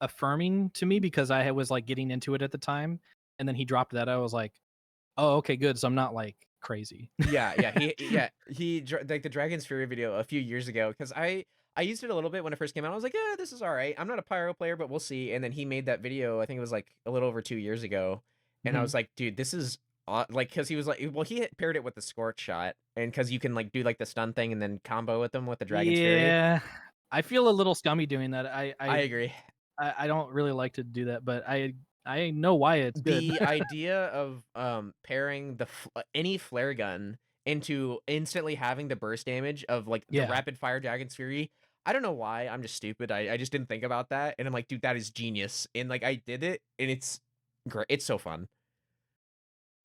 affirming to me because I was like getting into it at the time, and then he dropped that. I was like, oh, okay, good. So I'm not like crazy. He like the Dragon's Fury video a few years ago because I used it a little bit when it first came out. I was like, yeah, this is all right. I'm not a Pyro player, but we'll see. And then he made that video, I think it was like a little over 2 years ago. And I was like, dude, this is like, because he was like, well, he paired it with the Scorch shot. And because you can like do like the stun thing and then combo with them with the Dragon's Fury. Yeah, I feel a little scummy doing that. I agree. I don't really like to do that, but I I know why it's good. The idea of pairing any flare gun into instantly having the burst damage of like the Yeah. rapid fire Dragon's Fury. I don't know why. I'm just stupid. I just didn't think about that, and I'm like, dude, that is genius. And like I did it, and it's great. It's so fun.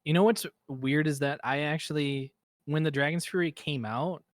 You know what's weird is that I actually, when the Dragon's Fury came out,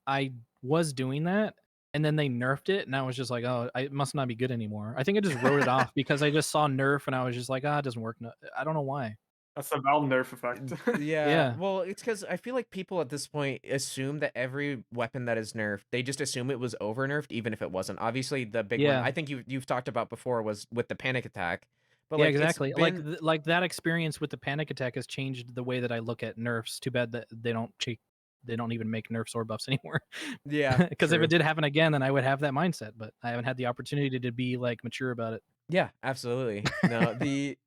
I was doing that, and then they nerfed it, and I was just like, oh, it must not be good anymore. I think I just wrote it off because I just saw nerf, and I was just like, ah, it doesn't work. I don't know why. That's the Valve nerf effect. Yeah. Yeah. Well, it's because I feel like people at this point assume that every weapon that is nerfed, they just assume it was over nerfed, even if it wasn't. Obviously, the big one Yeah. I think you've talked about before was with the panic attack. But Yeah, like it's exactly. Like been like that experience with the panic attack has changed the way that I look at nerfs. Too bad that they don't even make nerfs or buffs anymore. yeah, Because if true. it did happen again, then I would have that mindset. But I haven't had the opportunity to be like mature about it. Yeah, absolutely. No,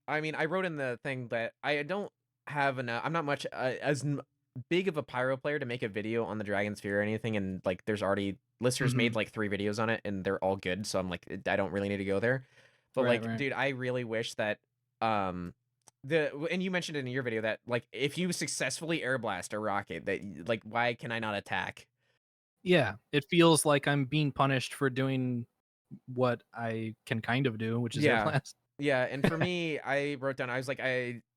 I mean, I wrote in the thing that I don't have enough. I'm not much big of a pyro player to make a video on the Dragon's Fear or anything. And like, there's already listeners made like 3 videos on it, and they're all good. So I'm like, I don't really need to go there. But Right, like, right. dude, I really wish that and you mentioned in your video that like if you successfully airblast a rocket, that like why can I not attack? Yeah, it feels like I'm being punished for doing what I can kind of do, which is Yeah. airblast. Yeah, and for me, I wrote down, I was like,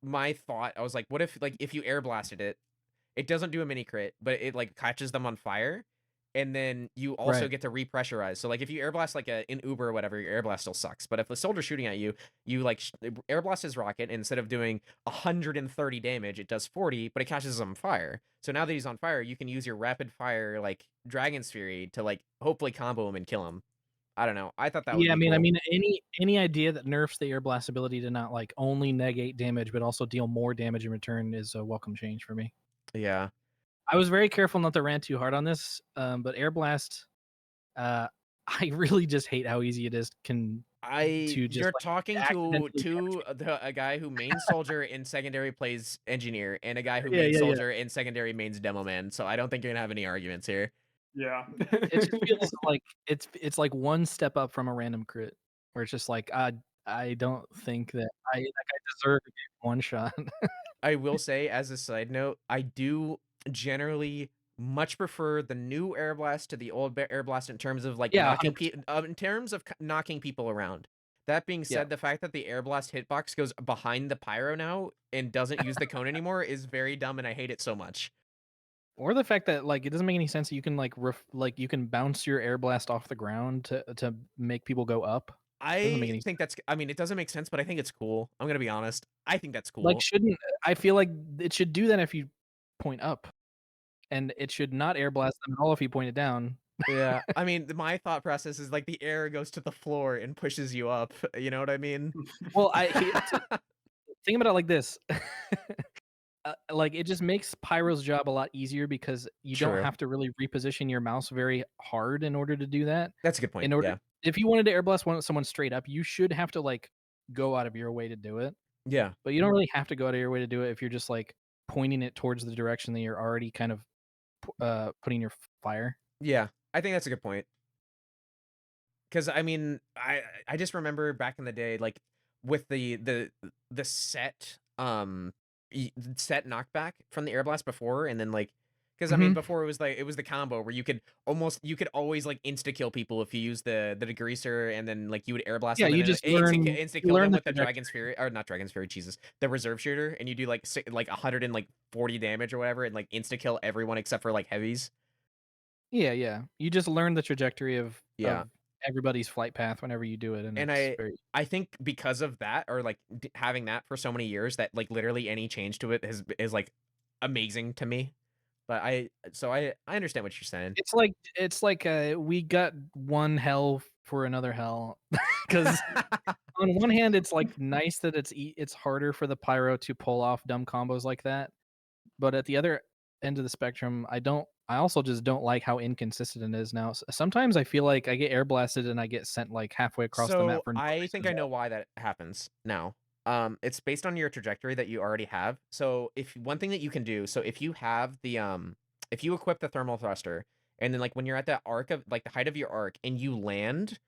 my thought, I was like, what if like if you air blasted it, it doesn't do a mini crit, but it like catches them on fire, and then you also Right. get to repressurize. So like if you air blast like an Uber or whatever, your air blast still sucks. But if the soldier's shooting at you, you like air blast his rocket, and instead of doing 130 damage, it does 40, but it catches him on fire. So now that he's on fire, you can use your rapid fire like Dragon's Fury to like hopefully combo him and kill him. I don't know. I thought that would Yeah, be I cool. mean, any idea that nerfs the air blast ability to not like only negate damage but also deal more damage in return is a welcome change for me. Yeah. I was very careful not to rant too hard on this, but air blast, I really just hate how easy it is to just You're like talking accidentally to a guy who main soldier in secondary plays engineer, and a guy who Yeah, main yeah, yeah. soldier in secondary mains demo man. So I don't think you're gonna have any arguments here. Yeah. It just feels like it's like one step up from a random crit, where it's just like I don't think that I deserve to get one shot. I will say, as a side note, I do generally much prefer the new air blast to the old air blast in terms of like Yeah, knocking 100%. in terms of knocking people around. That being Yeah. said, the fact that the air blast hitbox goes behind the pyro now and doesn't use the cone anymore is very dumb, and I hate it so much. Or the fact that like it doesn't make any sense that you can like you can bounce your air blast off the ground to make people go up. Doesn't make I any think sense. that's I mean, it doesn't make sense, but I think it's cool. I'm gonna be honest. I think that's Like cool. shouldn't I feel like it should do that if you point up, and it should not air blast them at all if you point it down. Yeah. I mean, my thought process is like the air goes to the floor and pushes you up. You know what I mean? Well, think about it like this. Like it just makes Pyro's job a lot easier because you don't True. have to really reposition your mouse very hard in order to do that. That's a good point. In order, Yeah. if you wanted to air blast someone straight up, you should have to like go out of your way to do it. Yeah. But you don't really have to go out of your way to do it if you're just like pointing it towards the direction that you're already kind of putting your fire. Yeah. I think that's a good point. Cause I mean, I just remember back in the day, like with the set set knockback from the air blast before, and then like because I mean Mhm. before it was the combo where you could always like insta kill people if you use the degreaser, and then like you would air blast Yeah, them, and you then just insta you kill learn them the with the trajectory. Dragon's Fury, or not Dragon's Fury, Jesus, the reserve shooter, and you do like 140 damage or whatever, and like insta kill everyone except for like heavies. Yeah, yeah. You just learn the trajectory Yeah. of everybody's flight path whenever you do it, and And it's very I think because of that, or like having that for so many years, that like literally any change to it is like amazing to me. But I understand what you're saying. it's like we got one hell for another hell because on one hand it's like nice that it's harder for the pyro to pull off dumb combos like that, but at the other end of the spectrum, I also just don't like how inconsistent it is now. Sometimes I feel like I get air blasted and I get sent like halfway across the map So for no I reason think at I know all. why that happens now. It's based on your trajectory that you already have. So if one thing that you can do, so if you have if you equip the thermal thruster, and then like when you're at that arc of like the height of your arc and you land,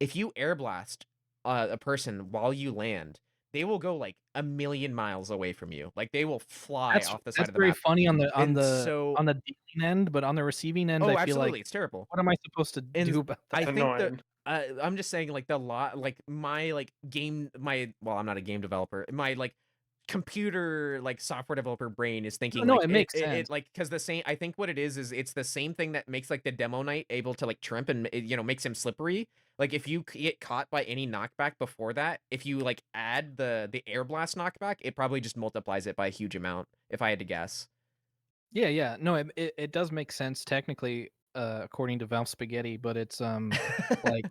if you air blast a person while you land, they will go like a million miles away from you. Like they will fly off the side of the very map. funny on the And so, dealing end, but on the receiving end, oh, I feel like, absolutely, it's terrible. what am I supposed to And do about I that? think that Annoying. I'm just saying, like like my well, I'm not a game developer. My like computer like software developer brain is thinking No, like it makes sense. like because the same, I think what it is it's the same thing that makes like the demo knight able to like trimp and makes him slippery. Like if you get caught by any knockback before that, if you like add the Airblast knockback, it probably just multiplies it by a huge amount, if I had to guess. Yeah. No, it does make sense technically, according to Valve Spaghetti, but it's like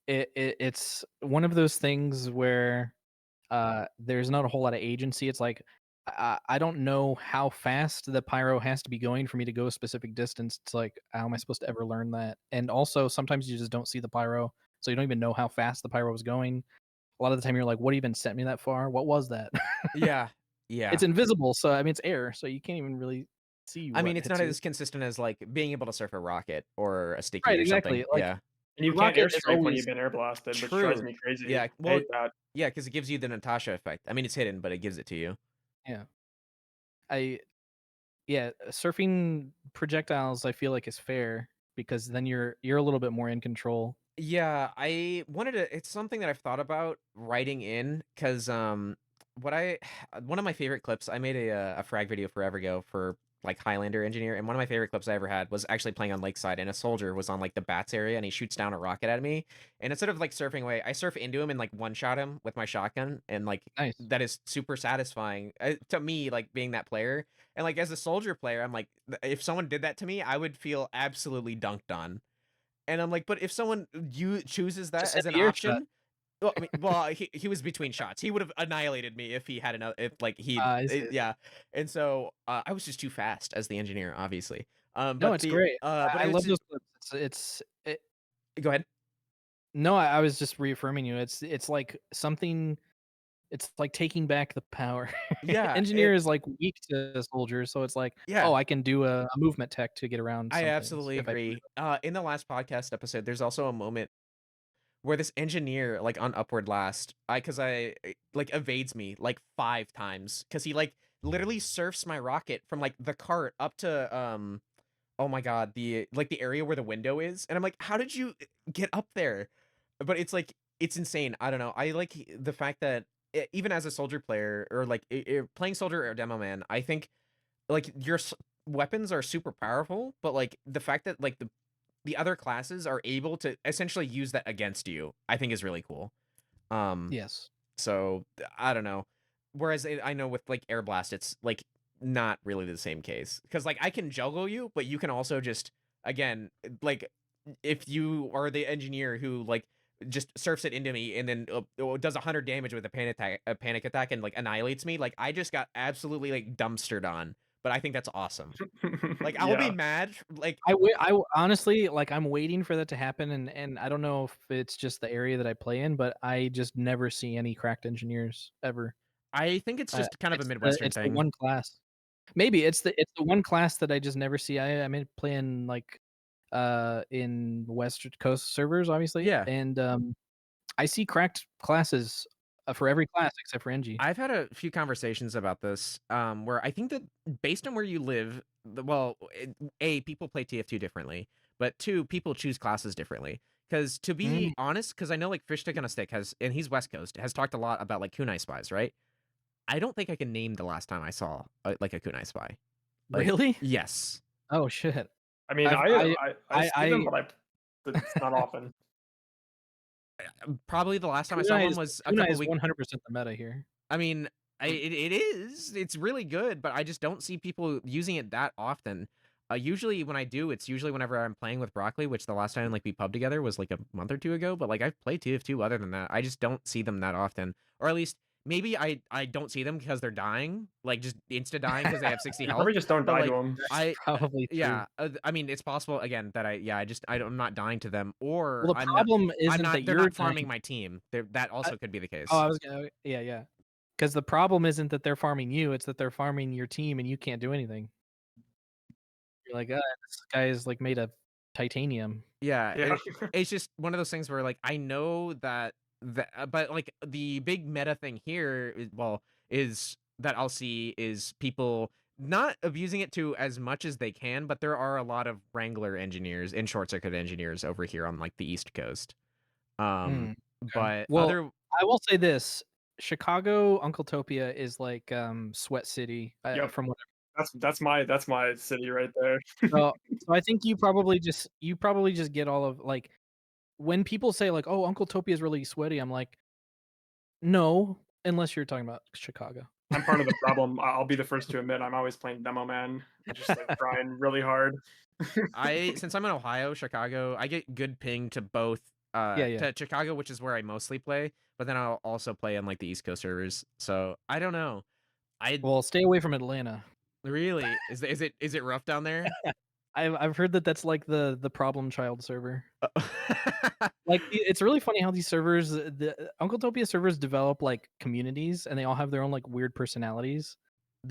it's one of those things where there's not a whole lot of agency. It's like I don't know how fast the pyro has to be going for me to go a specific distance. It's like, how am I supposed to ever learn that? And also sometimes you just don't see the pyro, so you don't even know how fast the pyro was going. A lot of the time you're like, what even sent me that far? What was that? Yeah. Yeah. It's invisible, so I mean it's air, so you can't even really see I mean, what it's hits not you. as consistent as like being able to surf a rocket or a sticky Right, or something. exactly. Like, Yeah. And you can't rocket is airstrafe when always you've been airblasted, which drives True. me crazy. Yeah. I Well, hate that. yeah, because it gives you the Natasha effect. I mean, it's hidden, but it gives it to you. yeah. I Yeah, surfing projectiles I feel like is fair because then you're a little bit more in control. Yeah, I wanted to. It's something that I've thought about writing in because what I one of my favorite clips. I made a frag video forever ago for like Highlander engineer, and one of my favorite clips I ever had was actually playing on Lakeside, and a soldier was on like the bats area, and he shoots down a rocket at me, and instead of like surfing away, I surf into him and like one shot him with my shotgun, and like Nice. that is super satisfying to me, like being that player, and like as a soldier player, I'm like, if someone did that to me, I would feel absolutely dunked on. And I'm like, but if someone you chooses that Just hit as an the air shot. option, well, I mean, well, he was between shots. He would have annihilated me if he had another, if like I see. yeah. And so I was just too fast as the engineer, obviously. No, it's great. But I it was love just, those clips. go ahead. No, I was just reaffirming you. It's like something. It's like taking back the power. Yeah, Engineer is like weak to soldiers, so it's like, yeah. oh, I can do a movement tech to get around I some things absolutely if I do agree. In the last podcast episode, there's also a moment where this engineer, like on Upward Last, because I like evades me like 5 times because he like literally surfs my rocket from like the cart up to oh my god, the like the area where the window is, and I'm like, how did you get up there? But it's like it's insane. I don't know. I like the fact that even as a soldier player or like playing soldier or demo man, I think like your weapons are super powerful, but like the fact that like the other classes are able to essentially use that against you, I think is really cool. Yes. So I don't know. Whereas I know with like Airblast, it's like not really the same case because like I can juggle you, but you can also just again like if you are the engineer who like just surfs it into me and then does 100 damage with a panic attack and like annihilates me, like I just got absolutely like dumpstered on. But I think that's awesome. Like I'll be Yeah. mad. Like Honestly, like, I'm waiting for that to happen, and I don't know if it's just the area that I play in, but I just never see any cracked engineers ever. I think it's just kind of a Midwestern It's the thing. one class. Maybe it's the one class that I just never see. I'm in playing like in West Coast servers, obviously, Yeah. and I see cracked classes for every class except for NG. I've had a few conversations about this, where I think that based on where you live, well, A, people play TF2 differently, but two, people choose classes differently. Because to be Mm, honest, because I know like Fish Stick on a Stick has, and he's West Coast, has talked a lot about like kunai spies, right? I don't think I can name the last time I saw like a kunai spy. Like, really? yes. Oh shit! I mean, I've I see them, I but it's not often. Probably the last time I saw one was a Kunai couple is weeks. 100% the meta here. I mean, it is. It's really good, but I just don't see people using it that often. Usually when I do, it's usually whenever I'm playing with Broccoli, which the last time like we pub together was like a month or two ago. But like I've played TF2 other than that. I just don't see them that often, or at least maybe I don't see them because they're dying, like just insta dying because they have 60 You health. probably just don't But die to like them. I Probably true. yeah, I mean it's possible again that I'm not dying to them, or Well, the problem isn't that they're you're not farming dying. my team. That also could be the Oh, case. I was gonna, yeah. Because the problem isn't that they're farming you; it's that they're farming your team, and you can't do anything. You're like, this guy is like made of titanium. Yeah, Yeah. it's just one of those things where like I know that but like the big meta thing here is that I'll see is people not abusing it to as much as they can, but there are a lot of Wrangler engineers and short circuit engineers over here on like the East Coast. Okay. But Well, I will say this: Chicago, Uncletopia is like Sweat City. Yep. From what That's my city right there. so I think you probably just get all of like when people say like, "Oh, Uncletopia is really sweaty," I'm like, no, unless you're talking about Chicago. I'm part of the problem. I'll be the first to admit I'm always playing Demo Man, just like trying really hard. Since I'm in Ohio, Chicago, I get good ping to both Yeah. to Chicago, which is where I mostly play, but then I'll also play on like the East Coast servers. So I don't know. Well, stay away from Atlanta. Really is it rough down there? I've heard that that's like the problem child server. Like it's really funny how these servers, the Uncletopia servers, develop like communities, and they all have their own like weird personalities.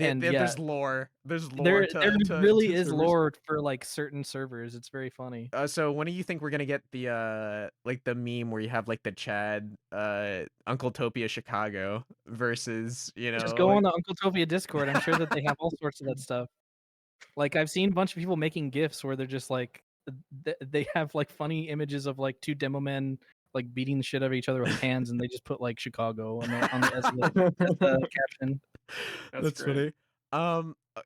And There's lore. There's there lore to really is servers. lore for like certain servers. It's very funny. So when do you think we're gonna get the like the meme where you have like the Chad Uncletopia Chicago versus Just go like... on the Uncletopia Discord. I'm sure that they have all sorts of that stuff. Like I've seen a bunch of people making GIFs where they're just like they have like funny images of like two demo men like beating the shit out of each other with hands, and they just put like Chicago on the as the caption. That's funny.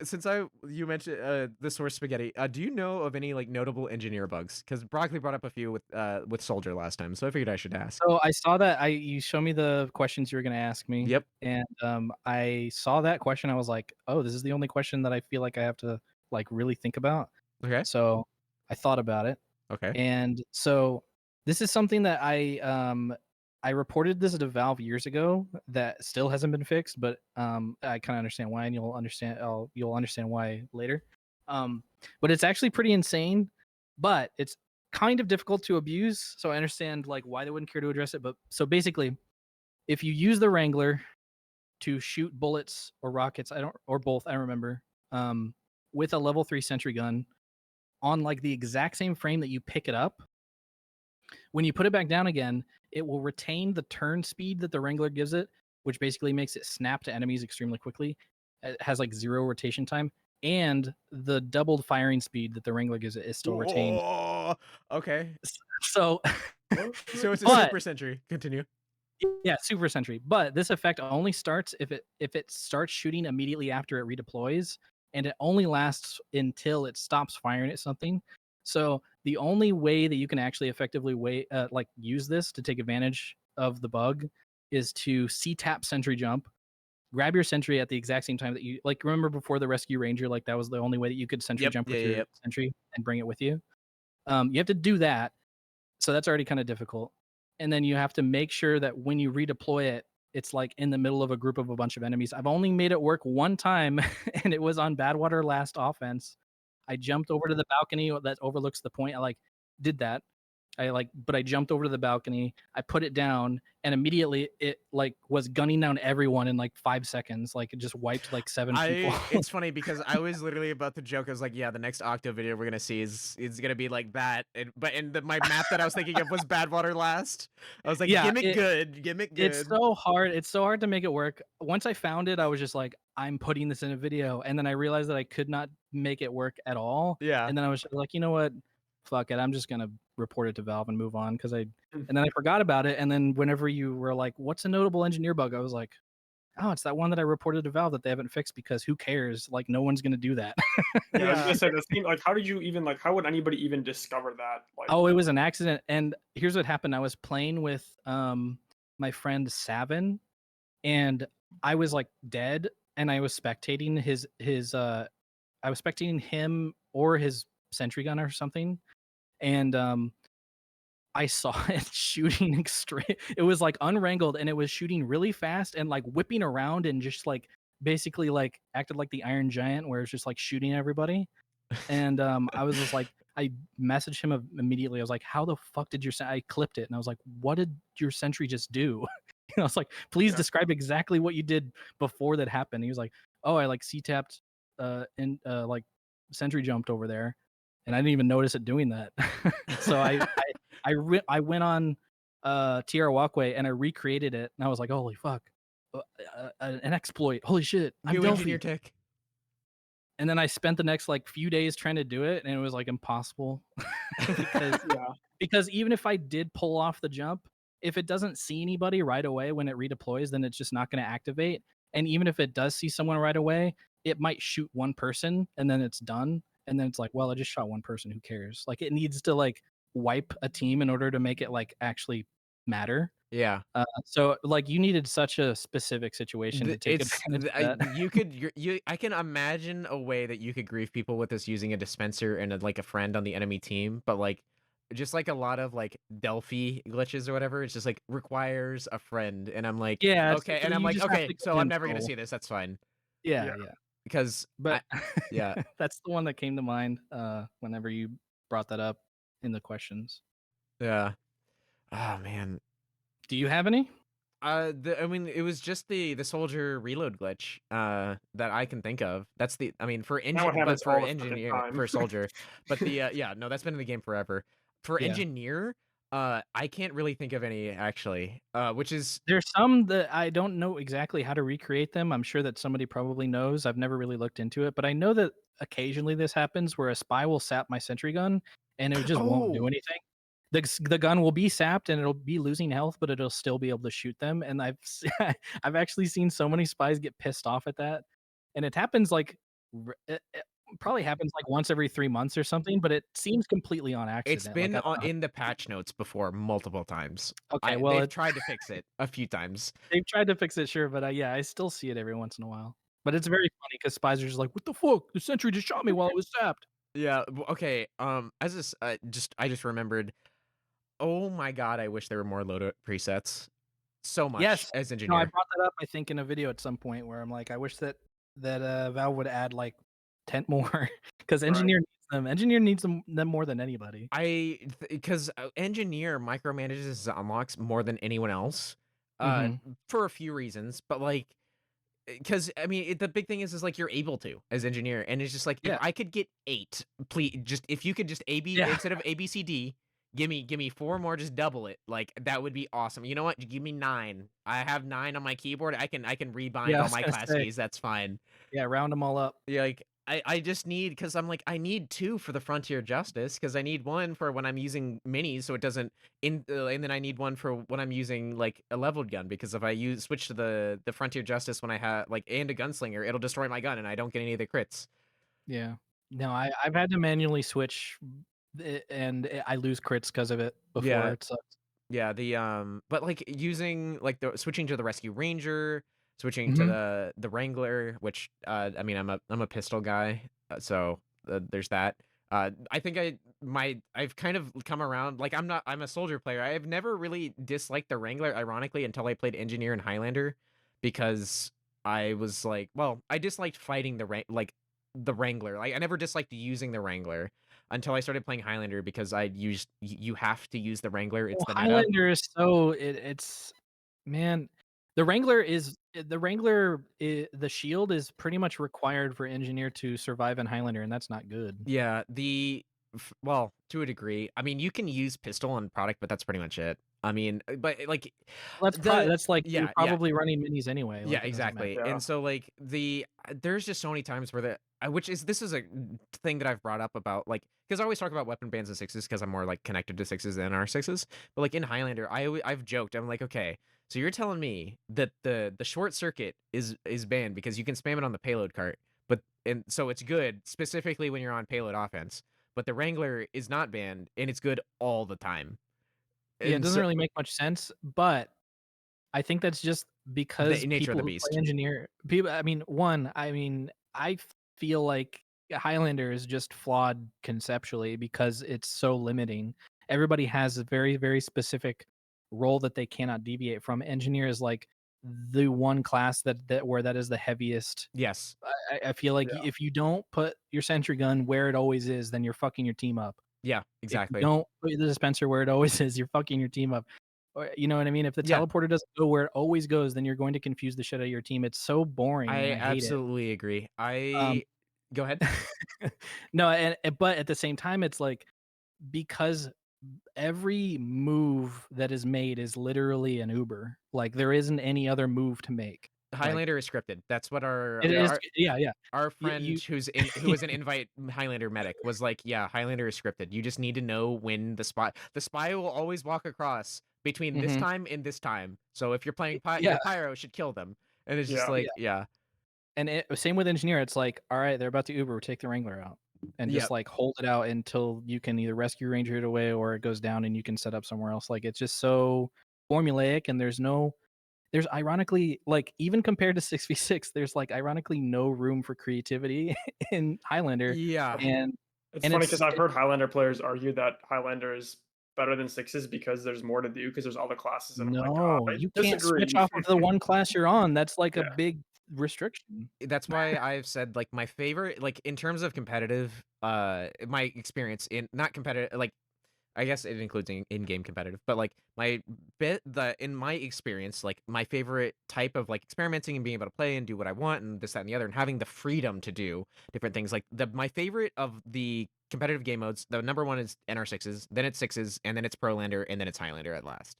Since you mentioned the source spaghetti, do you know of any like notable engineer bugs? Because Broccoli brought up a few with Soldier last time, so I figured I should ask. So I saw that you show me the questions you were gonna ask me. Yep. And I saw that question. I was like, oh, this is the only question that I feel like I have to like really think about. Okay. So I thought about it. Okay. And so this is something that I reported this to Valve years ago that still hasn't been fixed, but I kind of understand why, and you'll understand why later. But it's actually pretty insane, but it's kind of difficult to abuse. So I understand like why they wouldn't care to address it. But so basically, if you use the Wrangler to shoot bullets or rockets, or both, I don't remember, with a level 3 sentry gun on like the exact same frame that you pick it up, when you put it back down again, it will retain the turn speed that the Wrangler gives it, which basically makes it snap to enemies extremely quickly. It has like 0 rotation time, and the doubled firing speed that the Wrangler gives it is still retained. Okay. So so it's a super sentry. Continue. Yeah, super sentry. But this effect only starts if it starts shooting immediately after it redeploys, and it only lasts until it stops firing at something. So the only way that you can actually effectively use this to take advantage of the bug is to C-tap sentry jump, grab your sentry at the exact same time that you like. Remember before the rescue ranger, like that was the only way that you could sentry jump with your sentry and bring it with you. You have to do that, so that's already kind of difficult. And then you have to make sure that when you redeploy it, it's like in the middle of a group of a bunch of enemies. I've only made it work one time, and it was on Badwater last offense. I jumped over to the balcony that overlooks the point. I did that. But I jumped over to the balcony. I put it down, and immediately it was gunning down everyone in like 5 seconds. Like it just wiped like 7 people. It's funny because I was literally about to joke. I was like, yeah, the next Octo video we're gonna see is gonna be like that. But my map that I was thinking of was Badwater last. I was like, yeah, gimmick good. It's so hard. It's so hard to make it work. Once I found it, I was just like, I'm putting this in a video, and then I realized that I could not make it work at all. Yeah. And then I was like, you know what? Fuck it. I'm just gonna report it to Valve and move on and then I forgot about it. And then whenever you were like, what's a notable engineer bug? I was like, oh, it's that one that I reported to Valve that they haven't fixed because who cares? Like no one's gonna do that. Yeah, I was gonna say that seemed like how did you even how would anybody even discover that? Like, oh, it was an accident. And here's what happened. I was playing with my friend Savin, and I was like dead, and I was spectating I was spectating him or his sentry gun or something, and I saw it shooting extreme. It was like unwrangled, and it was shooting really fast and like whipping around and just like basically like acted like the Iron Giant, where it's just like shooting everybody. And I was just like, I messaged him immediately. I was like, "How the fuck did I clipped it?" And I was like, "What did your sentry just do?" I was like, "Please describe exactly what you did before that happened." He was like, "Oh, I like C-tapped and like sentry jumped over there, and I didn't even notice it doing that." So I went on TR Walkway, and I recreated it, and I was like, holy fuck, an exploit! Holy shit, I'm New Delphi. engineer tech. And then I spent the next like few days trying to do it, and it was like impossible because Yeah. because even if I did pull off the jump, if it doesn't see anybody right away when it redeploys, then it's just not going to activate. And even if it does see someone right away, it might shoot one person and then it's done. And then it's like, well, I just shot one person. Who cares? Like it needs to like wipe a team in order to make it like actually matter. Yeah. So like you needed such a specific situation to take advantage of that. You could I can imagine a way that you could grief people with this using a dispenser and like a friend on the enemy team, but like just like a lot of like Delphi glitches or whatever, it's just like requires a friend, and I'm like, Yeah, okay, and I'm you like, just have okay, to so I'm never gonna control. see this. That's fine Yeah, Yeah. yeah. because But yeah, that's the one that came to mind whenever you brought that up in the questions. yeah. Oh man. Do you have any? I mean, it was just the soldier reload glitch that I can think of. That's the I mean for That one happens for all the fucking engineer time. for soldier, but the yeah, no, that's been in the game forever. For Yeah. engineer, I can't really think of any actually. Which is There's some that I don't know exactly how to recreate them. I'm sure that somebody probably knows. I've never really looked into it, but I know that occasionally this happens where a spy will sap my sentry gun and it just won't do oh anything. The gun will be sapped and it'll be losing health, but it'll still be able to shoot them. And I've actually seen so many spies get pissed off at that, and it happens like it probably happens like once every 3 months or something. But it seems completely on it's accident. Like been I don't know. in the patch notes before multiple times. Okay, well They've tried to fix it a few times. they've tried to fix it, sure, but yeah, I still see it every once in a while. But it's very funny because spies are just like, "What the fuck? The sentry just shot me while it was sapped." Yeah. Okay. As this, I just remembered. Oh my god! I wish there were more loadout presets. So much Yes. as No, I engineer. brought that up, I think, in a video at some point where I'm like, I wish that Valve would add like 10 more because Right. engineer needs them. Engineer needs them more than anybody. Because engineer micromanages his unlocks more than anyone else, Mhm. for a few reasons. But like, because I mean, the big thing is like you're able to as engineer, and it's just like if Yeah. I could get 8, please, just if you could just AB Yeah. instead of ABCD, give me 4 more, just double it. Like that would be awesome. You know what? Give me 9. I have 9 on my keyboard. I can rebind Yeah, I all was my gonna class say. keys. That's fine. Yeah, round them all up. Yeah, like I just need because I'm like I need 2 for the Frontier Justice because I need 1 for when I'm using minis so it doesn't and then I need 1 for when I'm using like a leveled gun because if I switch to the Frontier Justice when I have like and a gunslinger it'll destroy my gun and I don't get any of the crits. Yeah. No, I've had to manually switch and I lose crits because of it before. Yeah, It sucks. yeah, but like using like the switching to the Rescue Ranger, switching to Mhm. the Wrangler, which I mean I'm a pistol guy, so there's that. I think I've kind of come around. Like I'm a soldier player. I've never really disliked the Wrangler, ironically, until I played Engineer and Highlander, because I was like, well, I disliked fighting the Wrangler. Like I never disliked using the Wrangler until I started playing Highlander because you have to use the Wrangler. It's Well, the meta. Highlander is so it's man, the Wrangler is the shield is pretty much required for engineer to survive in Highlander, and that's not good. Yeah, well, to a degree. I mean, you can use pistol on product, but that's pretty much it. I mean, but like Well, that's like you're yeah, probably running minis anyway. yeah, Like it doesn't matter. exactly. Yeah. And so like there's just so many times where this is a thing that I've brought up about like because I always talk about weapon bans and sixes because I'm more like connected to sixes than our sixes. But like in Highlander, I've joked. I'm like, okay, so you're telling me that the short circuit is banned because you can spam it on the payload cart, but and so it's good specifically when you're on payload offense. But the Wrangler is not banned and it's good all the time. Yeah, it And doesn't so really make much sense, but I think that's just the because nature of people the who play beast. engineer people I mean, feel like Highlander is just flawed conceptually because it's so limiting. Everybody has a very, very specific role that they cannot deviate from. Engineer is like the one class that where that is the heaviest. Yes. I feel like Yeah. if you don't put your sentry gun where it always is, then you're fucking your team up. Yeah, If you exactly. don't put the dispenser where it always is, you're fucking your team up. Or you know what I mean? If the Yeah, teleporter doesn't go where it always goes, then you're going to confuse the shit out of your team. It's so boring and I I hate it. absolutely agree. Um, Go ahead. no, but at the same time, it's like because every move that is made is literally an Uber. Like there isn't any other move to make. Like Highlander is scripted. That's what it is. Yeah, yeah. our You, friend who was an invite Highlander medic was like, yeah, Highlander is scripted. You just need to know when the spy will always walk across between this Mhm. time and this time. So if you're playing Yeah. your pyro should kill them. And it's just Yeah. like, yeah. And same with engineer. It's like, all right, they're about to Uber, take the Wrangler out, and just Yep. like hold it out until you can either rescue Ranger it away or it goes down and you can set up somewhere else. Like it's just so formulaic, and there's ironically, like even compared to 6v6, there's like ironically no room for creativity in Highlander. Yeah. And It's funny because I've heard Highlander players argue that Highlander is better than sixes because there's more to do because there's all the classes. And I'm like, no, I you can't disagree. switch off of the one class you're on. That's like a Yeah. big restriction. That's why I've said like my favorite, like in terms of competitive, my experience in not competitive, like I guess it includes in-game competitive, but like in my experience, like my favorite type of like experimenting and being able to play and do what I want and this, that, and the other, and having the freedom to do different things. Like my favorite of the competitive game modes, the number one is NR6s, then it's sixes, and then it's Prolander, and then it's Highlander at last.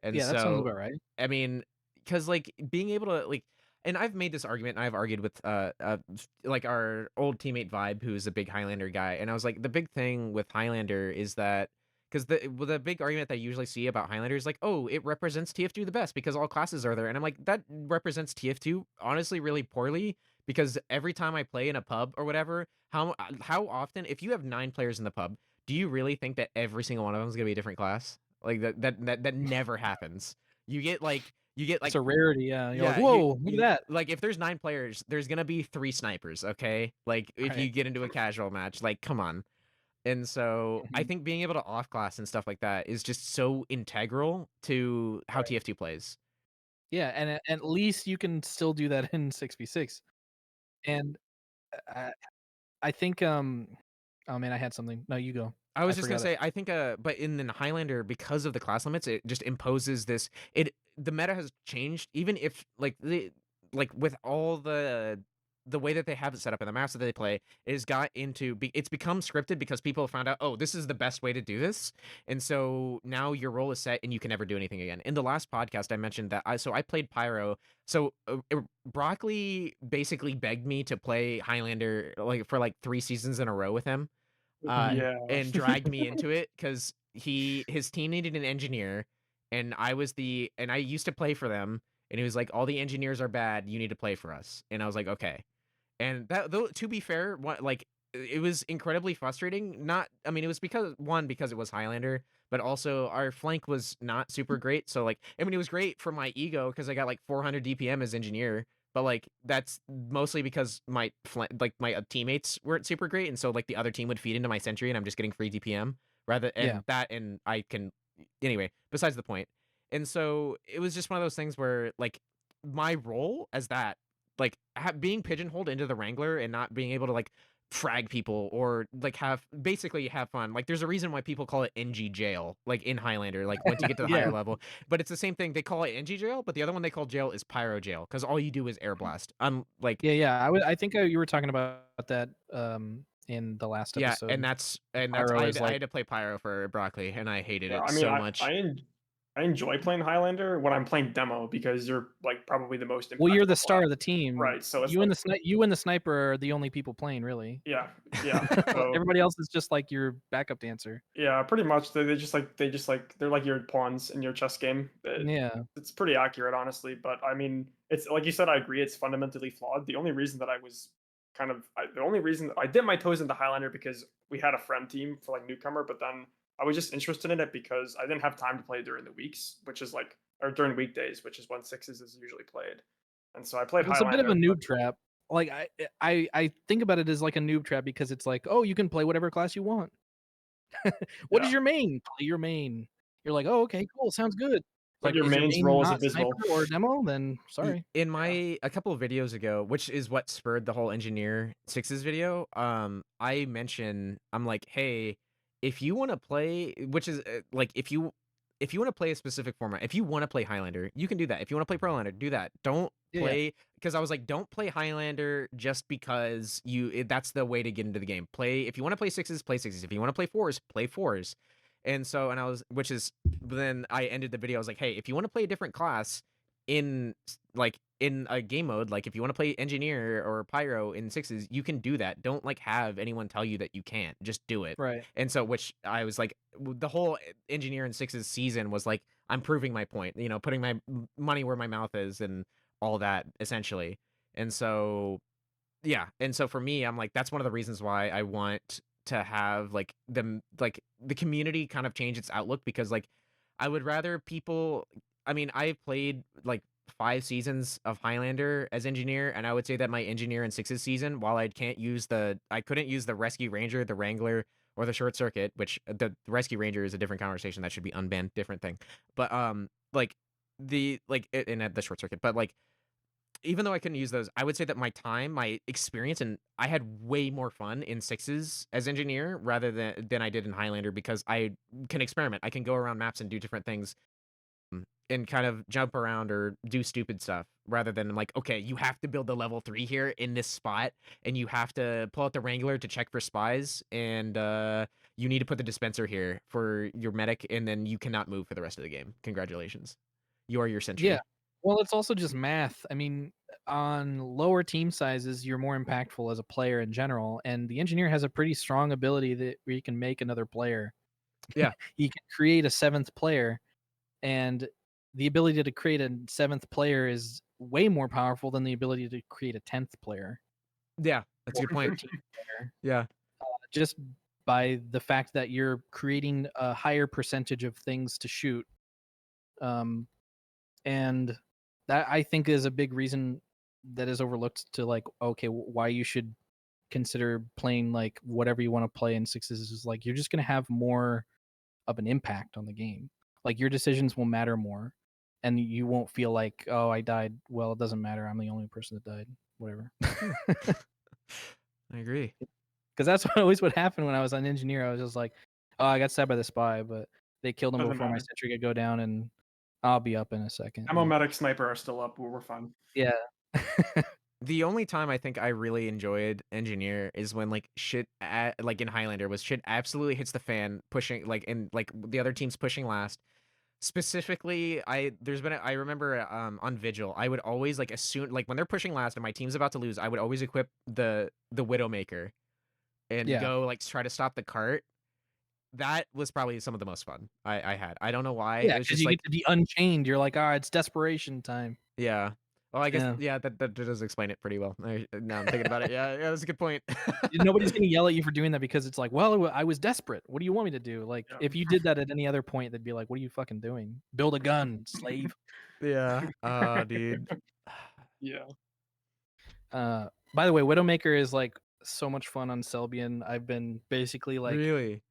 And Yeah, that sounds so, about right. I mean, because like being able to like, and I've made this argument, and I've argued with like our old teammate Vibe, who's a big Highlander guy, and I was like, the big thing with Highlander is that because the big argument that I usually see about Highlander is like, oh, it represents TF2 the best because all classes are there, and I'm like, that represents TF2 honestly really poorly because every time I play in a pub or whatever, how often if you have 9 players in the pub, do you really think that every single one of them is gonna be a different class? Like that never happens. You get like It's a rarity. Yeah. You're like, yeah, whoa, look at that. like if there's 9 players, there's gonna be 3 snipers, okay? Like if you Right. get into a casual match, like come on. And so I Mhm. think being able to off class and stuff like that is just so integral to how Right. TF2 plays. Yeah, and at least you can still do that in 6v6. And I I think oh man, I had something. No, you go. I was I just gonna forgot it. say, I think, but in the Highlander, because of the class limits, it just imposes this. The meta has changed, even if like with all the way that they have it set up in the maps that they play, it's become scripted because people have found out, oh, this is the best way to do this, and so now your role is set and you can never do anything again. In the last podcast, I mentioned that I played Pyro. So Broccoli basically begged me to play Highlander like for like 3 seasons in a row with him. Yeah. And dragged me into it because his team needed an engineer, and I used to play for them, and he was like, all the engineers are bad, you need to play for us. And I was like, okay. And that, though, to be fair, like it was incredibly frustrating. Not, I mean, it was because it was Highlander, but also our flank was not super great. So like, I mean, it was great for my ego because I got like 400 DPM as engineer, but like that's mostly because my teammates weren't super great, and so like the other team would feed into my Sentry, and I'm just getting free DPM Yeah. and I can anyway. Besides the point, and so it was just one of those things where like my role as that like being pigeonholed into the Wrangler and not being able to like frag people or like basically have fun. Like there's a reason why people call it NG jail, like in Highlander, like once you get to the Yeah. higher level. But it's the same thing. They call it NG jail, but the other one they call jail is pyro jail because all you do is airblast. Like Yeah. I think you were talking about that in the last yeah, episode. and that's Pyro I is had like to play pyro for Broccoli, and I hated Yeah, it I mean, so much. I enjoy playing Highlander when I'm playing demo because you're like probably the most well, you're impactful the star class. of the team. Right. So it's You like, and the sniper are the only people playing, really. yeah, yeah. So Everybody else is just like your backup dancer. yeah, pretty much. They just like they're like your pawns in your chess game. Yeah. It's pretty accurate, honestly. But I mean, it's like you said. I agree. It's fundamentally flawed. The only reason that I was the only reason I dipped my toes into Highlander because we had a friend team for like newcomer, but then I was just interested in it because I didn't have time to play during the weeks, which is like or during weekdays, which is when sixes is usually played. And so I played It's a bit of a Highlander. noob trap. Like I think about it as like a noob trap because it's like, oh, you can play whatever class you want. What is Yeah. your main? Play your main. You're like, oh, okay, cool, sounds good. It's But like, your is your main's main role is not sniper abysmal. or demo? Then sorry. In my a couple of videos ago, which is what spurred the whole engineer sixes video, I mention I'm like, hey, if you want to play, which is like if you want to play a specific format, if you want to play Highlander, you can do that. If you want to play Prolander, do that. Don't Yeah. play because I was like, don't play Highlander just because that's the way to get into the game. Play if you want to play sixes, play sixes. If you want to play fours, play fours. And so, and I was, which is, then I ended the video. I was like, hey, if you want to play a different class in like in a game mode, like if you want to play engineer or pyro in sixes, you can do that. Don't like have anyone tell you that you can't. Just do it. Right. And so, which I was like, the whole engineer in sixes season was like, I'm proving my point. You know, putting my money where my mouth is and all that essentially. And so, yeah. And so for me, I'm like, that's one of the reasons why I want to have like them, like the community kind of change its outlook, because like I would rather people, I mean, I've played like 5 seasons of Highlander as engineer, and I would say that my engineer in sixes season, while I couldn't use the rescue ranger, the wrangler, or the short circuit, which the rescue ranger is a different conversation that should be unbanned, different thing. But like the short circuit, but like even though I couldn't use those, I would say that my experience, and I had way more fun in sixes as engineer rather than I did in Highlander, because I can experiment. I can go around maps and do different things, and kind of jump around or do stupid stuff, rather than like, okay, you have to build the level 3 here in this spot, and you have to pull out the Wrangler to check for spies, and you need to put the dispenser here for your medic, and then you cannot move for the rest of the game. Congratulations. You are your Sentry. Yeah. Well, it's also just math. I mean, on lower team sizes, you're more impactful as a player in general, and the engineer has a pretty strong ability that where you can make another player. Yeah. He can create a 7th player, and the ability to create a 7th player is way more powerful than the ability to create a 10th player. Yeah, that's a good point. Player, Yeah. just by the fact that you're creating a higher percentage of things to shoot. And that I think is a big reason that is overlooked to like, okay, why you should consider playing like whatever you want to play in sixes is like you're just going to have more of an impact on the game. Like your decisions will matter more, and you won't feel like, oh, I died. Well, it doesn't matter. I'm the only person that died. Whatever. I agree. Because that's what always would happen when I was an engineer. I was just like, oh, I got stabbed by the spy, but they killed him Doesn't before my matter. sentry could go down, and I'll be up in a second. Ammo medic sniper are still up. We're fine. Yeah. The only time I think I really enjoyed engineer is when like like in Highlander was shit absolutely hits the fan, pushing like, and like the other team's pushing last. Specifically, I remember on Vigil, I would always like, as soon like when they're pushing last and my team's about to lose, I would always equip the Widowmaker and go like try to stop the cart. That was probably some of the most fun I had. I don't know why. Yeah, It was because just you like, get to be unchained. You're like, it's desperation time. yeah. Well, I guess Yeah. that does explain it pretty well. Now I'm thinking about it. Yeah, that's a good point. Nobody's gonna yell at you for doing that because it's like, well, I was desperate. What do you want me to do? Like, Yeah. if you did that at any other point, they'd be like, what are you fucking doing? Build a gun, slave. Yeah. Dude. Yeah. By the way, Widowmaker is like so much fun on Selbyan. I've been basically like, Really?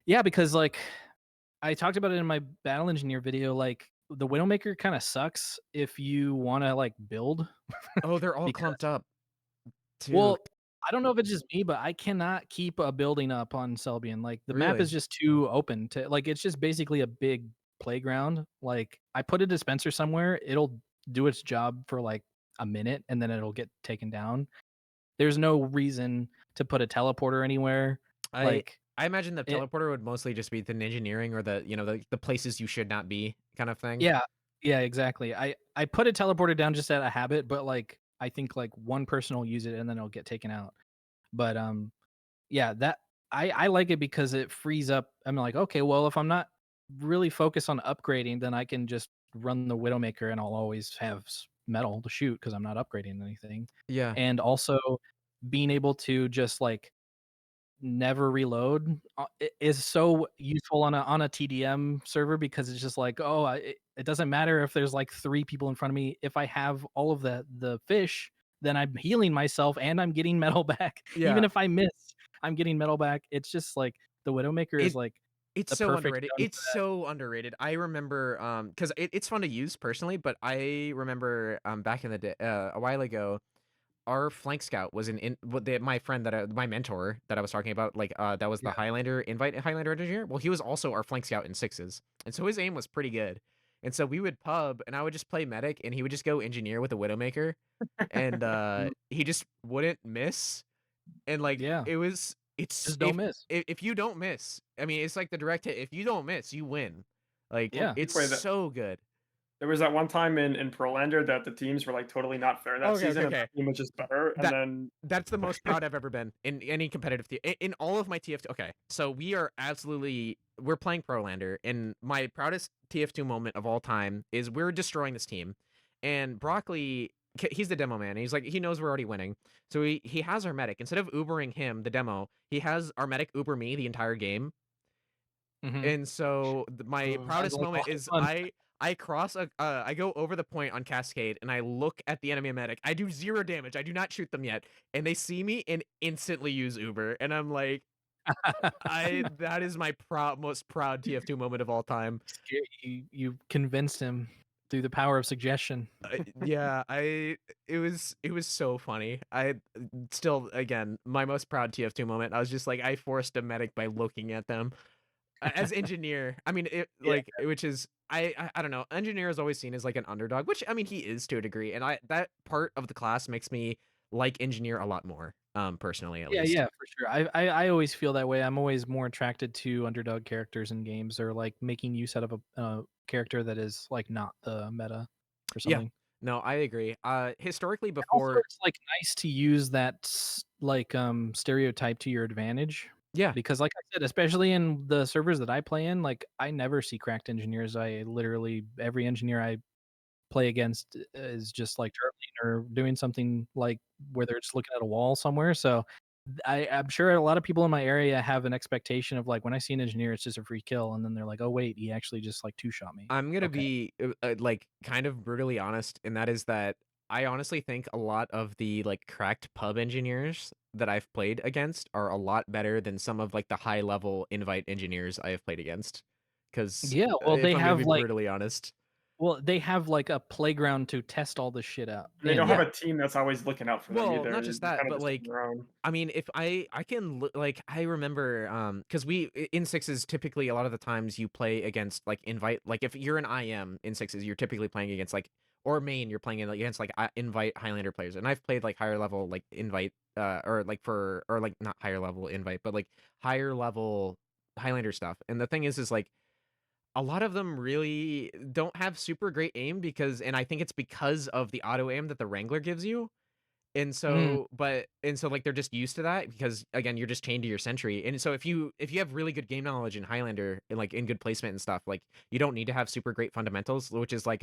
yeah, because like I talked about it in my battle engineer video. Like the Widowmaker kind of sucks if you want to like build. Oh, they're all Because- clumped up. Too. Well, I don't know if it's just me, but I cannot keep a building up on Selbyan. Like the map Really? is just too open to like it's just basically a big playground. Like I put a dispenser somewhere, it'll do its job for like a minute and then it'll get taken down. There's no reason to put a teleporter anywhere. I imagine the teleporter would mostly just be the engineering or the the places you should not be kind of thing. Yeah. Yeah, exactly. I put a teleporter down just out of habit, but like I think like one person will use it and then it'll get taken out. But yeah, that I like it because it frees up. I'm like, okay, well, if I'm not really focused on upgrading, then I can just run the Widowmaker and I'll always have metal to shoot because I'm not upgrading anything. Yeah. And also being able to just like never reload is so useful on a TDM server because it's just like, oh, it doesn't matter if there's like 3 people in front of me. If I have all of the fish, then I'm healing myself and I'm getting metal back. Yeah. Even if I miss, I'm getting metal back. It's just like the Widowmaker is like it's the so perfect underrated. gun It's so underrated. I remember because it's fun to use personally, but I remember back in the day, a while ago, our flank scout was my friend my mentor that I was talking about, like that was the Highlander engineer. Well, he was also our flank scout in sixes, and so his aim was pretty good. And so we would pub, and I would just play medic, and he would just go engineer with a Widowmaker, and he just wouldn't miss. And like Yeah. it was it's Just don't miss. if you don't miss, I mean, it's like the direct hit. If you don't miss, you win. Like Yeah. it's QueeQuey, so good. there was that one time in Prolander that the teams were like totally not fair that Okay, season, and okay. that team was just better. And That then that's the most proud I've ever been in any competitive in all of my TF2. Okay, so we're playing Prolander, and my proudest TF2 moment of all time is we're destroying this team, and Broccoli, he's the demo man. And he's like, he knows we're already winning, so he has our medic. Instead of Ubering him the demo, he has our medic Uber me the entire game. And so my proudest moment is I cross I go over the point on Cascade and I look at the enemy medic. I do 0 damage. I do not shoot them yet, and they see me and instantly use Uber. And I'm like, that is my most proud TF2 moment of all time. You convinced him through the power of suggestion. Yeah, it was so funny. I still, again, my most proud TF2 moment. I was just like, I forced a medic by looking at them. As engineer, I mean, which is I don't know. Engineer is always seen as like an underdog, which I mean he is to a degree, and that part of the class makes me like engineer a lot more, personally at least. Yeah, for sure. I always feel that way. I'm always more attracted to underdog characters in games, or like making use out of a character that is like not the meta or something. Yeah, no, I agree. Historically, Also, before it's like nice to use that like stereotype to your advantage. yeah, Because like I said, especially in the servers that I play in, like I never see cracked engineers. I literally every engineer I play against is just like turtling or doing something like where they're just looking at a wall somewhere. So I'm sure a lot of people in my area have an expectation of like when I see an engineer, it's just a free kill, and then they're like, oh wait, he actually just like 2-shot me. I'm gonna Okay. be like kind of brutally honest, and that is that I honestly think a lot of the like cracked pub engineers that I've played against are a lot better than some of like the high level invite engineers I have played against. Because Yeah, well if they I'm gonna have be like brutally honest, a playground to test all this shit out. they don't And have a team that's always looking out for them well, either. not just They're that, kind of but just on like their own. I mean, if I can like I remember because we in sixes typically a lot of the times you play against like invite, like if you're an IM in sixes you're typically playing against like, or main you're playing against like invite Highlander players, and I've played like higher level like invite or like not higher level invite but like higher level Highlander stuff. And the thing is like a lot of them really don't have super great aim and I think it's because of the auto aim that the Wrangler gives you. And mm, so, like they're just used to that because again, you're just chained to your Sentry. And so if you have really good game knowledge in Highlander and like in good placement and stuff, like you don't need to have super great fundamentals, which is like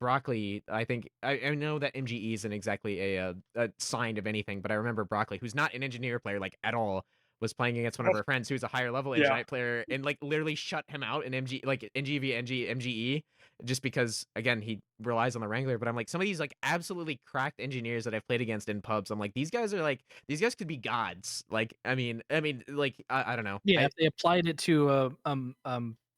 Broccoli. I think I know that MGE isn't exactly a sign of anything, but I remember Broccoli, who's not an engineer player like at all, was playing against one of our friends who's a higher level Yeah, engineer player and like literally shut him out in MGE just because again he relies on the Wrangler. But I'm like, some of these like absolutely cracked engineers that I've played against in pubs, I'm like, these guys could be gods. Like I mean like I don't know. yeah, if they applied it to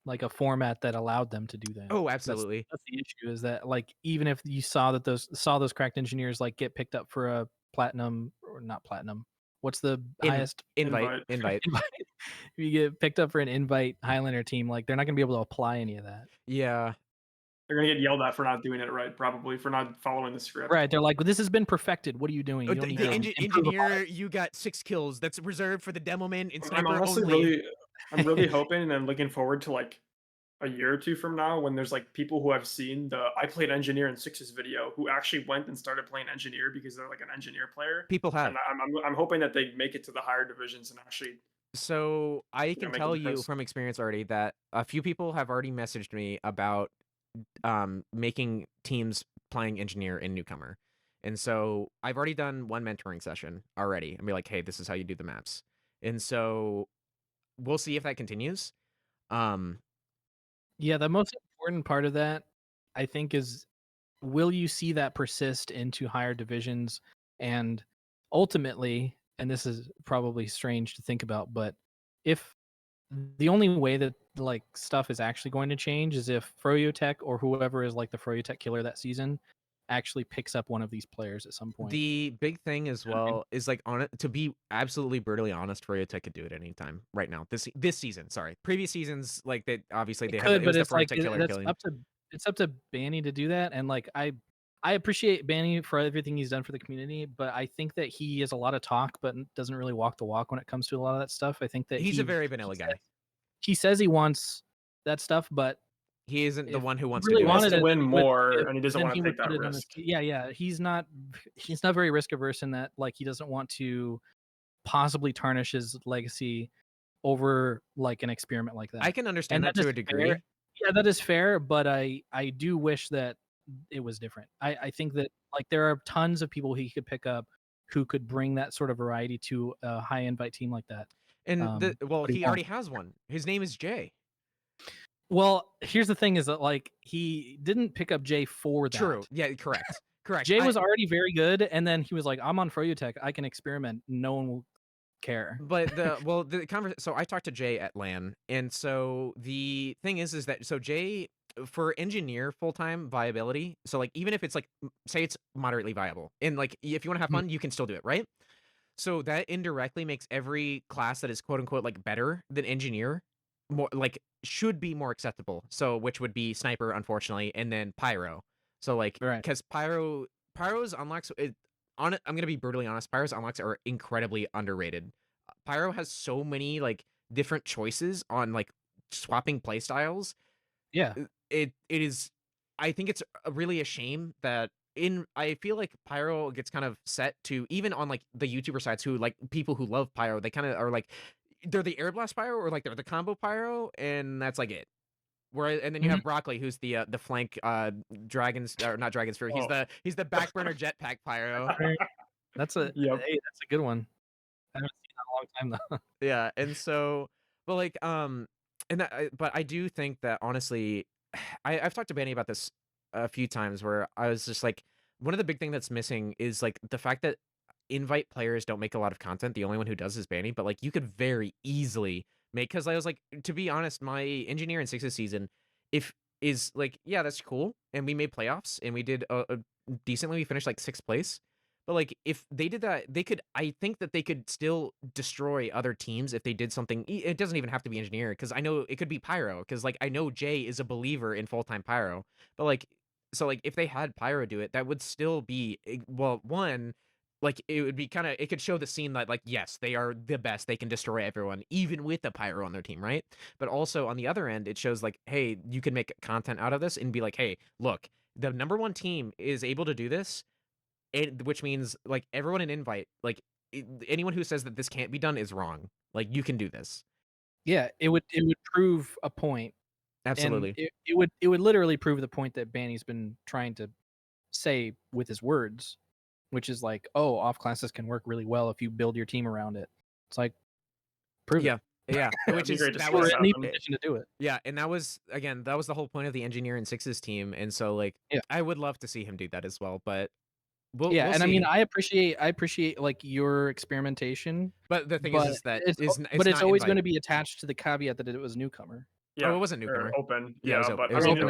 like a format that allowed them to do that. Oh, absolutely. That's the issue, is that like even if you saw those cracked engineers like get picked up for a platinum, or not platinum. What's the highest Invite. invite? If you get picked up for an invite Highlander team, like they're not gonna be able to apply any of that. Yeah. they're gonna get yelled at for not doing it right, probably for not following the script. Right. They're like, well, this has been perfected. What are you doing? Oh, You don't need the to improve upon engineer, it. you got 6 kills. That's reserved for the demo man and I'm sniper honestly only. I'm really hoping and I'm looking forward to like a year or two from now when there's like people who have seen the I played engineer in sixes video who actually went and started playing engineer because they're like an engineer player. People have. And I'm hoping that they make it to the higher divisions and actually So I can make a tell you difference. from experience already that a few people have already messaged me about making teams playing engineer in newcomer. And so I've already done one mentoring session already and be like, hey, this is how you do the maps. And so we'll see if that continues. Yeah, the most important part of that, I think, is will you see that persist into higher divisions? And ultimately, and this is probably strange to think about, but if the only way that like stuff is actually going to change is if Froyotech or whoever is like the Froyotech killer that season actually picks up one of these players at some point. The big thing as You know what I mean? well is like on it, to be absolutely brutally honest, Royotech could do it anytime right now. This season, sorry. Previous seasons, like they obviously It they had could, it but was the it's like Royotech killer that's killing. up to Banny to do that, and like I I appreciate Banny for everything he's done for the community, but I think that he is a lot of talk, but doesn't really walk the walk when it comes to a lot of that stuff. I think that He's a very vanilla guy. He says he wants that stuff, but he isn't the one who wants really to do wants it. to win more, and he doesn't want to take that risk. Yeah. He's not very risk averse in that. Like, he doesn't want to possibly tarnish his legacy over like an experiment like that. I can understand that to a degree. Fair. Yeah, that is fair, but I do wish that it was different. I think that like there are tons of people he could pick up who could bring that sort of variety to a high invite team like that. And he already has one. His name is Jay. Well, here's the thing: is that like he didn't pick up Jay for that. True. Yeah. Correct. Correct. Jay was already very good, and then he was like, "I'm on Froyotech. I can experiment. No one will care." But so I talked to Jay at LAN, and so the thing is that so Jay, for engineer full-time viability, so like even if it's like say it's moderately viable, and like if you want to have fun, you can still do it, right? So that indirectly makes every class that is quote unquote like better than engineer more like should be more acceptable. So which would be sniper, unfortunately, and then pyro. So like because pyro's unlocks I'm gonna be brutally honest, pyro's unlocks are incredibly underrated. Pyro has so many like different choices on like swapping playstyles. Yeah. It is I think it's really a shame that I feel like Pyro gets kind of set to, even on like the YouTuber sides who like people who love Pyro, they kind of are like they're the Airblast Pyro or like they're the combo Pyro, and that's like it. And then you have Broccoli, who's the flank dragons or not dragon sphere. He's the backburner jetpack Pyro. That's a hey, that's a good one. I haven't seen that in a long time though. Yeah, and so, but like but I do think that honestly, I've talked to Banny about this a few times where I was just like, one of the big thing that's missing is like the fact that invite players don't make a lot of content. The only one who does is Banny, but like you could very easily make, because I was like, to be honest, my engineer in sixth season is like, yeah, that's cool, and we made playoffs and we did decently. We finished like 6th place. But like if they did that, I think that they could still destroy other teams if they did something. It doesn't even have to be engineer, because I know it could be pyro, because like I know Jay is a believer in full-time pyro. But like so like if they had pyro do it, that would still be, well, one, like it would be kind of, it could show the scene that like, yes, they are the best, they can destroy everyone even with a pyro on their team, right? But also on the other end, it shows like, hey, you can make content out of this and be like, hey, look, the #1 team is able to do this. Which means like everyone in invite, like anyone who says that this can't be done is wrong. Like you can do this. Yeah, it would prove a point. Absolutely. And it would literally prove the point that Banny's been trying to say with his words, which is like, oh, off classes can work really well if you build your team around it. It's like, prove it. Yeah, which is that was in position to do it. Yeah, and that was the whole point of the engineer in sixes team, and so like, I would love to see him do that as well, but. We'll and see. I mean, I appreciate like your experimentation, but the thing is that it's always going to be attached to the caveat that it was newcomer. Yeah, it wasn't newcomer. Open. Yeah, but it was open.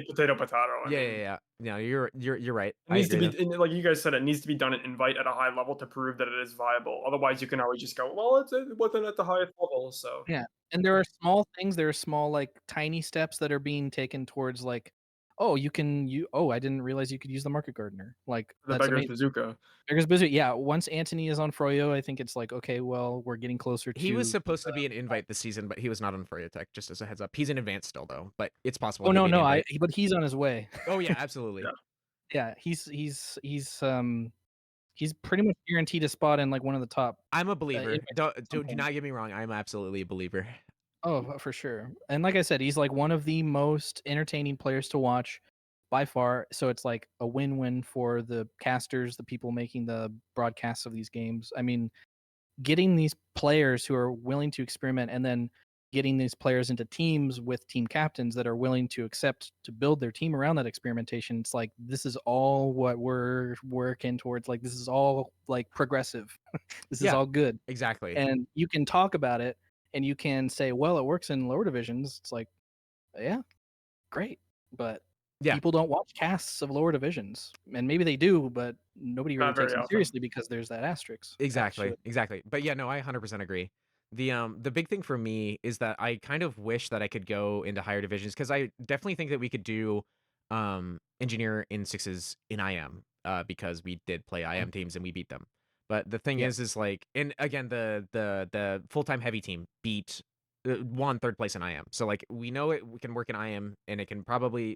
Potato. Yeah, you're right. It needs to be, like you guys said, it needs to be done at invite at a high level to prove that it is viable. Otherwise, you can always just go, well, it wasn't at the highest level. So yeah, and there are small things. There are small, like tiny steps that are being taken towards like, oh, I didn't realize you could use the market gardener. Like the Beggar's Bazooka. Beggar's Bazooka. Yeah, once Antoni is on Froyo, I think it's like, okay, well, we're getting closer to. He was supposed to be an invite this season, but he was not on Froyotech. Just as a heads up, he's in advance still though, but it's possible. Oh no, but he's on his way. Oh yeah, absolutely. Yeah, he's pretty much guaranteed a spot in like one of the top. I'm a believer. Do not get me wrong. I'm absolutely a believer. Oh, for sure. And like I said, he's like one of the most entertaining players to watch by far. So it's like a win-win for the casters, the people making the broadcasts of these games. I mean, getting these players who are willing to experiment and then getting these players into teams with team captains that are willing to accept to build their team around that experimentation. It's like, this is all what we're working towards. Like, this is all like progressive. This is all good. Exactly. And you can talk about it. And you can say, well, it works in lower divisions. It's like, yeah, great. But people don't watch casts of lower divisions. And maybe they do, but nobody really takes them seriously because there's that asterisk. Exactly. But yeah, no, I 100% agree. The big thing for me is that I kind of wish that I could go into higher divisions, because I definitely think that we could do engineer in 6s in IM because we did play IM teams and we beat them. But the thing Yeah. is like, and again, the full-time heavy team beat won 3rd place in IM. So like we know it can work in IM and it can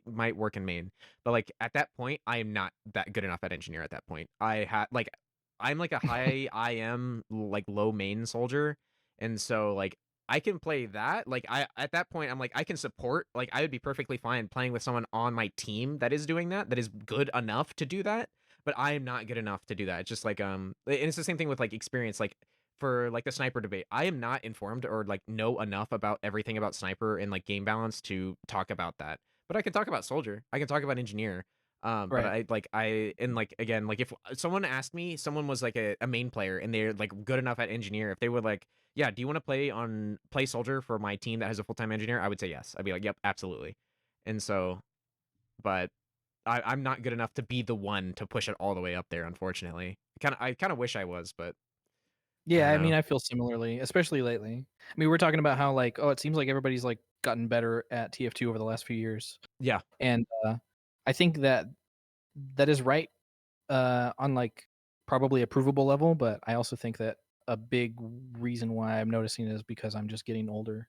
might work in main. But like at that point, I am not that good enough at engineer at that point. I'm like a high IM like low main soldier. And so like I can play that. Like at that point I'm like I can support. Like I would be perfectly fine playing with someone on my team that is doing that is good enough to do that. But I am not good enough to do that. It's just like and it's the same thing with like experience. Like for like the sniper debate, I am not informed or like know enough about everything about sniper and like game balance to talk about that. But I can talk about soldier. I can talk about engineer. But and like again, like if someone asked me, someone was like a main player and they're like good enough at engineer, if they were like, yeah, do you want to play soldier for my team that has a full-time engineer? I would say yes. I'd be like, yep, absolutely. And so, but I'm not good enough to be the one to push it all the way up there, unfortunately. I kind of wish I was, but Yeah, I don't mean, know. I feel similarly, especially lately. I mean, we're talking about how like, oh, it seems like everybody's like gotten better at TF2 over the last few years, Yeah, and I think that is right on like probably a provable level, but I also think that a big reason why I'm noticing it is because I'm just getting older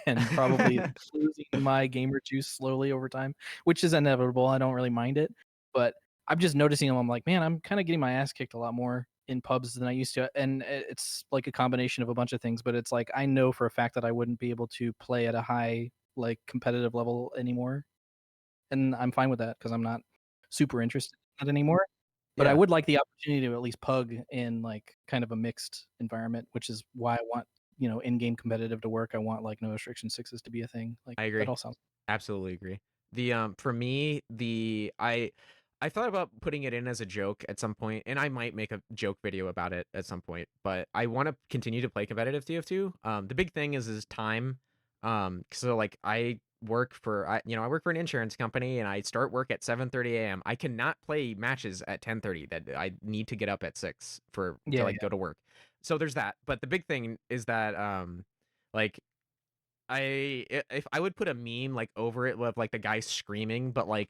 and probably losing my gamer juice slowly over time, which is inevitable. I don't really mind it, but I'm just noticing them. I'm like, man, I'm kind of getting my ass kicked a lot more in pubs than I used to, and it's like a combination of a bunch of things. But it's like I know for a fact that I wouldn't be able to play at a high like competitive level anymore, and I'm fine with that because I'm not super interested in it anymore. But I yeah, would like the opportunity to at least pug in like kind of a mixed environment, which is why I want, in-game competitive to work. I want like no restriction 6s to be a thing. Like I that agree. all sounds Absolutely agree. The for me, I thought about putting it in as a joke at some point, and I might make a joke video about it at some point, but I want to continue to play competitive TF2. The big thing is time. So like I work for an insurance company and I start work at 7:30 a.m. I cannot play matches at 10:30 that I need to get up at 6 to yeah, like go to work. So there's that. But the big thing is that like if I would put a meme like over it with like the guy screaming, but like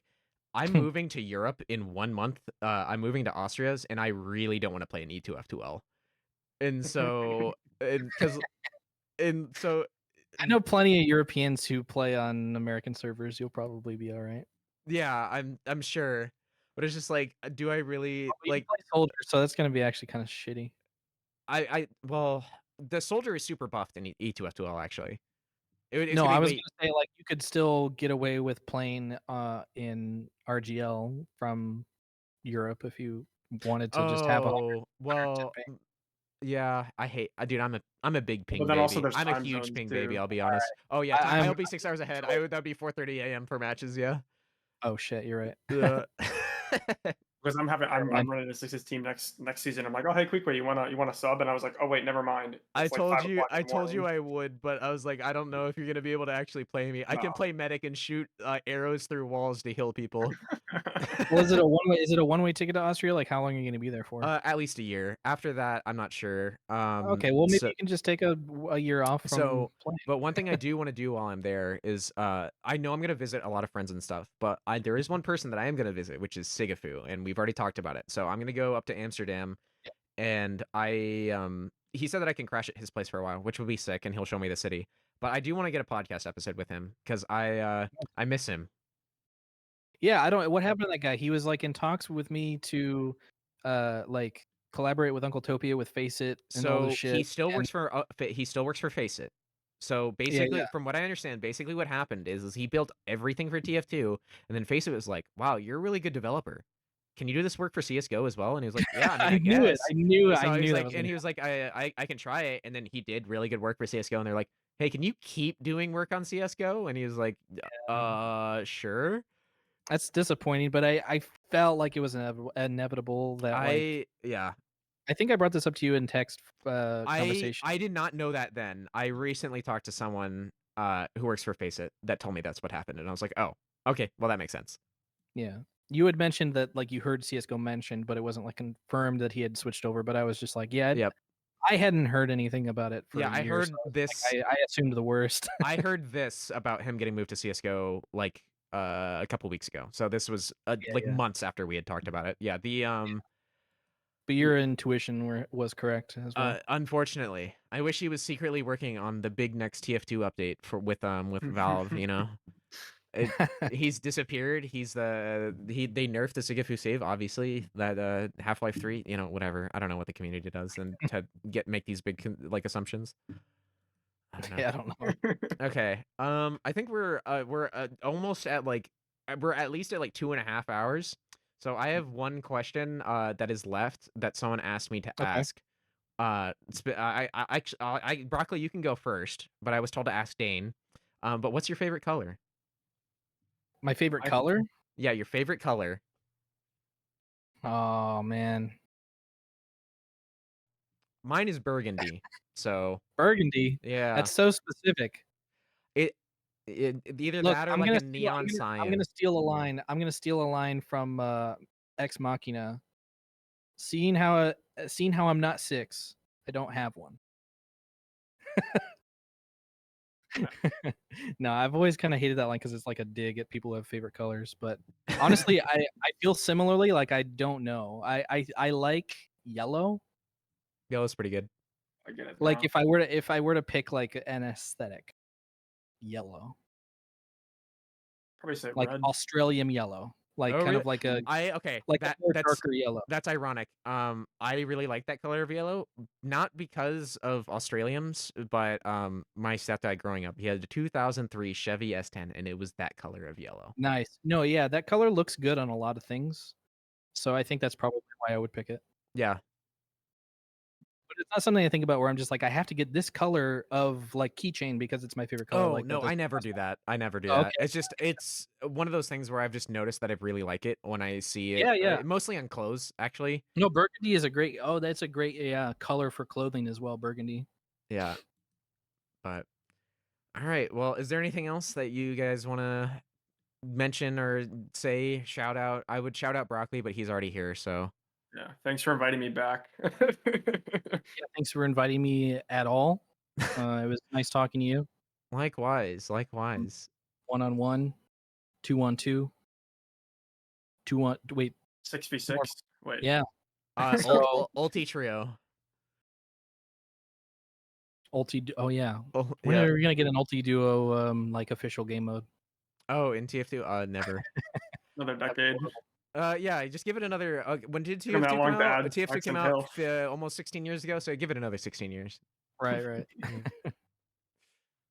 I'm yeah. moving to Europe in 1 month. I'm moving to Austria's, and I really don't want to play an E2F2L. And so, and so, I know plenty of Europeans who play on American servers. You'll probably be all right. yeah, I'm sure, but it's just like, do I really But you like? play soldier, so that's gonna be actually kind of shitty. Well, the soldier is super buffed in E2F2L actually. It's No, gonna I be was wait. gonna say like you could still get away with playing in RGL from Europe if you wanted to just have 100 Oh well, ping. yeah, dude. I'm a big But ping then also baby. there's I'm a time huge zones ping baby. too. I'll be honest. Oh yeah, I'll I'm be 6 hours ahead. That'd be 4:30 a.m. for matches. Yeah. Oh shit, you're right. Yeah. Because Never I'm mind. running a sixes team next season. I'm like, oh hey, QueeQuey, you wanna sub? And I was like, oh wait, never mind. It's like 5 o'clock in I the told you morning. I would, but I was like, I don't know if you're gonna be able to actually play me. I can No. play medic and shoot arrows through walls to heal people. Well, is it a one-way? Is it a one-way ticket to Austria? Like, how long are you gonna be there for? At least a year. After that, I'm not sure. Okay, well, maybe So you can just take a year off from So, playing. but one thing I do want to do while I'm there is, I know I'm gonna visit a lot of friends and stuff, but there is one person that I am gonna visit, which is Sigafu, and we've already talked about it. So I'm gonna go up to Amsterdam, and he said that I can crash at his place for a while, which would be sick, and he'll show me the city. But I do want to get a podcast episode with him because I miss him. Yeah, I don't. What happened to that guy? He was like in talks with me to, like collaborate with Uncletopia with Face It and all this So shit. And he still works for Face It. So yeah, basically, from what I understand, basically what happened is he built everything for TF2, and then Face It was like, "Wow, you're a really good developer. Can you do this work for CS:GO as well?" And he was like, "Yeah, I mean, I I knew it. guess." I knew. I So knew he's that like, was and gonna he was like, I can try it." And then he did really good work for CS:GO, and they're like, "Hey, can you keep doing work on CS:GO?" And he was like, happen. Sure." That's disappointing, but I felt like it was inevitable that like Yeah. I think I brought this up to you in text conversation. I did not know that then. I recently talked to someone who works for Face It that told me that's what happened, and I was like, "Oh, okay, well that makes sense." Yeah. You had mentioned that like you heard CS:GO mentioned, but it wasn't like confirmed that he had switched over. But I was just like, yeah, Yep. I hadn't heard anything about it for Yeah, a year, so like, I assumed the worst. I heard this about him getting moved to CS:GO like a couple weeks ago. So this was like yeah. months after we had talked about it. Yeah, the But your intuition was correct as well. unfortunately, I wish he was secretly working on the big next TF2 update with Valve, you know. He's disappeared. He's they nerfed the Sigifu save, obviously. That Half-Life 3, you know, whatever. I don't know what the community does and to make these big like assumptions. I don't know. Yeah, I don't know. Okay. I think we're almost at like we're at least at like 2.5 hours. So I have one question that is left that someone asked me to ask. Broccoli, you can go first, but I was told to ask Dane. But what's your favorite color? My favorite color? Yeah, your favorite color. Oh man. Mine is burgundy. So burgundy. yeah, That's so specific. It either Look, that or I'm like gonna a steal, neon cyan. I'm gonna steal a line. I'm gonna steal a line from Ex Machina. Seeing how I'm not 6, I don't have one. No, I've always kind of hated that line because it's like a dig at people who have favorite colors. But honestly, I feel similarly. Like I don't know. I like yellow. Yellow's pretty good. I get it. Like if I were to pick like an aesthetic, yellow. Probably say Like red. Australian yellow. Like kind of like a like a more darker yellow. That's ironic. I really like that color of yellow, not because of Australians, but my stepdad growing up, he had a 2003 Chevy S10, and it was that color of yellow. Nice. No, yeah, that color looks good on a lot of things, so I think that's probably why I would pick it. Yeah. But it's not something I think about where I'm just like, I have to get this color of like keychain because it's my favorite color. Oh like, no, I never do that. I never do Oh, that. okay. It's just it's one of those things where I've just noticed that I really like it when I see it. Yeah, yeah. Mostly on clothes, actually. No, burgundy is a great. Oh, that's a great color for clothing as well. Burgundy. Yeah. But all right. Well, is there anything else that you guys want to mention or say? Shout out. I would shout out Broccoli, but he's already here, so. Yeah, thanks for inviting me back. Yeah, thanks for inviting me at all. It was nice talking to you. Likewise, likewise. 1-on-1, 2-on-2, 2-on. Wait. 6v6. Wait. Yeah. Ulti trio. Ulti. Oh yeah. Oh, When yeah. are we gonna get an ulti duo like official game mode? Oh, in TF2? Never. Another decade. Yeah, just give it another. When did TF2 that long come to out? add TF2 came Accent out almost 16 years ago, so give it another 16 years. Right, right.